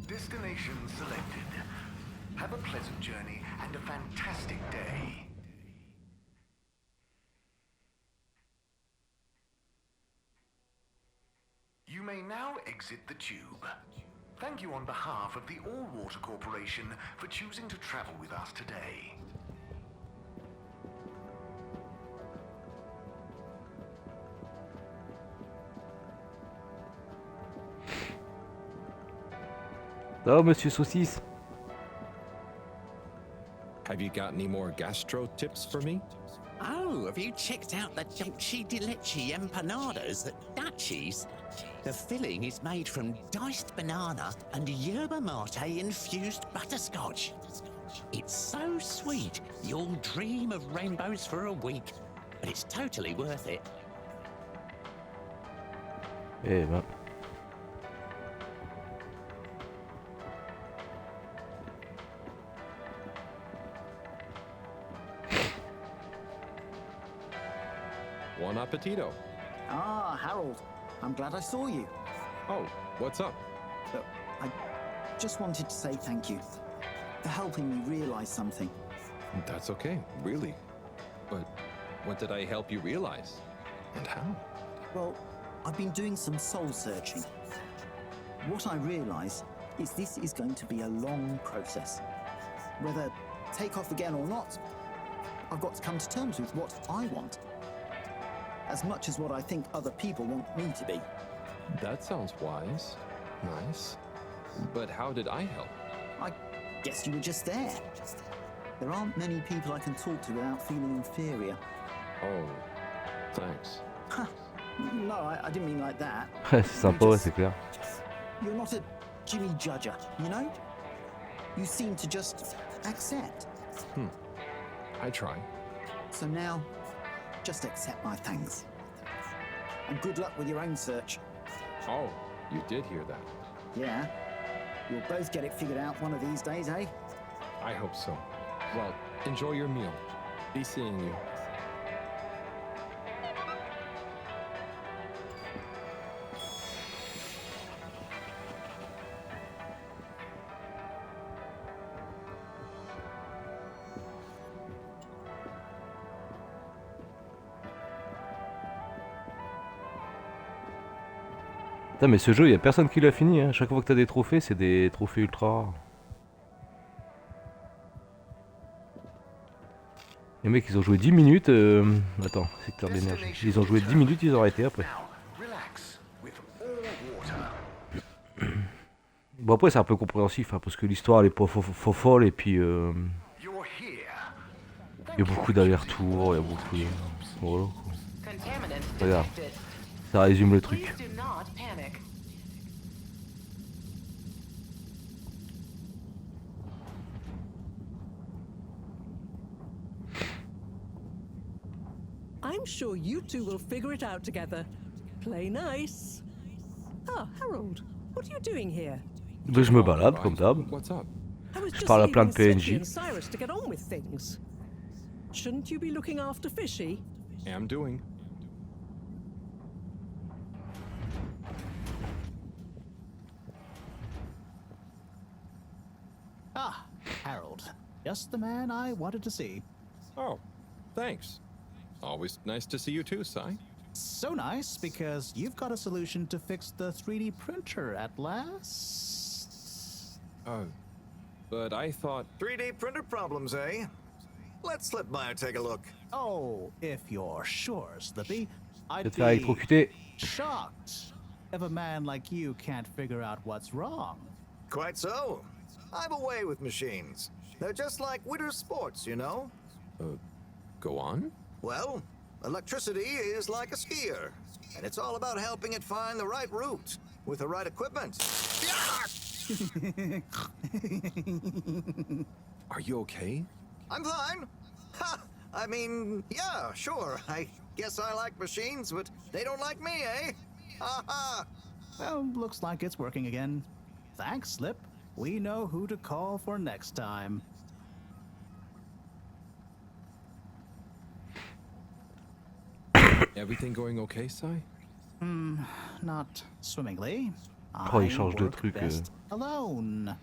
S8: Destination selected. Have a pleasant journey and a fantastic day. You may now exit the tube. Thank you on behalf of the All Water Corporation for choosing to travel with us today.
S1: Oh, Monsieur Saucisse.
S4: Have you got any more gastro tips for me?
S10: Oh, have you checked out the dulce de leche empanadas at Dutchie's? The filling is made from diced banana and yerba mate infused butterscotch. It's so sweet, you'll dream of rainbows for a week, but it's totally worth it.
S1: Eh ben.
S4: Buon appetito.
S13: Ah, Harold. I'm glad I saw you.
S4: Oh, what's up?
S13: Look, I just wanted to say thank you for helping me realize something.
S4: That's okay, really. But what did I help you realize? And how?
S13: Well, I've been doing some soul searching. What I realize is this is going to be a long process. Whether take off again or not, I've got to come to terms with what I want. As much as what I think other people want me to be.
S4: That sounds wise. Nice. But how did I help?
S13: I guess you were just there. There aren't many people I can talk to without feeling inferior.
S4: Oh, thanks.
S13: No, I didn't mean like that.
S1: C'est sympa, ouais, c'est clair.
S13: You're not a Jimmy Judger, you know? You seem to just accept.
S4: I try.
S13: So now, just accept my thanks. And good luck with your own search.
S4: Oh, you did hear that.
S13: Yeah. You'll both get it figured out one of these days, eh?
S4: I hope so. Well, enjoy your meal. Be seeing you.
S1: Putain, mais ce jeu, il y a personne qui l'a fini. Hein. Chaque fois que t'as des trophées, c'est des trophées ultra rares. Les mecs, ils ont joué 10 minutes. Attends, secteur de l'énergie. Ils ont joué 10 minutes, ils ont arrêté après. Bon, après, c'est un peu compréhensif, hein, parce que l'histoire, elle est pas folle, et puis. Il y a beaucoup d'allers-retours, il y a beaucoup de. Voilà, quoi. Regarde, ça résume le truc.
S19: I'm sure you two will figure it out together. Play nice. Ah, Harold, what are you doing here?
S1: Je me balade comme d'hab. Je parle à plein de PNJ.
S19: Cyrus to get on with things. Shouldn't you be looking after Fishy?
S4: Am doing.
S20: Ah, Harold. Just the man I wanted to see.
S4: Oh, thanks. Always nice to see you too, Sai.
S20: So nice, because you've got a solution to fix the 3D printer at last.
S4: But I thought...
S11: 3D printer problems, eh? Let's slip by and take a look.
S20: Oh, if you're sure, Slippy. I'd
S1: Te faire électrocuter.
S20: shocked if a man like you can't figure out what's wrong.
S11: Quite so. I'm away with machines. They're just like winter sports, you know?
S4: Go on?
S11: Well, electricity is like a skier, and it's all about helping it find the right route with the right equipment.
S4: Are you okay?
S11: I'm fine. Ha! I mean, yeah, sure. I guess I like machines, but they don't like me, eh? Ha ha!
S20: Well, looks like it's working again. Thanks, Slip. We know who to call for next time.
S4: Everything going okay, Sai?
S20: Not swimmingly.
S1: Oh, il change de truc.
S20: Alone.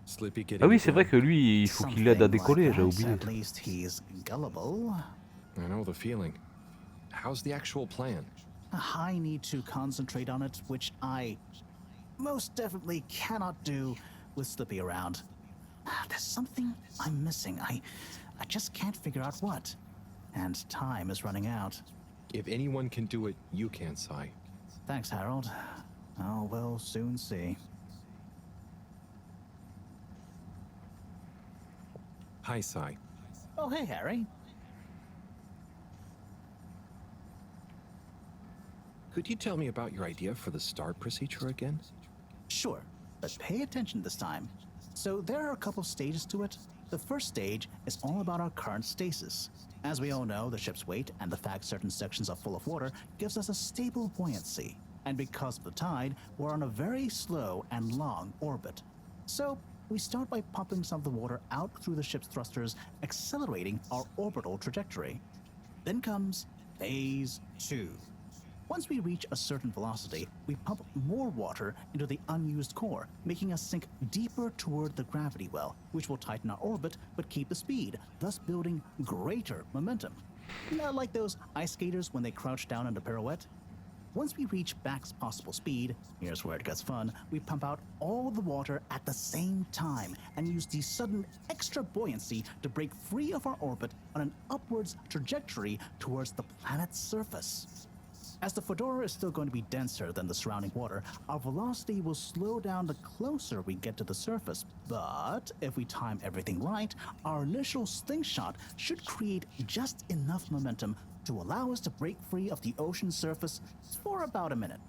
S4: Slippy getting
S1: Ah oui, c'est vrai que lui, il faut qu'il l'aide à décoller, j'ai oublié.
S20: At least he's gullible.
S4: I know the feeling. How's the actual plan?
S20: I need to concentrate on it, which I most definitely cannot do with Slippy around. There's something I'm missing. I just can't figure out what. And time is running out.
S4: If anyone can do it, you can, Sai.
S20: Thanks, Harold. Oh, we'll soon see.
S4: Hi, Sai.
S20: Oh, hey, Harry.
S4: Could you tell me about your idea for the start procedure again?
S20: Sure, but pay attention this time. So there are a couple stages to it. The first stage is all about our current stasis. As we all know, the ship's weight and the fact certain sections are full of water gives us a stable buoyancy. And because of the tide, we're on a very slow and long orbit. So we start by pumping some of the water out through the ship's thrusters, accelerating our orbital trajectory. Then comes phase 2. Once we reach a certain velocity, we pump more water into the unused core, making us sink deeper toward the gravity well, which will tighten our orbit but keep the speed, thus building greater momentum. Not like those ice skaters when they crouch down in a pirouette. Once we reach max possible speed, here's where it gets fun, we pump out all the water at the same time and use the sudden extra buoyancy to break free of our orbit on an upwards trajectory towards the planet's surface. As the Fedora is still going to be denser than the surrounding water, our velocity will slow down the closer we get to the surface. But if we time everything right, our initial slingshot should create just enough momentum to allow us to break free of the ocean surface for about a minute.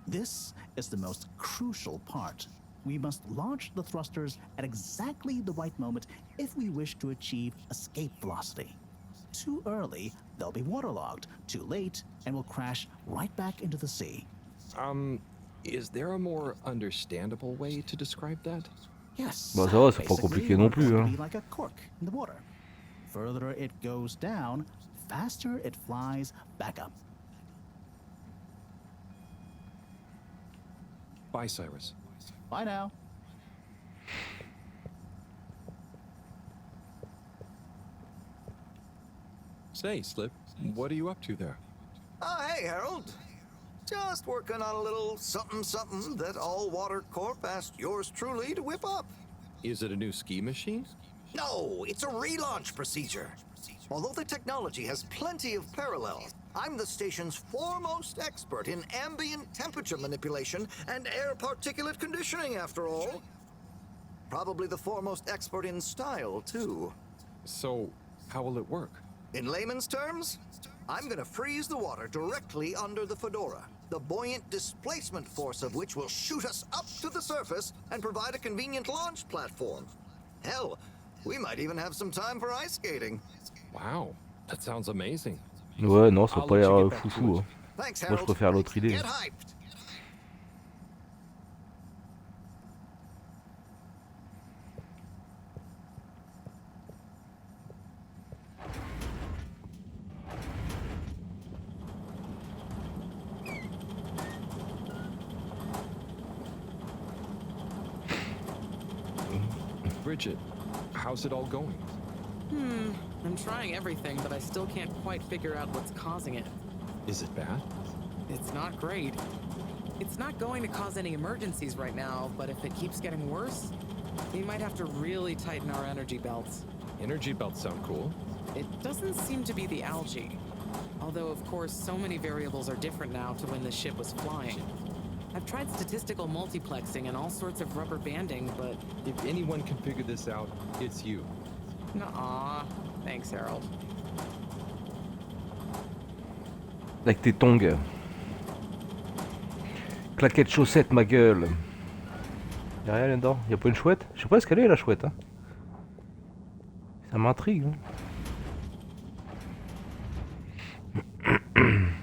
S20: This is the most crucial part. We must launch the thrusters at exactly the right moment if we wish to achieve escape velocity. Too early, they'll be waterlogged. Too late, and will crash right back into the sea.
S4: Is there a more understandable way to describe that?
S20: Yes.
S1: Bah ça va, c'est pas compliqué non plus, hein.
S20: Be like a cork in the water. Further it goes down, faster it flies back up.
S4: Bye, Cyrus.
S20: Bye now.
S4: Say, Slip, what are you up to there?
S11: Oh, hey, Harold. Just working on a little something that All Water Corp asked yours truly to whip up.
S4: Is it a new ski machine?
S11: No, it's a relaunch procedure. Although the technology has plenty of parallels, I'm the station's foremost expert in ambient temperature manipulation and air particulate conditioning, after all. Probably the foremost expert in style, too.
S4: So, how will it work?
S11: In layman's terms, I'm gonna freeze the water directly under the fedora, the buoyant displacement force of which will shoot us up to the surface and provide a convenient launch platform. Hell, we might even have some time for ice skating.
S4: Wow, that sounds amazing.
S1: Ouais, non, ça a
S4: I'll
S1: pas
S4: let you
S1: l'air
S4: get back to
S1: foufou.
S4: it.
S1: Hein.
S11: Thanks,
S1: Moi, je
S11: Harold.
S1: préfère l'autre idée.
S11: Get hyped.
S4: Bridget, how's it all going?
S17: I'm trying everything, but I still can't quite figure out what's causing it.
S4: Is it bad?
S17: It's not great. It's not going to cause any emergencies right now, but if it keeps getting worse, we might have to really tighten our energy belts.
S4: Energy belts sound cool.
S17: It doesn't seem to be the algae. Although, of course, so many variables are different now to when the ship was flying. I've tried statistical multiplexing and all sorts of rubber banding, but...
S4: If anyone can figure this out, it's you.
S17: Nuh-uh. Thanks, Harold.
S1: Avec tes tongs. Claquette chaussette, ma gueule. Y'a rien là-dedans. Y'a pas une chouette? Je sais pas ce qu'elle est la chouette. Hein. Ça m'intrigue. Hein.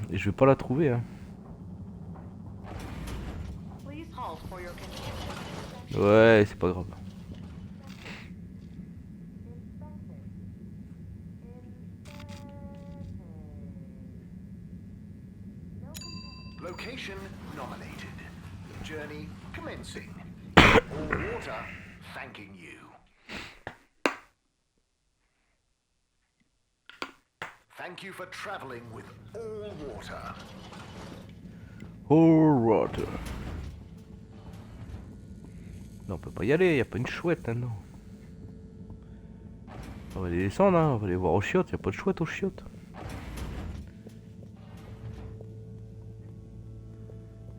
S1: Et je vais pas la trouver. Hein. Ouais, c'est pas grave.
S8: Location nominated. Journey commencing. All water thanking you. Thank you for traveling with all water.
S1: All water. Non, on peut pas y aller, y a pas une chouette là, non. On va les descendre, hein. On va les voir aux chiottes, y a pas de chouette aux chiottes.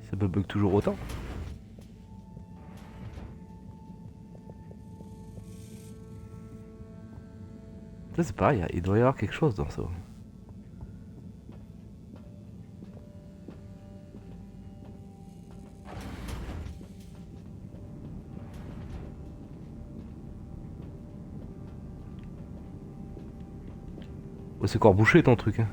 S1: Ça me bug toujours autant. Ça c'est pareil, il doit y avoir quelque chose dans ça. Ouais, c'est encore bouché ton truc. Hein.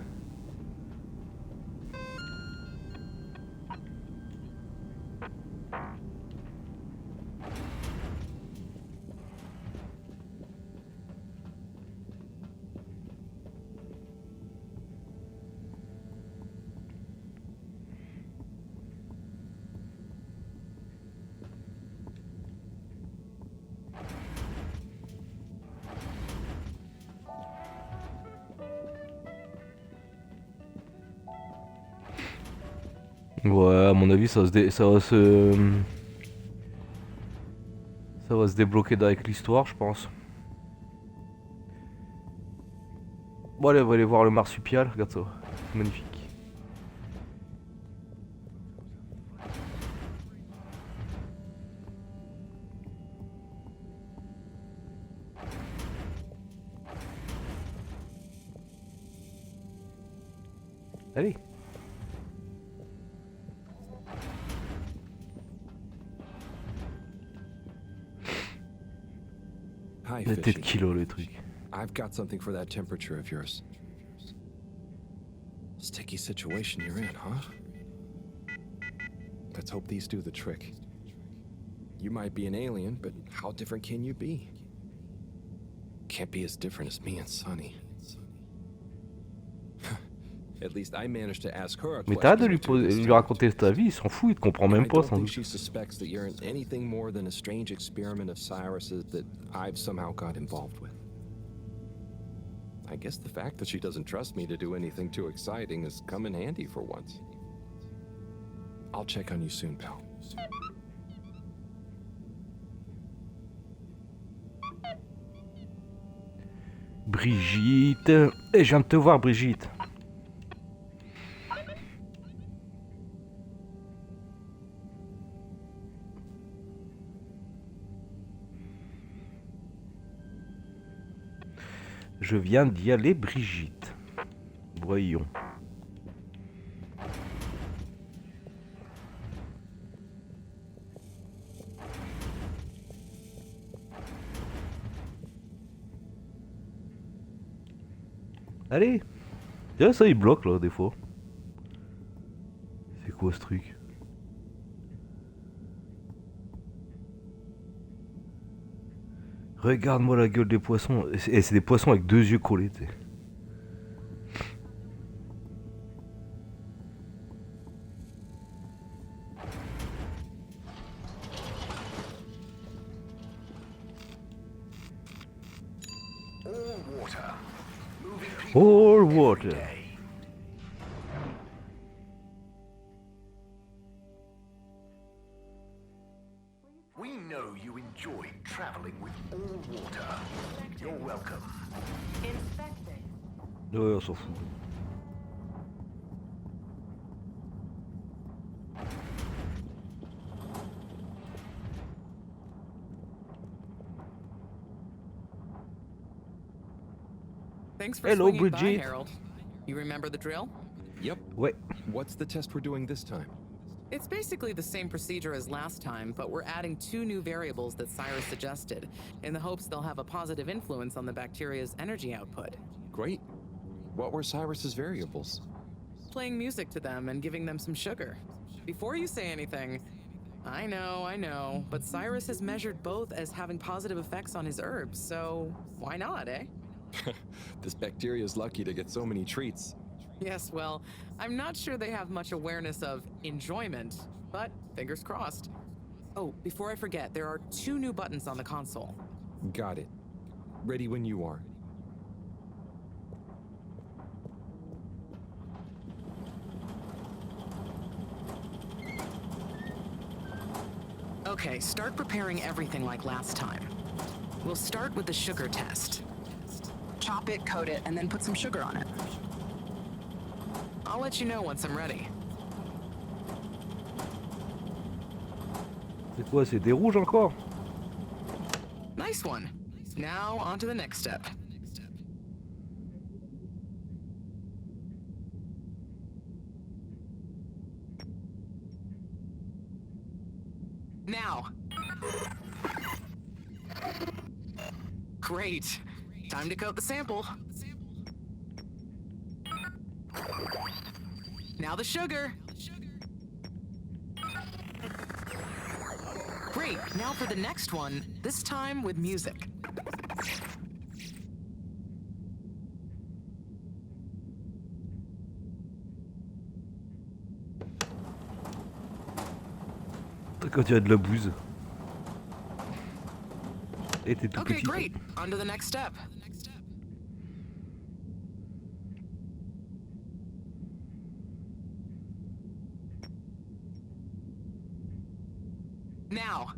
S1: Ouais, à mon avis, ça va se débloquer avec l'histoire, je pense. Bon, allez, on va aller voir le marsupial. Regarde ça, c'est magnifique. Allez.
S4: Hi,
S1: La tête
S4: Fishy.
S1: kilo, le truc.
S4: I've got something for that temperature of yours. Sticky situation you're in, huh? Let's hope these do the trick. You might be an alien, but how different can you be? Can't be as different as me and Sonny. At least I managed to ask her a
S1: Mais t'arrêtes de
S4: question or two this
S1: lui
S4: time.
S1: raconter ta vie, il s'en fout, il te comprend même
S4: I
S1: pas
S4: don't
S1: sans
S4: think
S1: doute.
S4: she suspects that you're anything more than a strange experiment of Cyrus's that I've somehow got involved with. I guess the fact that she doesn't trust me to do anything too exciting has come in handy for once. I'll check on you soon, pal.
S1: Brigitte. Et je viens de te voir, Brigitte. Je viens d'y aller, Brigitte. Voyons. Allez. Tiens, ça il bloque là des fois. C'est quoi ce truc? Regarde-moi la gueule des poissons. Et c'est des poissons avec deux yeux collés, tu sais. All water.
S8: We know you enjoy traveling with all water. You're welcome.
S1: Ouais, on s'en fout.
S17: Thanks for
S1: Hello,
S17: swinging by,
S1: Bridget.
S17: Harold. You remember the drill?
S4: Yep.
S1: Wait.
S4: What's the test we're doing this time?
S17: It's basically the same procedure as last time, but we're adding 2 new variables that Cyrus suggested, in the hopes they'll have a positive influence on the bacteria's energy output.
S4: Great. What were Cyrus's variables?
S17: Playing music to them and giving them some sugar. Before you say anything, I know, but Cyrus has measured both as having positive effects on his herbs, so why not, eh?
S4: This bacteria's lucky to get so many treats.
S17: Yes, well, I'm not sure they have much awareness of enjoyment, but fingers crossed. Oh, before I forget, there are 2 new buttons on the console.
S4: Got it. Ready when you are.
S17: Okay, start preparing everything like last time. We'll start with the sugar test. Chop it, coat it, and then put some sugar on it. I'll let you know once I'm ready.
S1: C'est quoi, c'est des rouges encore?
S17: Nice one. Now, on to the next step. Now. Great. Time to coat the sample. Now the sugar. Great, now for the next one, this time with music.
S1: Quand il y a de la bouse. Et t'es tout
S17: Okay,
S1: petit.
S17: great. On to the next step. Now.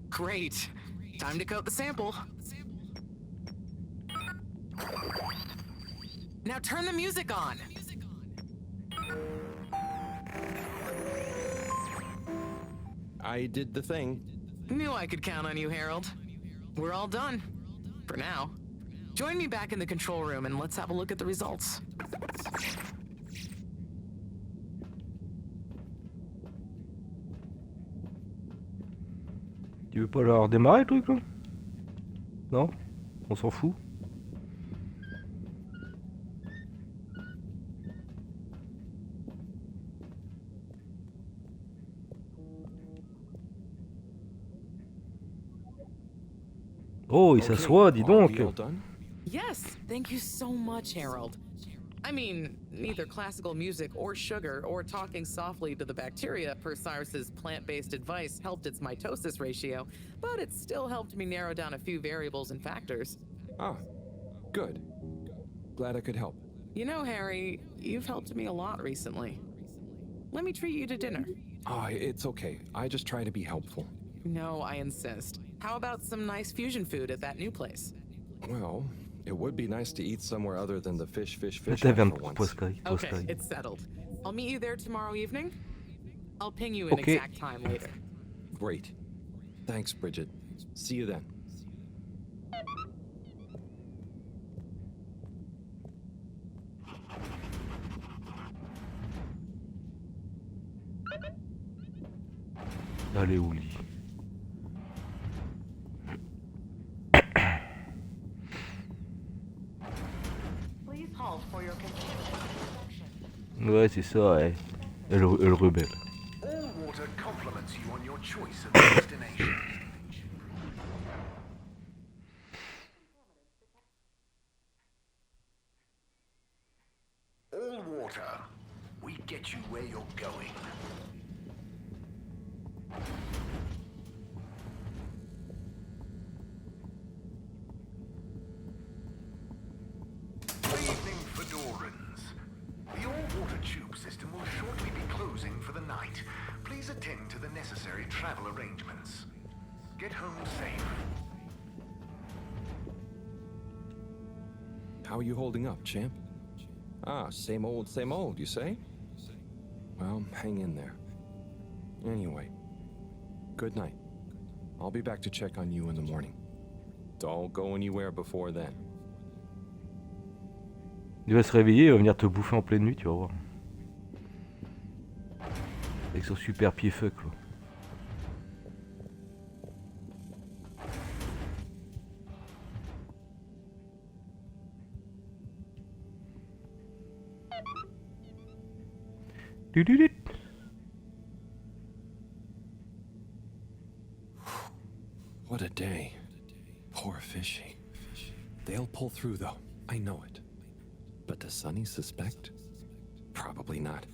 S17: Great. Time to coat the sample. Now turn the music on.
S4: I did the thing.
S17: Knew I could count on you, Harold. We're all done. For now. Join me back in the control room and let's have a look at the results.
S1: Tu veux pas leur démarrer le truc là? Non? On s'en fout. Oh, il s'assoit, dis donc.
S17: Yes, thank you so much, Harold. I mean, neither classical music or sugar or talking softly to the bacteria per Cyrus's plant-based advice helped its mitosis ratio, but it still helped me narrow down a few variables and factors.
S4: Ah, good. Glad I could help.
S17: You know, Harry, you've helped me a lot recently. Let me treat you to dinner.
S4: Ah, it's okay. I just try to be helpful.
S17: No, I insist. How about some nice fusion food at that new place?
S4: Well, it would be nice to eat somewhere other than the fish
S1: La taverne Poscaille.
S17: Okay, it's settled. I'll meet you there tomorrow evening. I'll ping you an
S1: Okay.
S17: exact time later.
S4: Great. Thanks, Bridget. See you then.
S1: Allez au lit. Ouais, c'est ça, ouais. Elle rebelle.
S8: All water compliments you on your choice of destination. All water, we get you where you're going. Good evening, Fedorans. The all-water tube system will shortly be closing for the night. Please attend to the necessary travel arrangements. Get home safe.
S4: How are you holding up, champ? Ah, same old, you say? Well, hang in there. Anyway, good night. I'll be back to check on you in the morning. Don't go anywhere before then.
S1: Il va se réveiller, il va venir te bouffer en pleine nuit, tu vas voir. Avec son super pied fuck, quoi.
S4: What a day. Poor fishy. They'll pull through, though. I know it. But does Sunny suspect? Probably not.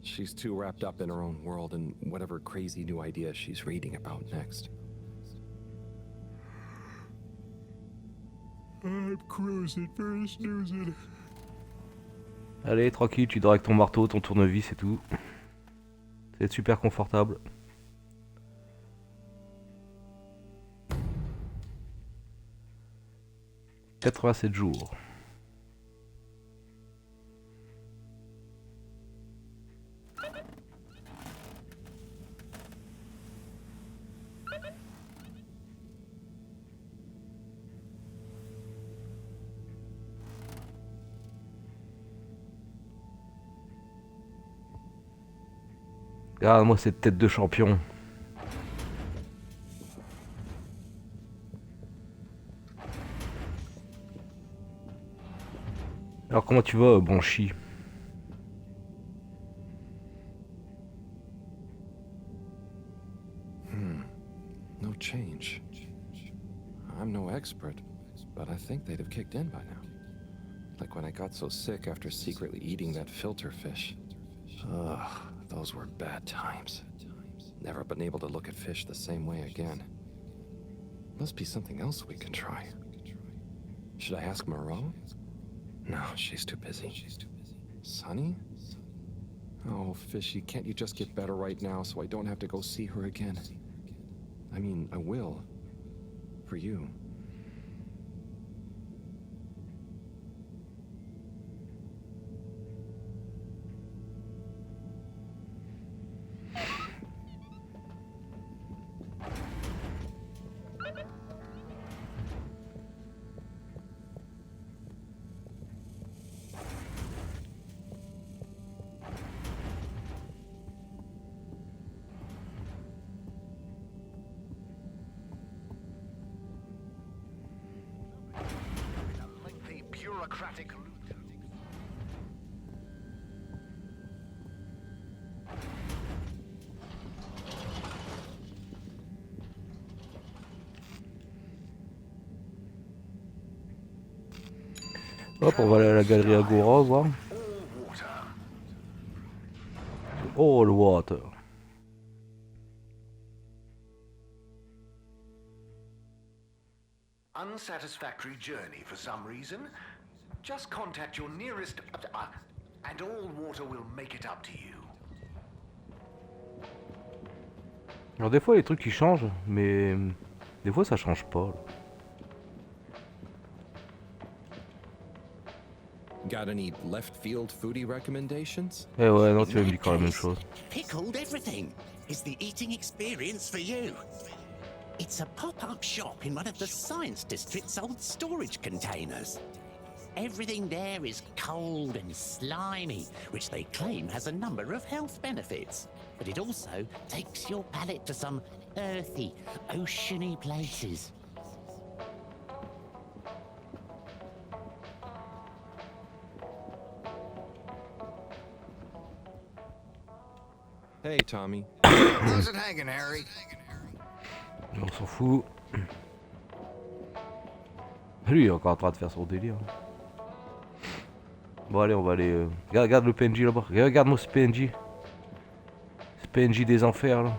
S4: She's too wrapped up in her own world and whatever crazy new idea she's reading about next.
S7: I'm cruising, very snoozing.
S1: Allez, tranquille, tu dors avec ton marteau, ton tournevis et tout. C'est super confortable. « 87 jours. » Regarde-moi cette tête de champion. Alors comment tu vas, Banshee?
S4: No change. I'm no expert, but I think they'd have kicked in by now. Like when I got so sick after secretly eating that filter fish. Ugh, those were bad times. Never been able to look at fish the same way again. Must be something else we can try. Should I ask Moreau? No, she's too busy. Sunny? Oh, Fishy, can't you just get better right now so I don't have to go see her again? I mean, I will. For you.
S8: Bureaucratic route.
S1: Hop, on va aller à la galerie Agora voir. All water.
S8: Unsatisfactory journey for some reason? Just contact your nearest... and all water will make it up to you.
S1: Alors des fois les trucs ils changent, mais Des fois ça change pas. Là.
S4: Got any left field foodie recommendations?
S1: Eh ouais, non, tu vas me dire quand la même chose.
S10: Pickled everything is the eating experience for you. It's a pop-up shop in one of the Science District's old storage containers. Everything there is cold and slimy, which they claim has a number of health benefits. But it also takes your palate to some earthy, oceany places.
S4: Hey, Tommy.
S11: How's it hanging, Harry?
S1: On s'en fout. Lui, il est encore en train de faire son délire. Bon, allez, on va aller. Regarde le PNJ là-bas. Regarde-moi ce PNJ. Ce PNJ des enfers là.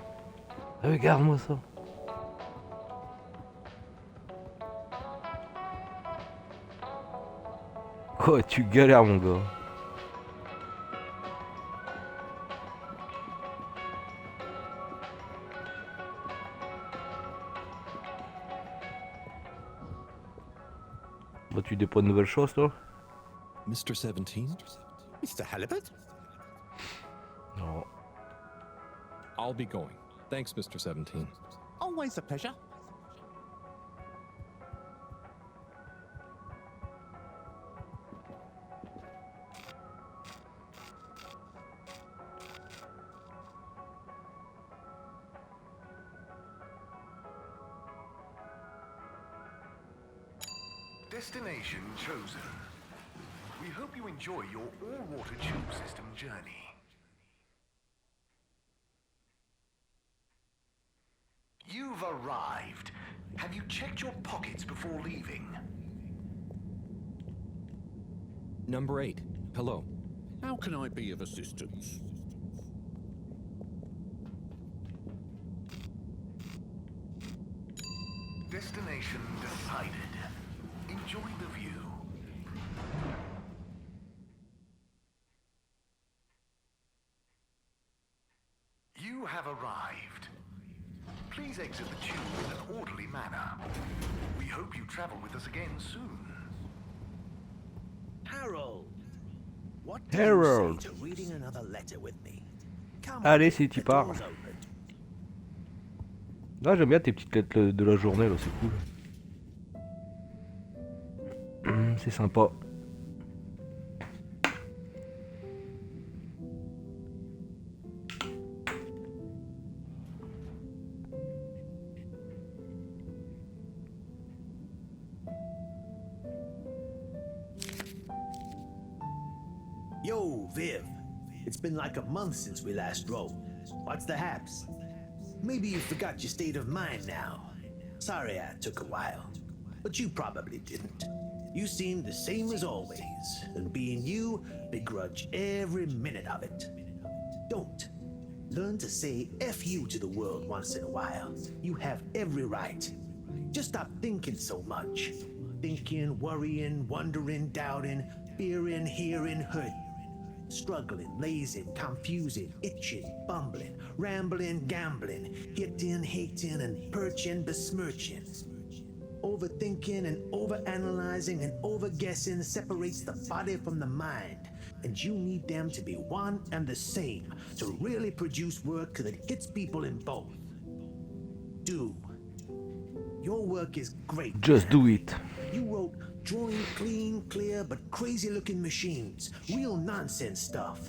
S1: Regarde-moi ça. Quoi, tu galères, mon gars. Bah, tu déploies de nouvelles choses, toi?
S4: Mr. 17?
S10: Mr. Halibut?
S1: No.
S4: I'll be going. Thanks, Mr. 17.
S10: Always a pleasure.
S8: Destination chosen. We hope you enjoy your all-water tube system journey. You've arrived. Have you checked your pockets before leaving?
S4: Number 8. Hello.
S18: How can I be of assistance?
S8: Destination decided. Enjoy the view. You have arrived. Please exit the tube in an orderly manner. We hope you travel with us again soon.
S10: Harold, what
S1: do you say
S10: to reading another letter with me? Come
S1: Allez,
S10: on,
S1: si tu
S10: the
S1: pars.
S10: door's open.
S1: Ah, j'aime bien tes petites lettres de la journée là, c'est cool. C'est sympa.
S10: Yo, Viv. It's been like a month since we last rode. What's the haps? Maybe you forgot your state of mind now. Sorry I took a while, but you probably didn't. You seem the same as always, and being you, begrudge every minute of it. Don't. Learn to say F you to the world once in a while. You have every right. Just stop thinking so much. Thinking, worrying, wondering, doubting, fearing, hearing, hurting. Struggling, lazing, confusing, itching, bumbling, rambling, gambling, hitting, hating, and perching, besmirching. Overthinking and overanalyzing and overguessing separates the body from the mind, and you need them to be one and the same to really produce work that hits people in both. Do. Your work is great.
S1: Just do it.
S10: You wrote drawing clean, clear, but crazy-looking machines. Real nonsense stuff.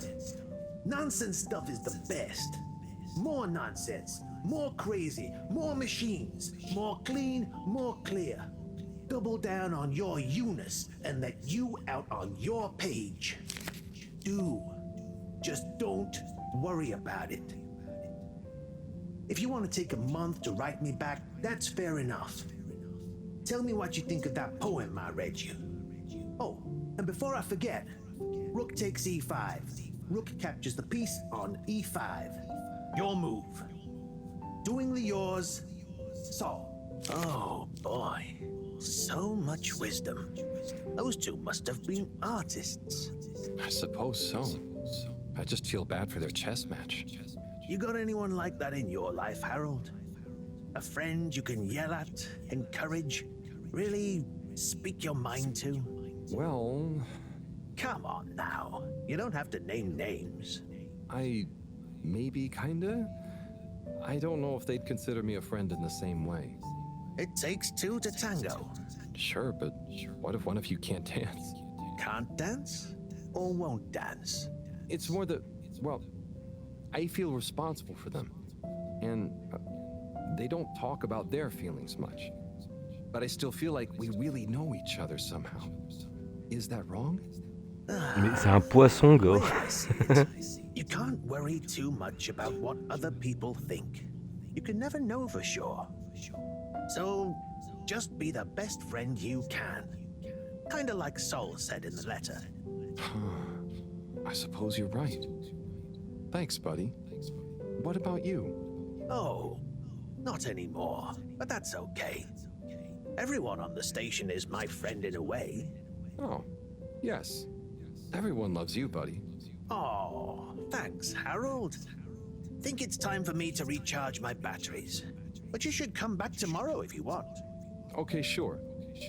S10: Nonsense stuff is the best. More nonsense. More crazy. More machines. More clean, more clear. Double down on your you-ness and let you out on your page. Do. Just don't worry about it. If you want to take a month to write me back, that's fair enough. Tell me what you think of that poem I read you. Oh, and before I forget, Rook takes e5. Rook captures the piece on e5. Your move. Doingly yours, Saul. Oh boy, so much wisdom. Those two must have been artists.
S4: I suppose so. I just feel bad for their chess match.
S10: You got anyone like that in your life, Harold? A friend you can yell at, encourage, really speak your mind to?
S4: Well...
S10: Come on now. You don't have to name names.
S4: Maybe kinda? I don't know if they'd consider me a friend in the same way.
S10: It takes two to tango.
S4: Sure, but what if one of you can't dance?
S10: Can't dance? Or won't dance?
S4: It's more that, well, I feel responsible for them. And they don't talk about their feelings much. But I still feel like we really know each other somehow. Is that wrong?
S1: Mais c'est un poisson, gars.
S10: You can't worry too much about what other people think. You can never know for sure. So, just be the best friend you can. Kinda like Sol said in the letter.
S4: I suppose you're right. Thanks, buddy. What about you?
S10: Oh, not anymore. But that's okay. Everyone on the station is my friend in a way.
S4: Oh, yes. Everyone loves you, buddy.
S10: Oh, thanks, Harold. Think it's time for me to recharge my batteries. But you should come back tomorrow if you want.
S4: Okay, sure.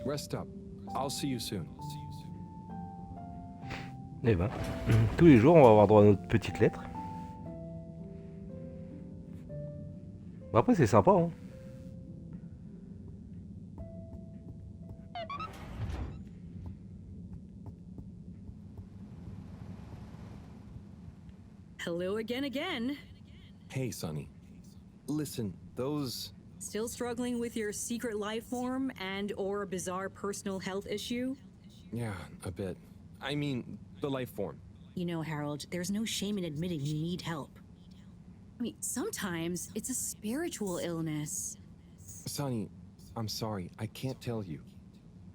S4: Rest up. I'll see you soon.
S1: Eh ben, tous les jours, on va avoir droit à notre petite lettre. Bon, après, c'est sympa, hein.
S6: Hello again.
S4: Hey, Sonny. Listen, those...
S6: Still struggling with your secret life form and or a bizarre personal health issue?
S4: Yeah, a bit. I mean, the life form.
S6: You know, Harold, there's no shame in admitting you need help. I mean, sometimes it's a spiritual illness.
S4: Sonny, I'm sorry, I can't tell you.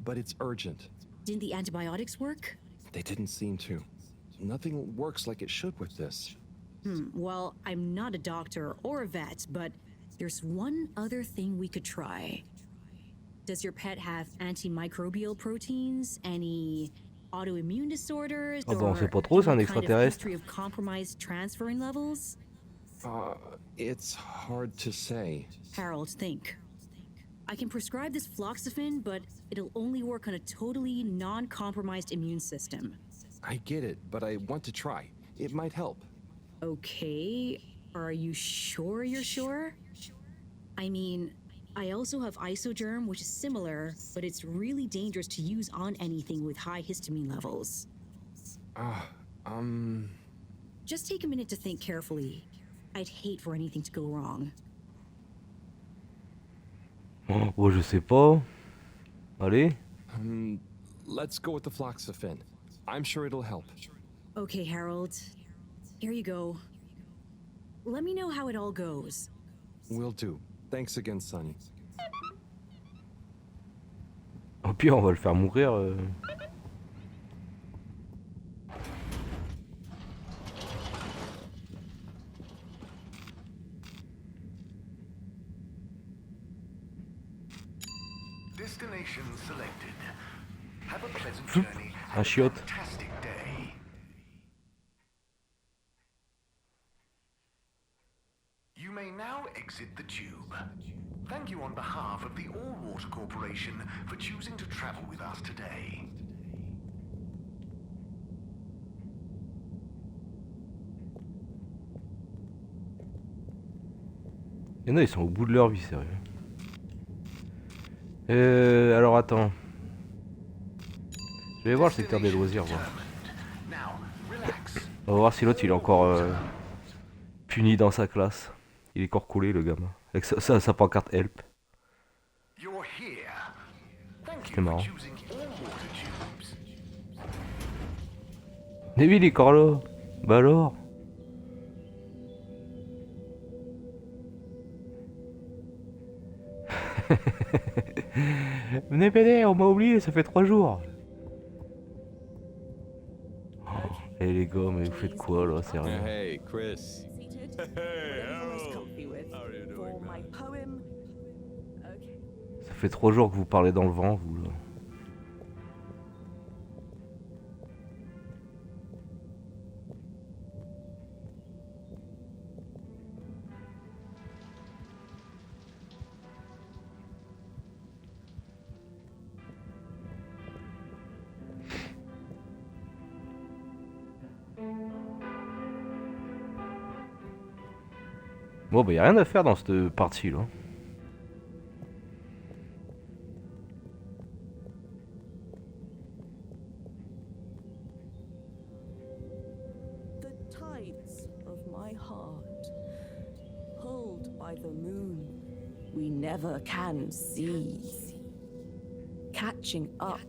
S4: But it's urgent.
S6: Didn't the antibiotics work?
S4: They didn't seem to. Nothing works like it should with this.
S6: Well, I'm not a doctor or a vet, but there's one other thing we could try. Does your pet have antimicrobial proteins? Any autoimmune disorders?
S1: Ah bon, c'est pas trop, c'est un
S6: any kind of
S1: extraterrestre.
S6: history of compromised transferrin levels?
S4: It's hard to say.
S6: Harold, think. I can prescribe this floxifin, but it'll only work on a totally non-compromised immune system.
S4: I get it, but I want to try. It might help.
S6: Okay, are you sure you're sure? I mean, I also have isogerm, which is similar, but it's really dangerous to use on anything with high histamine levels. Just take a minute to think carefully. I'd hate for anything to go wrong.
S1: Oh, je sais pas. Allez.
S4: Let's go with the floxifin. I'm sure it'll help.
S6: Okay, Harold. Here you go. Let me know how it all goes.
S4: Will do. Thanks again, Sonny.
S1: Au pire, on va le faire mourir.
S8: Destination selected. Have a pleasant
S1: Floup.
S8: journey.
S1: Un chiotte.
S8: Fantastic day. You may now exit the tube. Thank you on behalf of the All Water Corporation for choosing to travel with us today.
S1: Il y en a, ils sont au bout de leur vie, sérieux. Alors attends. Je vais voir le secteur des loisirs, voir. On va voir si l'autre il est encore puni dans sa classe. Il est encore collé, le gamin. Avec sa pancarte help. C'était marrant. Mais oui, il est encore là. Bah alors. Venez m'aider, on m'a oublié, ça fait 3 jours. Oh, et les gars, mais vous faites quoi là, sérieux?
S9: Hey, Chris. Hey, Harold. How are you doing, man?
S1: Ça fait 3 jours que vous parlez dans le vent, vous là. Bon, bah, y a rien à faire dans cette partie là.
S5: The tides of my heart, pulled by the moon, we never can see, catching up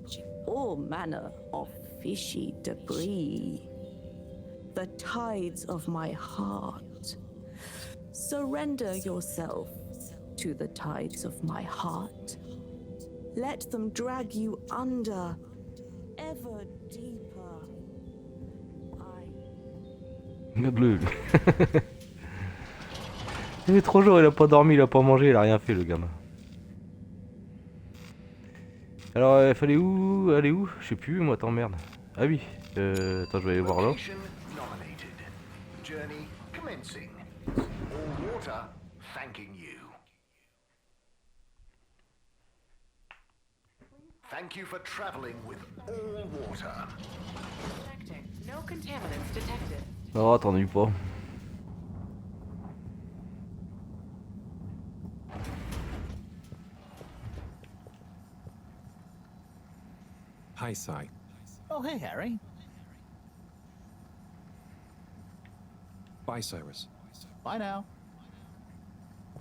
S5: all manner of fishy debris. The tides of my heart. Surrender yourself to the tides of my heart. Let them drag you under, ever deeper.
S1: Bleu. Il est trop jour, il a pas dormi, il a pas mangé, il a rien fait le gamin. Alors il fallait où? Aller où? Je sais plus moi, attends merde. Ah oui, attends je vais aller voir là.
S8: Journey commencing. All water thanking you. Thank you for traveling with all water.
S17: No contaminants detected.
S1: Non, attendez pas.
S4: Hi, Sai.
S20: Oh, hey, Harry.
S4: Bye, Cyrus.
S20: Bye now.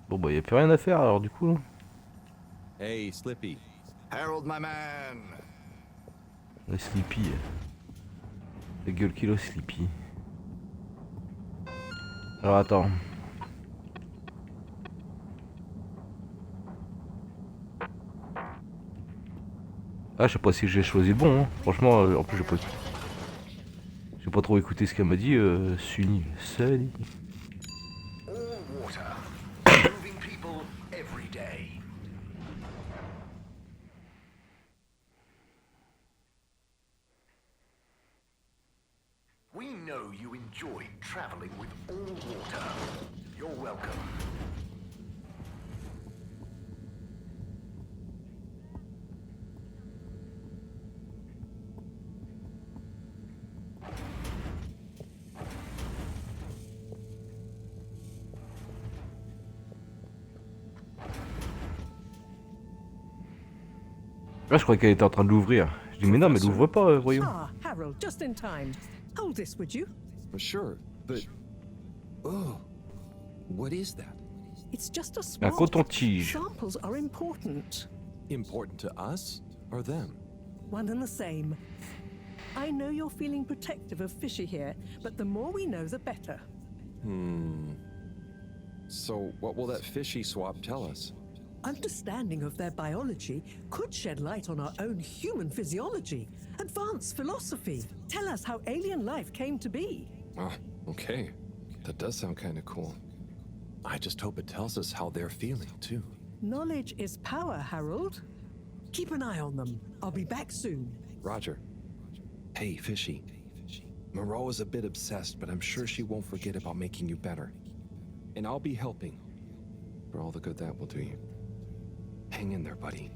S1: Bon bah y a plus rien à faire alors du coup.
S4: Hey, Slippy.
S8: Harold, my man.
S1: Le Slippy. La gueule qu'il a Slippy. Alors attends. Ah je sais pas si j'ai choisi le bon hein. Franchement en plus j'ai pas trop écouté ce qu'elle m'a dit Sunny. Sunny.
S8: All water. Moving people every day. We know you enjoy traveling with all water. You're welcome.
S1: Ah je croyais qu'elle était en train de l'ouvrir. Je dis mais non mais elle l'ouvre pas voyons.
S19: Ah, Harold, just in time. Hold this, would you?
S4: Sure, but... Oh, what is that?
S19: It's just a
S1: Un
S19: swab.
S1: coton-tige.
S19: Samples are important.
S4: Important to us or them?
S19: One and the same. I know you're feeling protective of fishy here, but the more we know, the better.
S4: So what will that fishy swap tell us?
S19: Understanding of their biology could shed light on our own human physiology, advance philosophy, tell us how alien life came to be.
S4: Oh, okay. That does sound kind of cool. I just hope it tells us how they're feeling, too.
S19: Knowledge is power, Harold. Keep an eye on them. I'll be back soon.
S4: Roger. Hey, Fishy. Moreau is a bit obsessed, but I'm sure she won't forget about making you better. And I'll be helping. For all the good that will do you. Hang in there, buddy.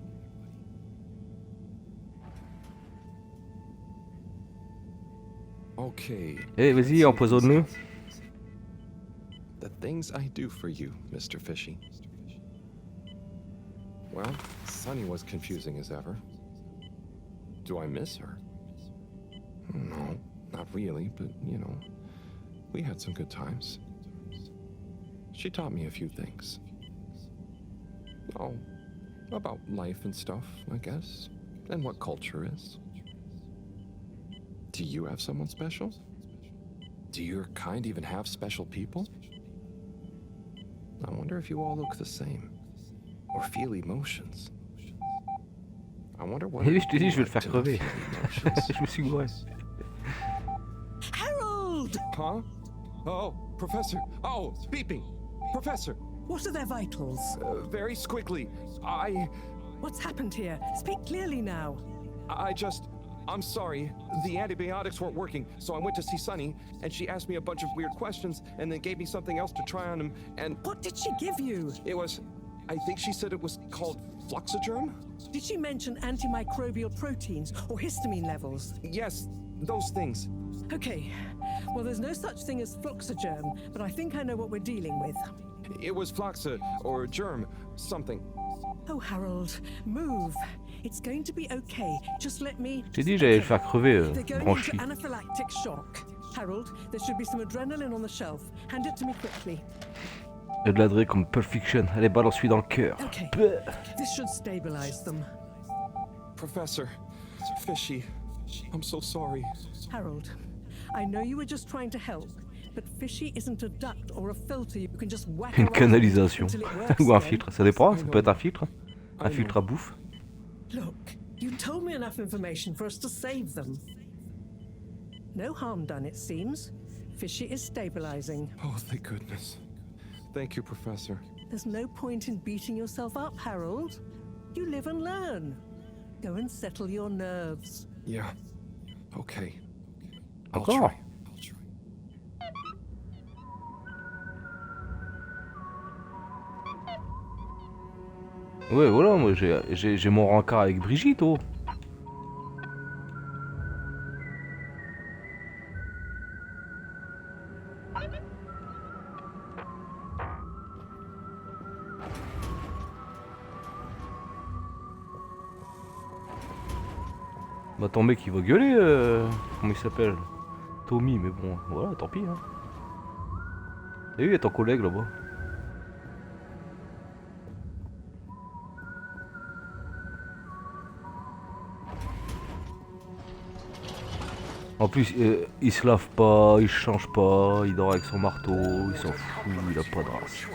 S4: Okay.
S1: Eh vas-y, empoisonne-le.
S4: The things I do for you, Mr. Fishy. Well, Sunny was confusing as ever. Do I miss her? No, not really, but, you know, we had some good times. She taught me a few things. Oh, about life and stuff, I guess, and what culture is. Do you have someone special? Do your kind even have special people? I wonder if you all look the same, or feel emotions. I wonder what.
S1: Je te dis, je vais le faire crever. Je me suis gouré.
S19: Harold!
S4: Huh? Oh, Professor. Oh, beeping. Professor.
S19: What are their vitals?
S4: Very squiggly.
S19: What's happened here? Speak clearly now.
S4: I'm sorry. The antibiotics weren't working, so I went to see Sunny, and she asked me a bunch of weird questions, and then gave me something else to try on him, and...
S19: What did she give you?
S4: It was... I think she said it was called Fluxogerm?
S19: Did she mention antimicrobial proteins or histamine levels?
S4: Yes, those things.
S19: Okay. Well, there's no such thing as Fluxogerm, but I think I know what we're dealing with.
S4: It was Floxa or Germ, something.
S19: Oh, Harold, move. It's going to be okay. Just let me.
S1: J'ai dit j'allais le faire crever,
S19: They're going
S1: Branchi.
S19: into anaphylactic shock. Harold, there should be some adrenaline on the shelf. Hand it to me quickly.
S1: Et de l'adré comme Pulp Fiction. Allez, balance-lui dans le cœur.
S19: Okay. This should stabilize them.
S4: Professor, Fishy, I'm so sorry.
S19: Harold, I know you were just trying to help, but Fishy isn't a duct or a filter you can just whack
S1: Une
S19: around
S1: canalisation.
S19: until it works
S1: Ou un
S19: again.
S1: filtre. Ça dépend, ça peut être un filtre. Un filtre à bouffe.
S19: Look, you told me enough information for us to save them. No harm done, it seems. Fishy is stabilizing.
S4: Oh, thank goodness. Thank you, Professor.
S19: There's no point in beating yourself up, Harold. You live and learn. Go and settle your nerves.
S4: Yeah. Okay. I'll
S1: Encore.
S4: try.
S1: Ouais, voilà, moi j'ai mon rencard avec Brigitte, oh. Bah ton mec il va gueuler, comment il s'appelle? Tommy, mais bon, voilà, tant pis. Hein. Et oui, il y a ton collègue là-bas. En plus, il se lave pas, il change pas, il dort avec son marteau, il s'en fout, il a pas de race.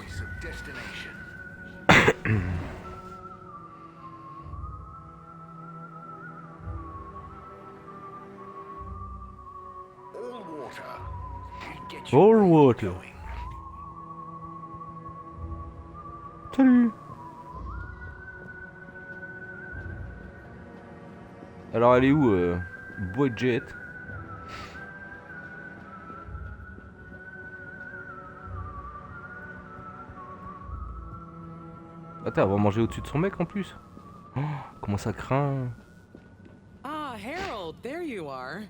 S1: All water. Salut. Alors elle est où, Budget? Attends, elle va manger au-dessus de son mec en plus. Oh, comment ça craint.
S17: Ah, Harold, there you are.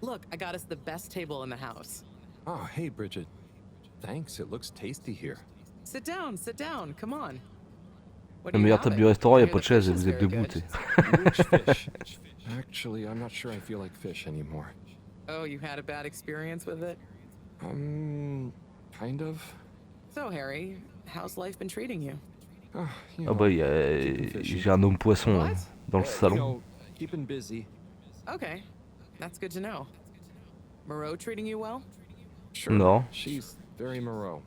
S17: Look, I got us the best table in the house.
S4: Oh, hey, Bridget. Thanks, it looks tasty here.
S17: Sit down, come on. What
S1: La
S17: do you
S1: meilleure
S17: have
S1: table
S17: it?
S1: du restaurant,
S17: I
S1: y a
S17: hear
S1: pas de
S17: the
S1: chaise et
S17: fish is
S1: vous êtes
S17: very
S1: debout,
S17: good.
S1: tu sais.
S4: Which fish? Actually, I'm not sure I feel like fish anymore.
S17: Oh, you had a bad experience with it?
S4: Kind of.
S17: So, Harry, how's life been treating you?
S1: Ah bah j'ai un homme poisson hein, dans le
S4: You
S1: salon.
S4: know, keeping busy.
S17: Okay, that's good to know. Moreau treating you well?
S4: Sure.
S1: No.
S4: She's very Moreau.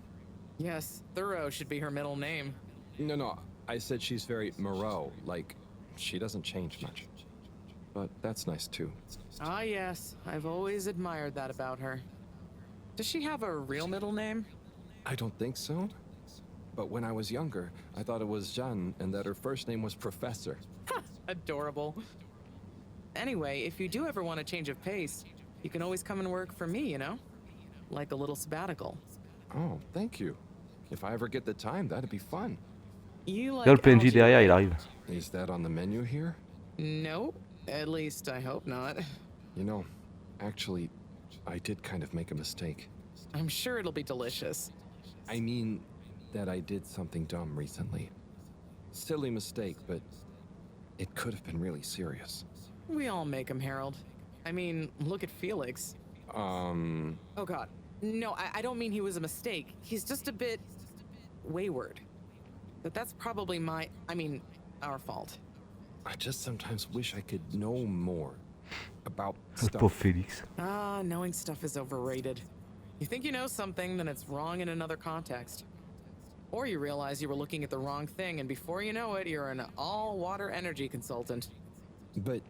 S17: Yes, Thorough should be her middle name.
S4: No, I said she's very Moreau, like she doesn't change much. But that's nice too.
S17: Ah, yes, I've always admired that about her. Does she have a real middle name?
S4: I don't think so. But when I was younger, I thought it was Jeanne and that her first name was Professor.
S17: Adorable. Anyway, if you do ever want a change of pace, you can always come and work for me, you know? Like a little sabbatical.
S4: Oh, thank you. If I ever get the time, that'd be fun.
S17: You like
S1: Là le PNJ
S17: algae,
S1: derrière il
S17: right?
S1: arrive.
S4: Is that on the menu here?
S17: Nope. At least I hope not.
S4: You know, actually, I did kind of make a mistake.
S17: I'm sure it'll be delicious.
S4: I mean that I did something dumb recently. Silly mistake, but it could have been really serious.
S17: We all make them, Harold. I mean, look at Felix. Oh god. No, I don't mean he was a mistake. He's just a bit wayward. But that's probably our fault.
S4: I just sometimes wish I could know more about
S1: Pauvre
S4: stuff.
S1: Félix.
S17: Ah, knowing stuff is overrated. You think you know something, then it's wrong in another context. Or you realize you were looking at the wrong thing, and before you know it, you're an all-water energy consultant.
S4: But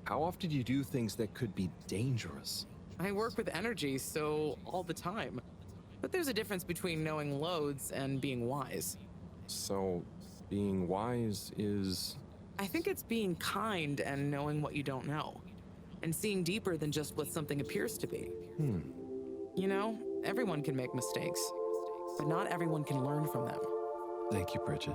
S4: how often do you do things that could be dangerous?
S17: I work with energy, so all the time. But there's a difference between knowing loads and being wise.
S4: So, being wise is...
S17: I think it's being kind and knowing what you don't know. And seeing deeper than just what something appears to be. You know, everyone can make mistakes. But not everyone can learn from them.
S4: Thank you, Bridget.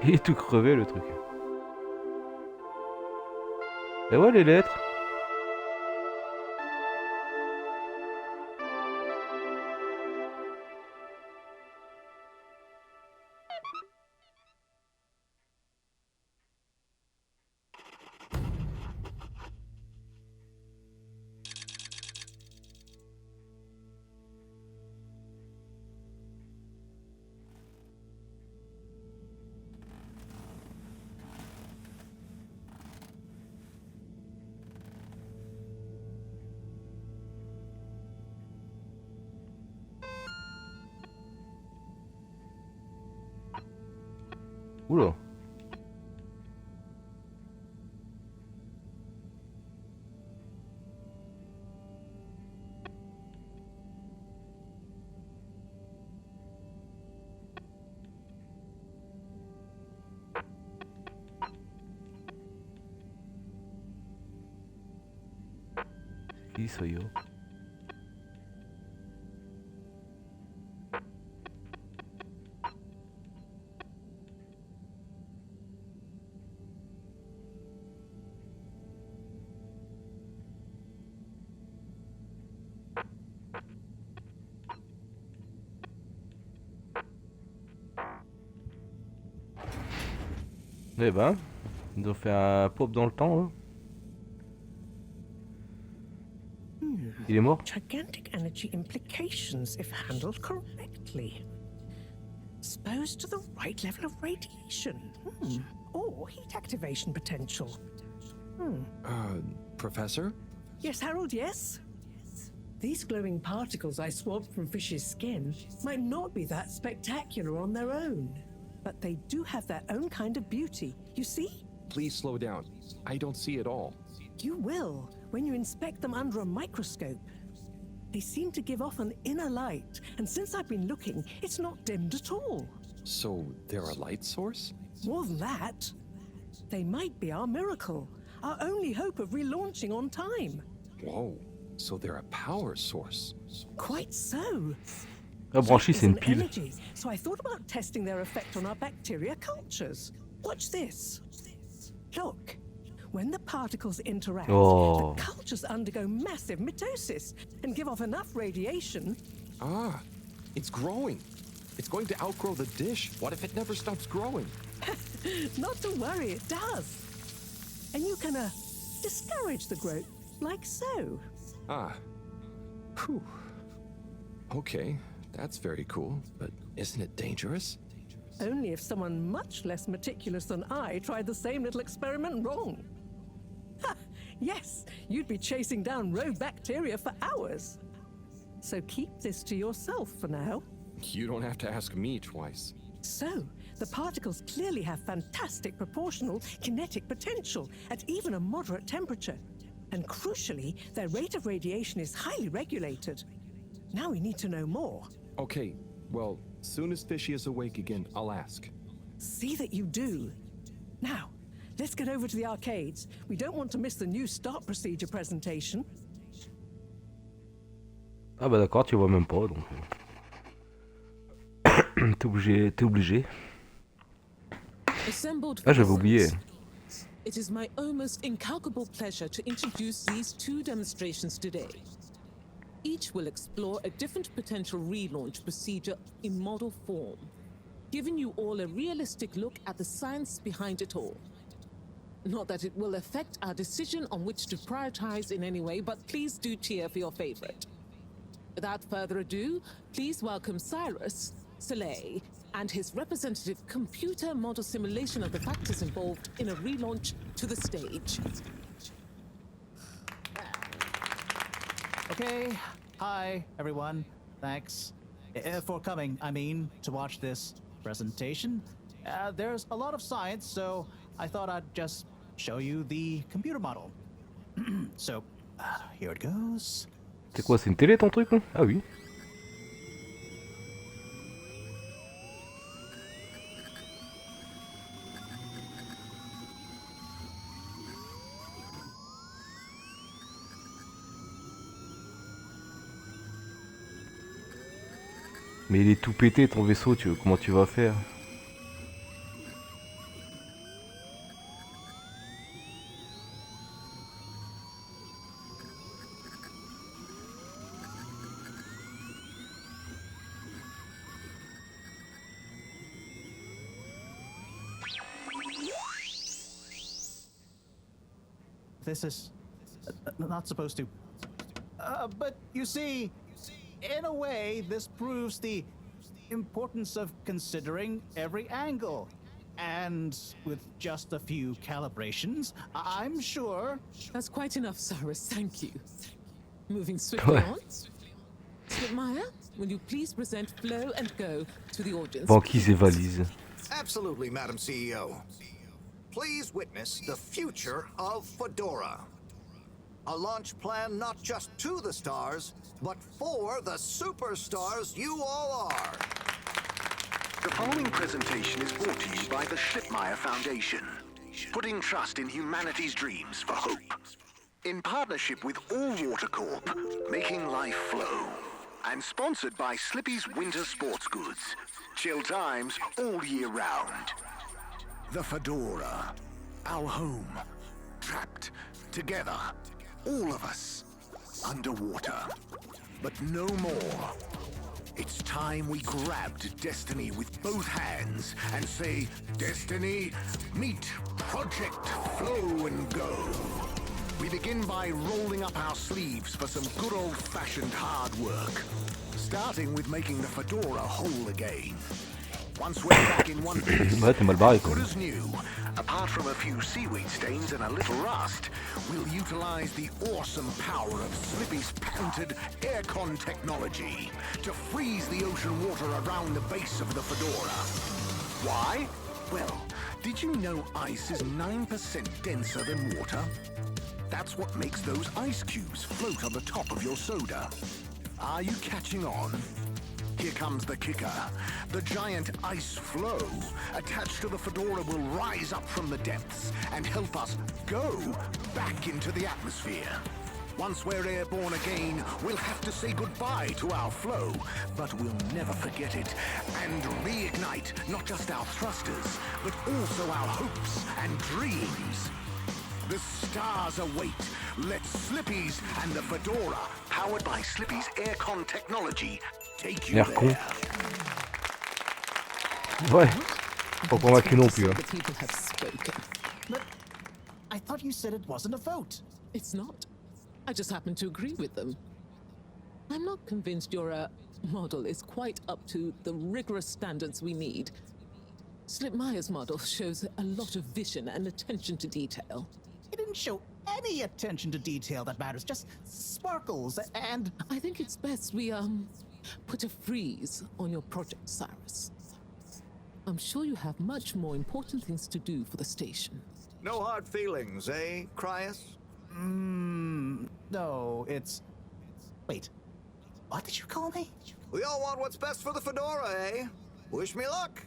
S1: Il est tout crevé le truc. Et ouais les lettres. Oula. Qui soy-yo? Eh ben, ils ont fait un pop dans le temps. Hein. Il est mort.
S19: Gigantic energy implications if handled correctly. Exposed to the right level of radiation. Or heat activation potential.
S4: Professor?
S19: Yes, Harold, yes? These glowing particles I swabbed from fish's skin might not be that spectacular on their own. But they do have their own kind of beauty, you see?
S4: Please slow down. I don't see it all.
S19: You will, when you inspect them under a microscope. They seem to give off an inner light, and since I've been looking, it's not dimmed at all.
S4: So, they're a light source?
S19: More than that, they might be our miracle, our only hope of relaunching on time.
S4: Whoa, so they're a power source.
S19: Quite so.
S1: Branché, c'est une pile.
S19: Energy, so I thought about testing their effect on our bacteria cultures. Watch this. Look, when the particles interact, the cultures undergo massive mitosis and give off enough radiation.
S4: Ah, it's growing. It's going to outgrow the dish. What if it never stops growing?
S19: Not to worry, it does. And you can discourage the growth, like so.
S4: Ah. Whew. Okay, that's very cool, but isn't it dangerous?
S19: Only if someone much less meticulous than I tried the same little experiment wrong. Ha! Yes, you'd be chasing down rogue bacteria for hours. So keep this to yourself for now.
S4: You don't have to ask me twice.
S19: So, the particles clearly have fantastic proportional kinetic potential at even a moderate temperature. And crucially, their rate of radiation is highly regulated. Now we need to know more.
S4: Okay, well, soon as Fishy is awake again, I'll ask.
S19: See that you do. Now, let's get over to the arcades. We don't want to miss the new start procedure presentation.
S1: Ah bah d'accord, tu vois même pas donc. T'es obligé.
S21: Assembled
S1: Ah, j'avais oublié.
S21: It is my almost incalculable pleasure to introduce these two demonstrations today. Each will explore a different potential relaunch procedure in model form, giving you all a realistic look at the science behind it all. Not that it will affect our decision on which to prioritize in any way, but please do cheer for your favorite. Without further ado, please welcome Cyrus, Soleil, and his representative computer model simulation of the factors involved in a relaunch to the stage.
S20: Okay, hi everyone. Thanks for coming, to watch this presentation. There's a lot of science, so I thought I'd just show you the computer model. So, here it goes.
S1: C'est quoi, c'est une télé ton truc là? Ah oui. Mais il est tout pété ton vaisseau, comment tu vas faire?
S20: this is not supposed to. But you see, in a way, this proves the importance of considering every angle. And with just a few calibrations, I'm sure...
S21: That's quite enough, Cyrus. Thank you. Moving swiftly on. Slipmire, will you please present Flow and Go to the audience?
S1: Banquise et valise.
S11: Absolutely, Madam CEO. Please witness the future of Fedora. A launch plan not just to the stars, but for the superstars you all are.
S3: The following presentation is brought to you by the Slipmire Foundation, putting trust in humanity's dreams for hope. In partnership with All Water Corp, making life flow. And sponsored by Slippy's Winter Sports Goods. Chill times all year round. The Fedora, our home, trapped together, all of us, underwater. But no more. It's time we grabbed Destiny with both hands and say, Destiny, meet Project Flow and Go. We begin by rolling up our sleeves for some good old-fashioned hard work. Starting with making the Fedora whole again. Once we're back in one piece, good as new, apart from a few seaweed stains and a little rust, we'll utilize the awesome power of Slippy's patented aircon technology to freeze the ocean water around the base of the Fedora. Why? Well, did you know ice is 9% denser than water? That's what makes those ice cubes float on the top of your soda. Are you catching on? Here comes the kicker. The giant ice flow attached to the Fedora will rise up from the depths and help us go back into the atmosphere. Once we're airborne again, we'll have to say goodbye to our flow, but we'll never forget it and reignite not just our thrusters, but also our hopes and dreams. The stars await. Let Slippy's and the Fedora, powered by Slippy's aircon technology, take you there.
S1: Ouais. Pas convaincu non plus.
S21: The people have spoken.
S20: But I thought you said it wasn't a vote.
S21: It's not. I just happen to agree with them. I'm not convinced your model is quite up to the rigorous standards we need. Slipmire's model shows a lot of vision and attention to detail.
S20: It didn't show any attention to detail that matters, just sparkles and...
S21: I think it's best we, put a freeze on your project, Cyrus. I'm sure you have much more important things to do for the station.
S11: No hard feelings, eh, Cryus?
S20: No, it's... Wait, what did you call me?
S11: We all want what's best for the Fedora, eh? Wish me luck.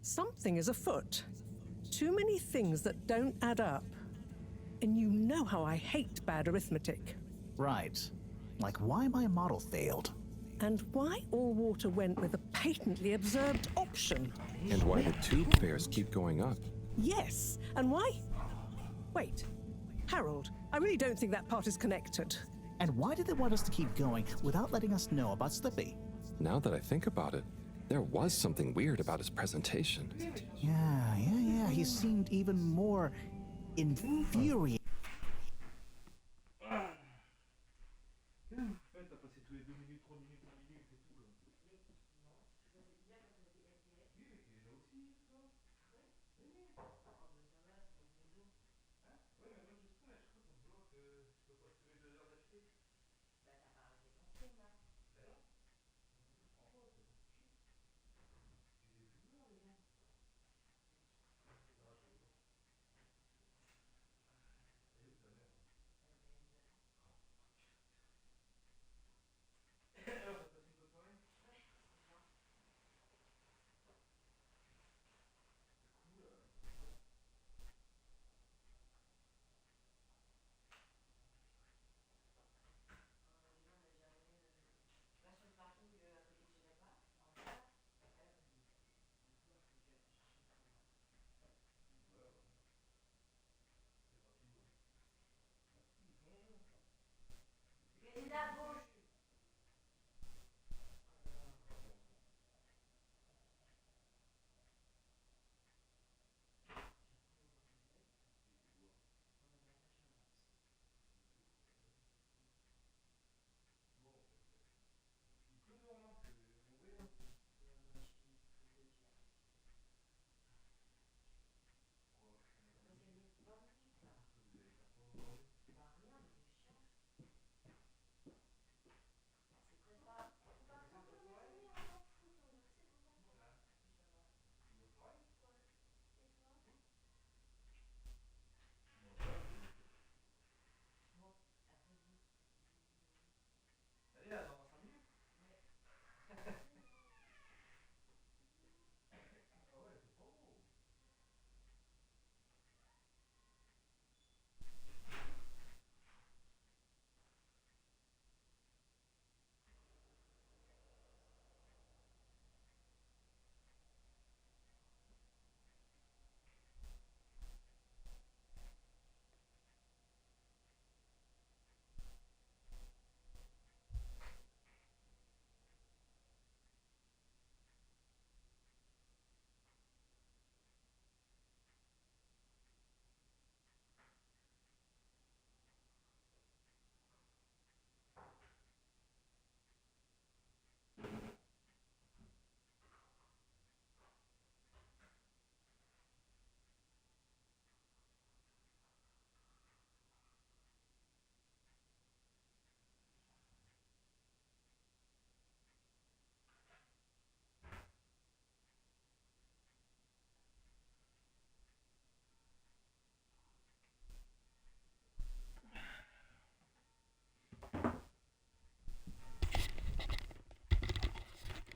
S19: Something is afoot. Too many things that don't add up. And you know how I hate bad arithmetic.
S20: Right. Like why my model failed.
S19: And why All Water went with a patently absurd option.
S4: And why the tube fares keep going up.
S19: Yes, and why? Wait, Harold, I really don't think that part is connected.
S20: And why did they want us to keep going without letting us know about Slippy?
S4: Now that I think about it, there was something weird about his presentation.
S20: Yeah. He seemed even more infuriated.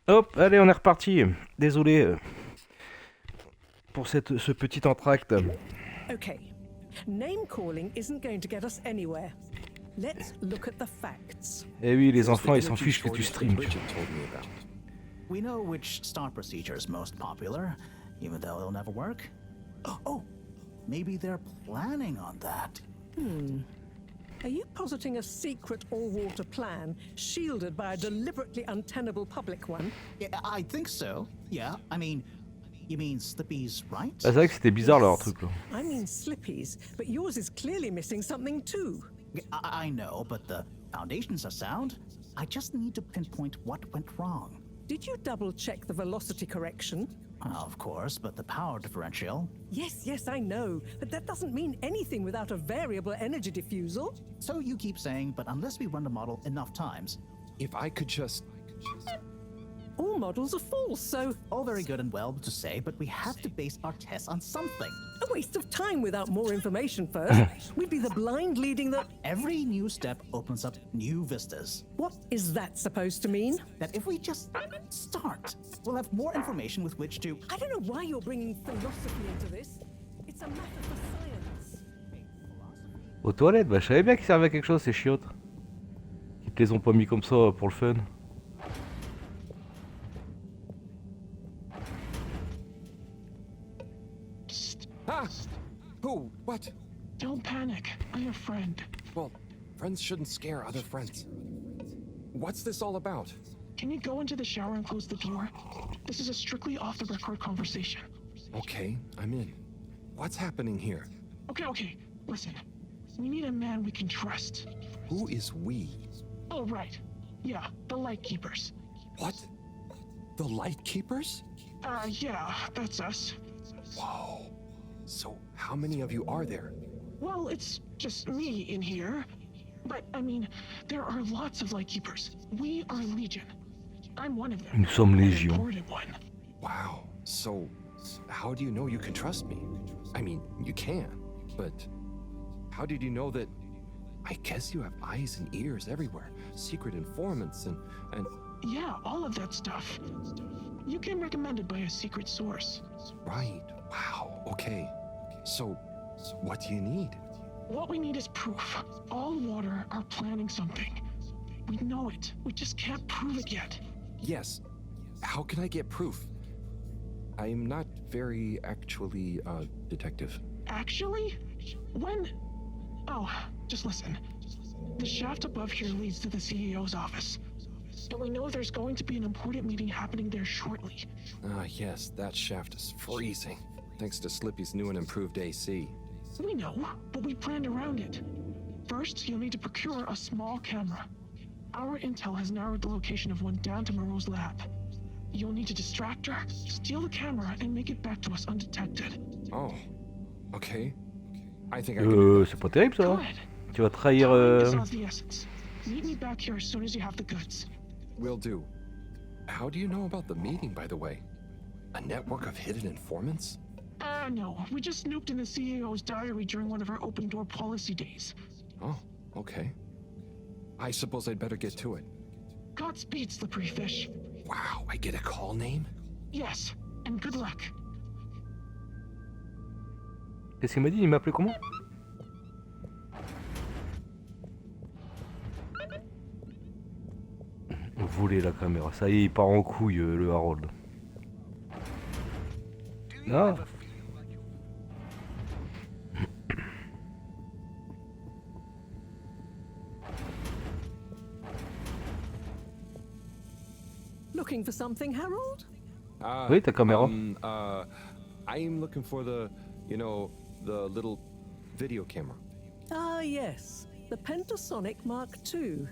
S1: Hop, allez, on est reparti. Désolé pour ce petit entracte.
S19: Okay. Name calling isn't going to get us anywhere. Let's look at the facts.
S1: Eh oui, les enfants, ils s'en fichent que tu streams.
S20: We know which start procedure is most popular, even though it'll never work. Oh, maybe they're planning on that.
S19: Are you positing a secret all-water plan, shielded by a deliberately untenable public one?
S20: Yeah, I think so. Yeah, I mean, you mean Slippy's right?
S1: Ah, c'est vrai que c'était bizarre leur truc là.
S19: I mean Slippy's, but yours is clearly missing something too.
S20: I know, but the foundations are sound. I just need to pinpoint what went wrong.
S19: Did you double-check the velocity correction?
S20: Of course, but the power differential.
S19: Yes, I know, but that doesn't mean anything without a variable energy diffusal.
S20: So you keep saying, but unless we run the model enough times...
S4: If I could just...
S19: All models are false, so...
S20: All very good and well to say, but we have to base our tests on something.
S19: A waste of time without more information first. We'd be the blind leading the...
S20: Every new step opens up new vistas.
S19: What is that supposed to mean?
S20: That if we just start, we'll have more information with which to...
S19: I don't know why you're bringing philosophy into this. It's a matter for science.
S1: Aux toilettes, bah je savais bien qu'ils servaient à quelque chose, ces chiottes. Ils te les ont pas mis comme ça pour le fun.
S4: Ah! Who? What?
S12: Don't panic. I'm your friend.
S4: Well, friends shouldn't scare other friends. What's this all about?
S12: Can you go into the shower and close the door? This is a strictly off-the-record conversation.
S4: Okay, I'm in. What's happening here?
S12: Okay. Listen. We need a man we can trust.
S4: Who is we?
S12: Oh, right. Yeah, the Lightkeepers.
S4: What? The Lightkeepers?
S12: Yeah, that's us.
S4: Whoa. So, how many of you are there?
S12: Well, it's just me in here. But, I mean, there are lots of Lightkeepers. We are Legion. I'm one of them.
S1: Nous sommes Légion.
S12: Important one.
S4: Wow. So, how do you know you can trust me? I mean, you can, but how did you know that? I guess you have eyes and ears everywhere, secret informants and...
S12: Yeah, all of that stuff. You came recommended by a secret source.
S4: Right. Wow. Okay. So, what do you need?
S12: What we need is proof. All water are planning something. We know it. We just can't prove it yet.
S4: Yes. How can I get proof? I'm not very actually detective.
S12: Actually? When? Oh, just listen. The shaft above here leads to the CEO's office. And we know there's going to be an important meeting happening there shortly.
S4: Yes, that shaft is freezing. Thanks to Slippy's new and improved AC.
S12: We know, but we planned around it. First, you'll need to procure a small camera. Our intel has narrowed the location of one down to Moreau's lab. You'll need to distract her, steal the camera, and make it back to us undetected.
S4: Oh, okay. I think I can do that.
S1: C'est pas terrible ça. Tu vas trahir.
S12: Meet me back here as soon as you have the goods.
S4: Will do. How do you know about the meeting, by the way? A network of hidden informants?
S12: No. We just snooped in the CEO's diary during one of our open door policy days.
S4: Oh, okay. I suppose I'd better get to it.
S12: Godspeed, Slippery Fish.
S4: Wow, I get a call name?
S12: Yes, and good luck.
S1: Qu'est-ce qu'il m'a dit? Il m'appelait comment? Voler la caméra. Ça y est, il part en couille, le Harold. Ah.
S19: Looking for something, Harold?
S1: Oui, ta caméra.
S4: I'm looking for the little video camera.
S19: Ah, yes. The Pentasonic Mark II.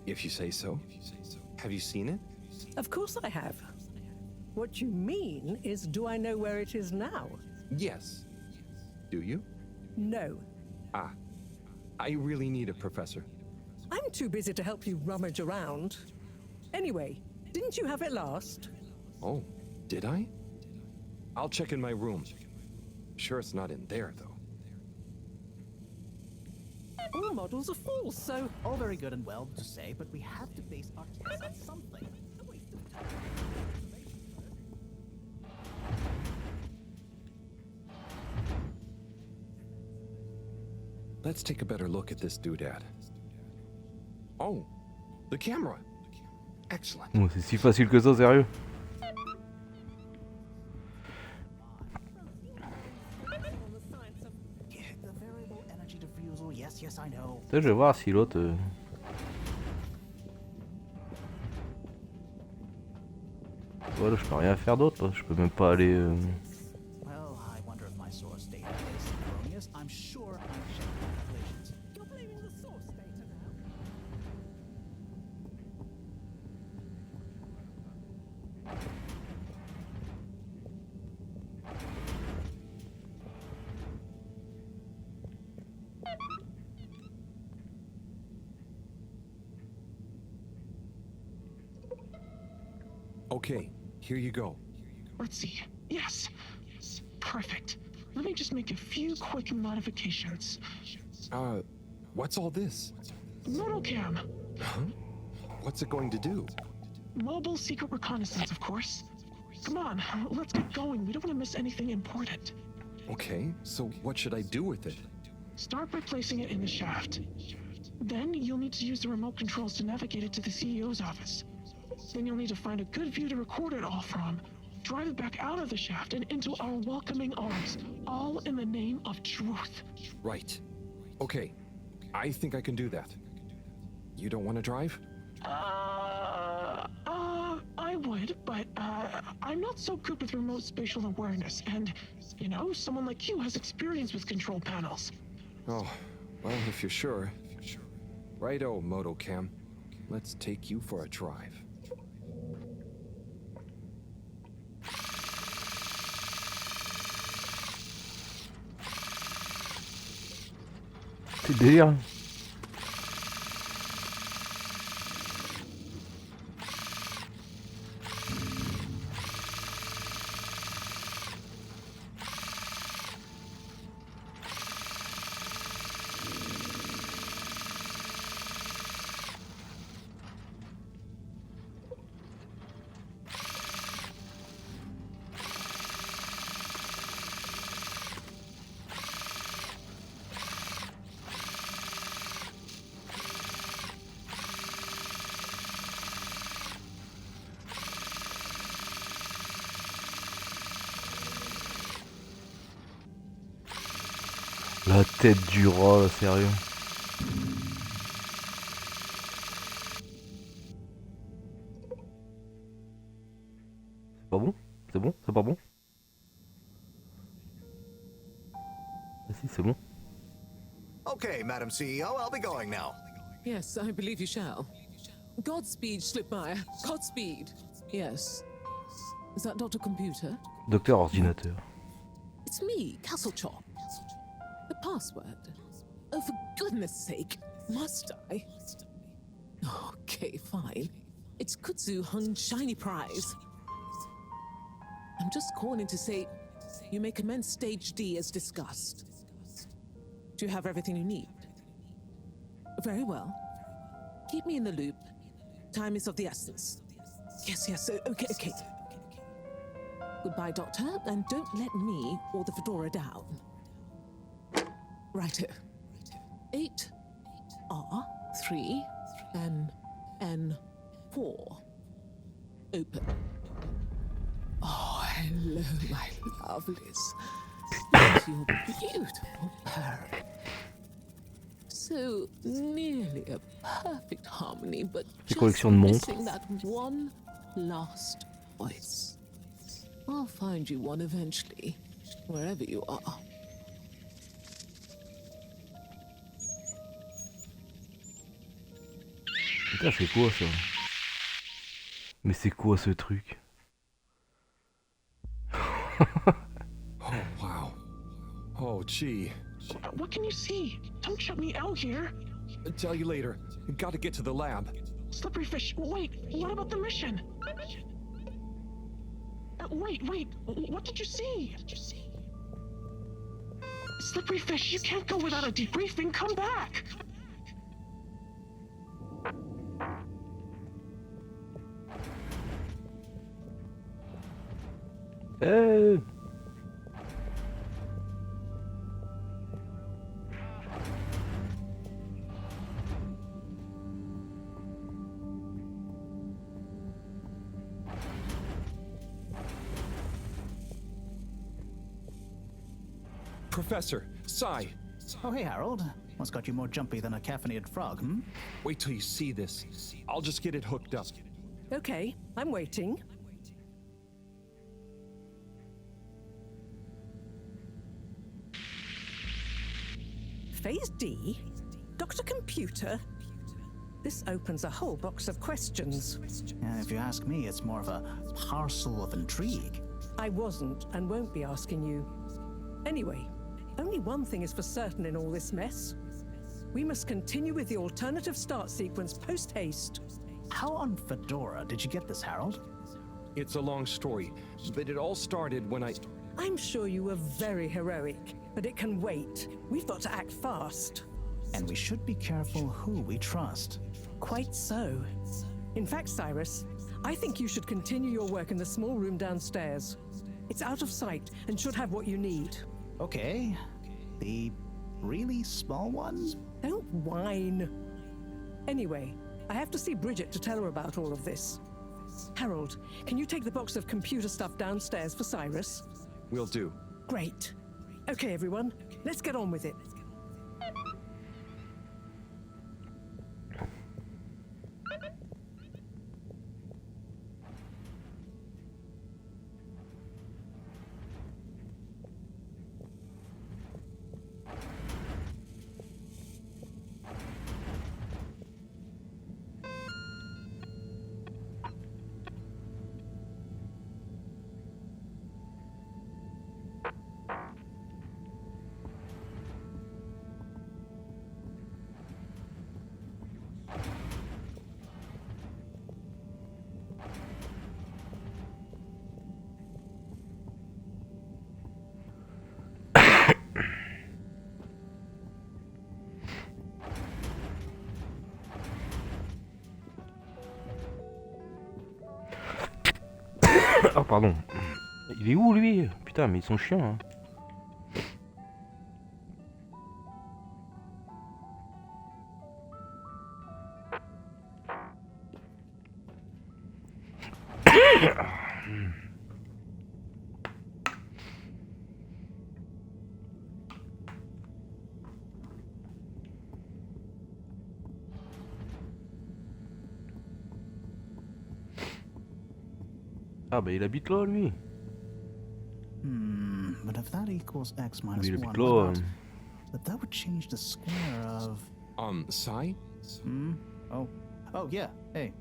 S4: If you say so. Have you seen it?
S19: Of course I have. What you mean is, do I know where it is now?
S4: Yes. Do you?
S19: No.
S4: Ah. I really need it, Professor.
S19: I'm too busy to help you rummage around. Anyway, didn't you have it last?
S4: Oh, did I? I'll check in my room. Sure it's not in there, though.
S19: All models are false, so...
S20: All very good and well to say, but we have to base our tests on something. A waste of time.
S4: let's take a better look at this doodad. Oh, the camera. Excellent.
S1: Oh, c'est si facile que ça, sérieux. Je vais voir si l'autre... Voilà, je peux rien faire d'autre, je peux même pas aller...
S4: Okay, here you go.
S12: Let's see. Yes. Perfect. Let me just make a few quick modifications.
S4: What's all this?
S12: Modal cam.
S4: Huh? What's it going to do?
S12: Mobile secret reconnaissance, of course. Come on, let's get going. We don't want to miss anything important.
S4: Okay, so what should I do with it?
S12: Start by placing it in the shaft. Then you'll need to use the remote controls to navigate it to the CEO's office. Then you'll need to find a good view to record it all from. Drive it back out of the shaft and into our welcoming arms, all in the name of truth.
S4: Right. Okay, I think I can do that. You don't want to drive?
S12: I would, but I'm not so good with remote spatial awareness, and, you know, someone like you has experience with control panels.
S4: Oh, well, if you're sure. Righto, Motocam. Let's take you for a drive.
S1: C'est délire. La tête du rat, sérieux. C'est pas bon? C'est bon? C'est pas bon? Ah si, c'est bon.
S11: Okay, Madam CEO, I'll be going now.
S21: Yes, I believe you shall. Godspeed, Schlipmeyer. Godspeed. Yes. Is that Dr. Computer?
S1: Docteur ordinateur.
S21: It's me, Castlechop. The password. Oh, for goodness sake, must I? Okay, fine. It's Kutsu Hung Shiny Prize. I'm just calling to say you may commence Stage D as discussed. Do you have everything you need? Very well. Keep me in the loop. Time is of the essence. Yes, okay. Goodbye, Doctor, and don't let me or the Fedora down. Righto. 8 R 3 N 4. Open. Oh, hello, my lovelies. Look, your beautiful parrot. So nearly a perfect harmony, but just missing that one last voice. I'll find you one eventually, wherever you are.
S1: Putain, c'est quoi ça? Mais c'est quoi ce truc?
S4: Oh, wow. Oh, gee.
S12: What can you see? Don't shut me out here.
S4: Tell you later. Gotta get to the lab.
S12: Slippery fish, wait, what about the mission? Wait, what did you see? Slippery fish, you can't go without a debriefing. Come back.
S4: Professor, Sai.
S20: Oh, hey, Harold. What's got you more jumpy than a caffeinated frog, hmm?
S4: Wait till you see this. I'll just get it hooked up.
S19: Okay, I'm waiting. Phase D? Dr. Computer? This opens a whole box of questions.
S20: And if you ask me, it's more of a parcel of intrigue.
S19: I wasn't and won't be asking you. Anyway, only one thing is for certain in all this mess. We must continue with the alternative start sequence post-haste.
S20: How on Fedora did you get this, Harold?
S4: It's a long story, but it all started when
S19: I'm sure you were very heroic, but it can wait. We've got to act fast.
S20: And we should be careful who we trust.
S19: Quite so. In fact, Cyrus, I think you should continue your work in the small room downstairs. It's out of sight and should have what you need.
S20: Okay. The really small one?
S19: Don't whine. Anyway, I have to see Bridget to tell her about all of this. Harold, can you take the box of computer stuff downstairs for Cyrus?
S4: Will do.
S19: Great. Okay, everyone, let's get on with it.
S1: Oh pardon. Il est où lui? Putain mais ils sont chiants hein. Ah bah il habite là lui.
S20: But if that equals x minus
S1: Il
S20: 1,
S1: habite là.
S20: but that would change the square of...
S4: Sai?
S20: Oh, yeah, hey,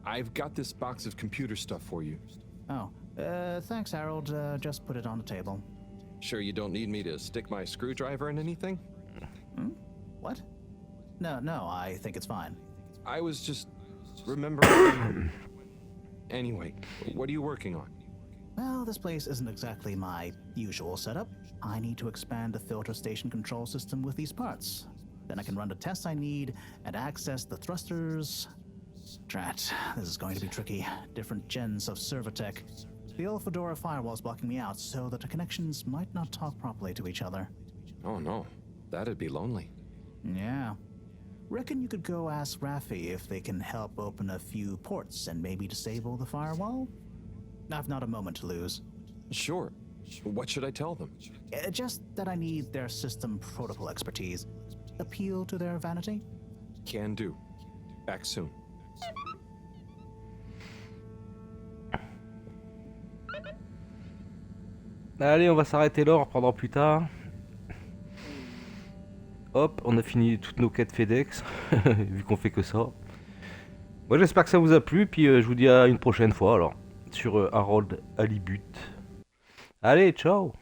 S4: I've got this box of computer stuff for you.
S20: Oh, thanks, Harold. Just put it on the table.
S4: Sure you don't need me to stick my screwdriver in anything?
S20: What? No, I think it's fine.
S4: I was just remembering... Anyway, what are you working on?
S20: Well, this place isn't exactly my usual setup. I need to expand the filter station control system with these parts. Then I can run the tests I need and access the thrusters. Drat, this is going to be tricky. Different gens of server tech. The old Fedora firewall's blocking me out so that the connections might not talk properly to each other.
S4: Oh no, that'd be lonely.
S20: Yeah. Reckon you could go ask Raffi if they can help open a few ports and maybe disable the firewall? I've not a moment to lose.
S4: Sure. What should I tell them?
S20: Just that I need their system protocol expertise. Appeal to their vanity?
S4: Can do. Back soon.
S1: Allez, on va s'arrêter là, on reprendra plus tard. Hop, on a fini toutes nos quêtes FedEx, vu qu'on fait que ça. Moi j'espère que ça vous a plu, puis je vous dis à une prochaine fois alors, sur Harold Halibut. Allez, ciao!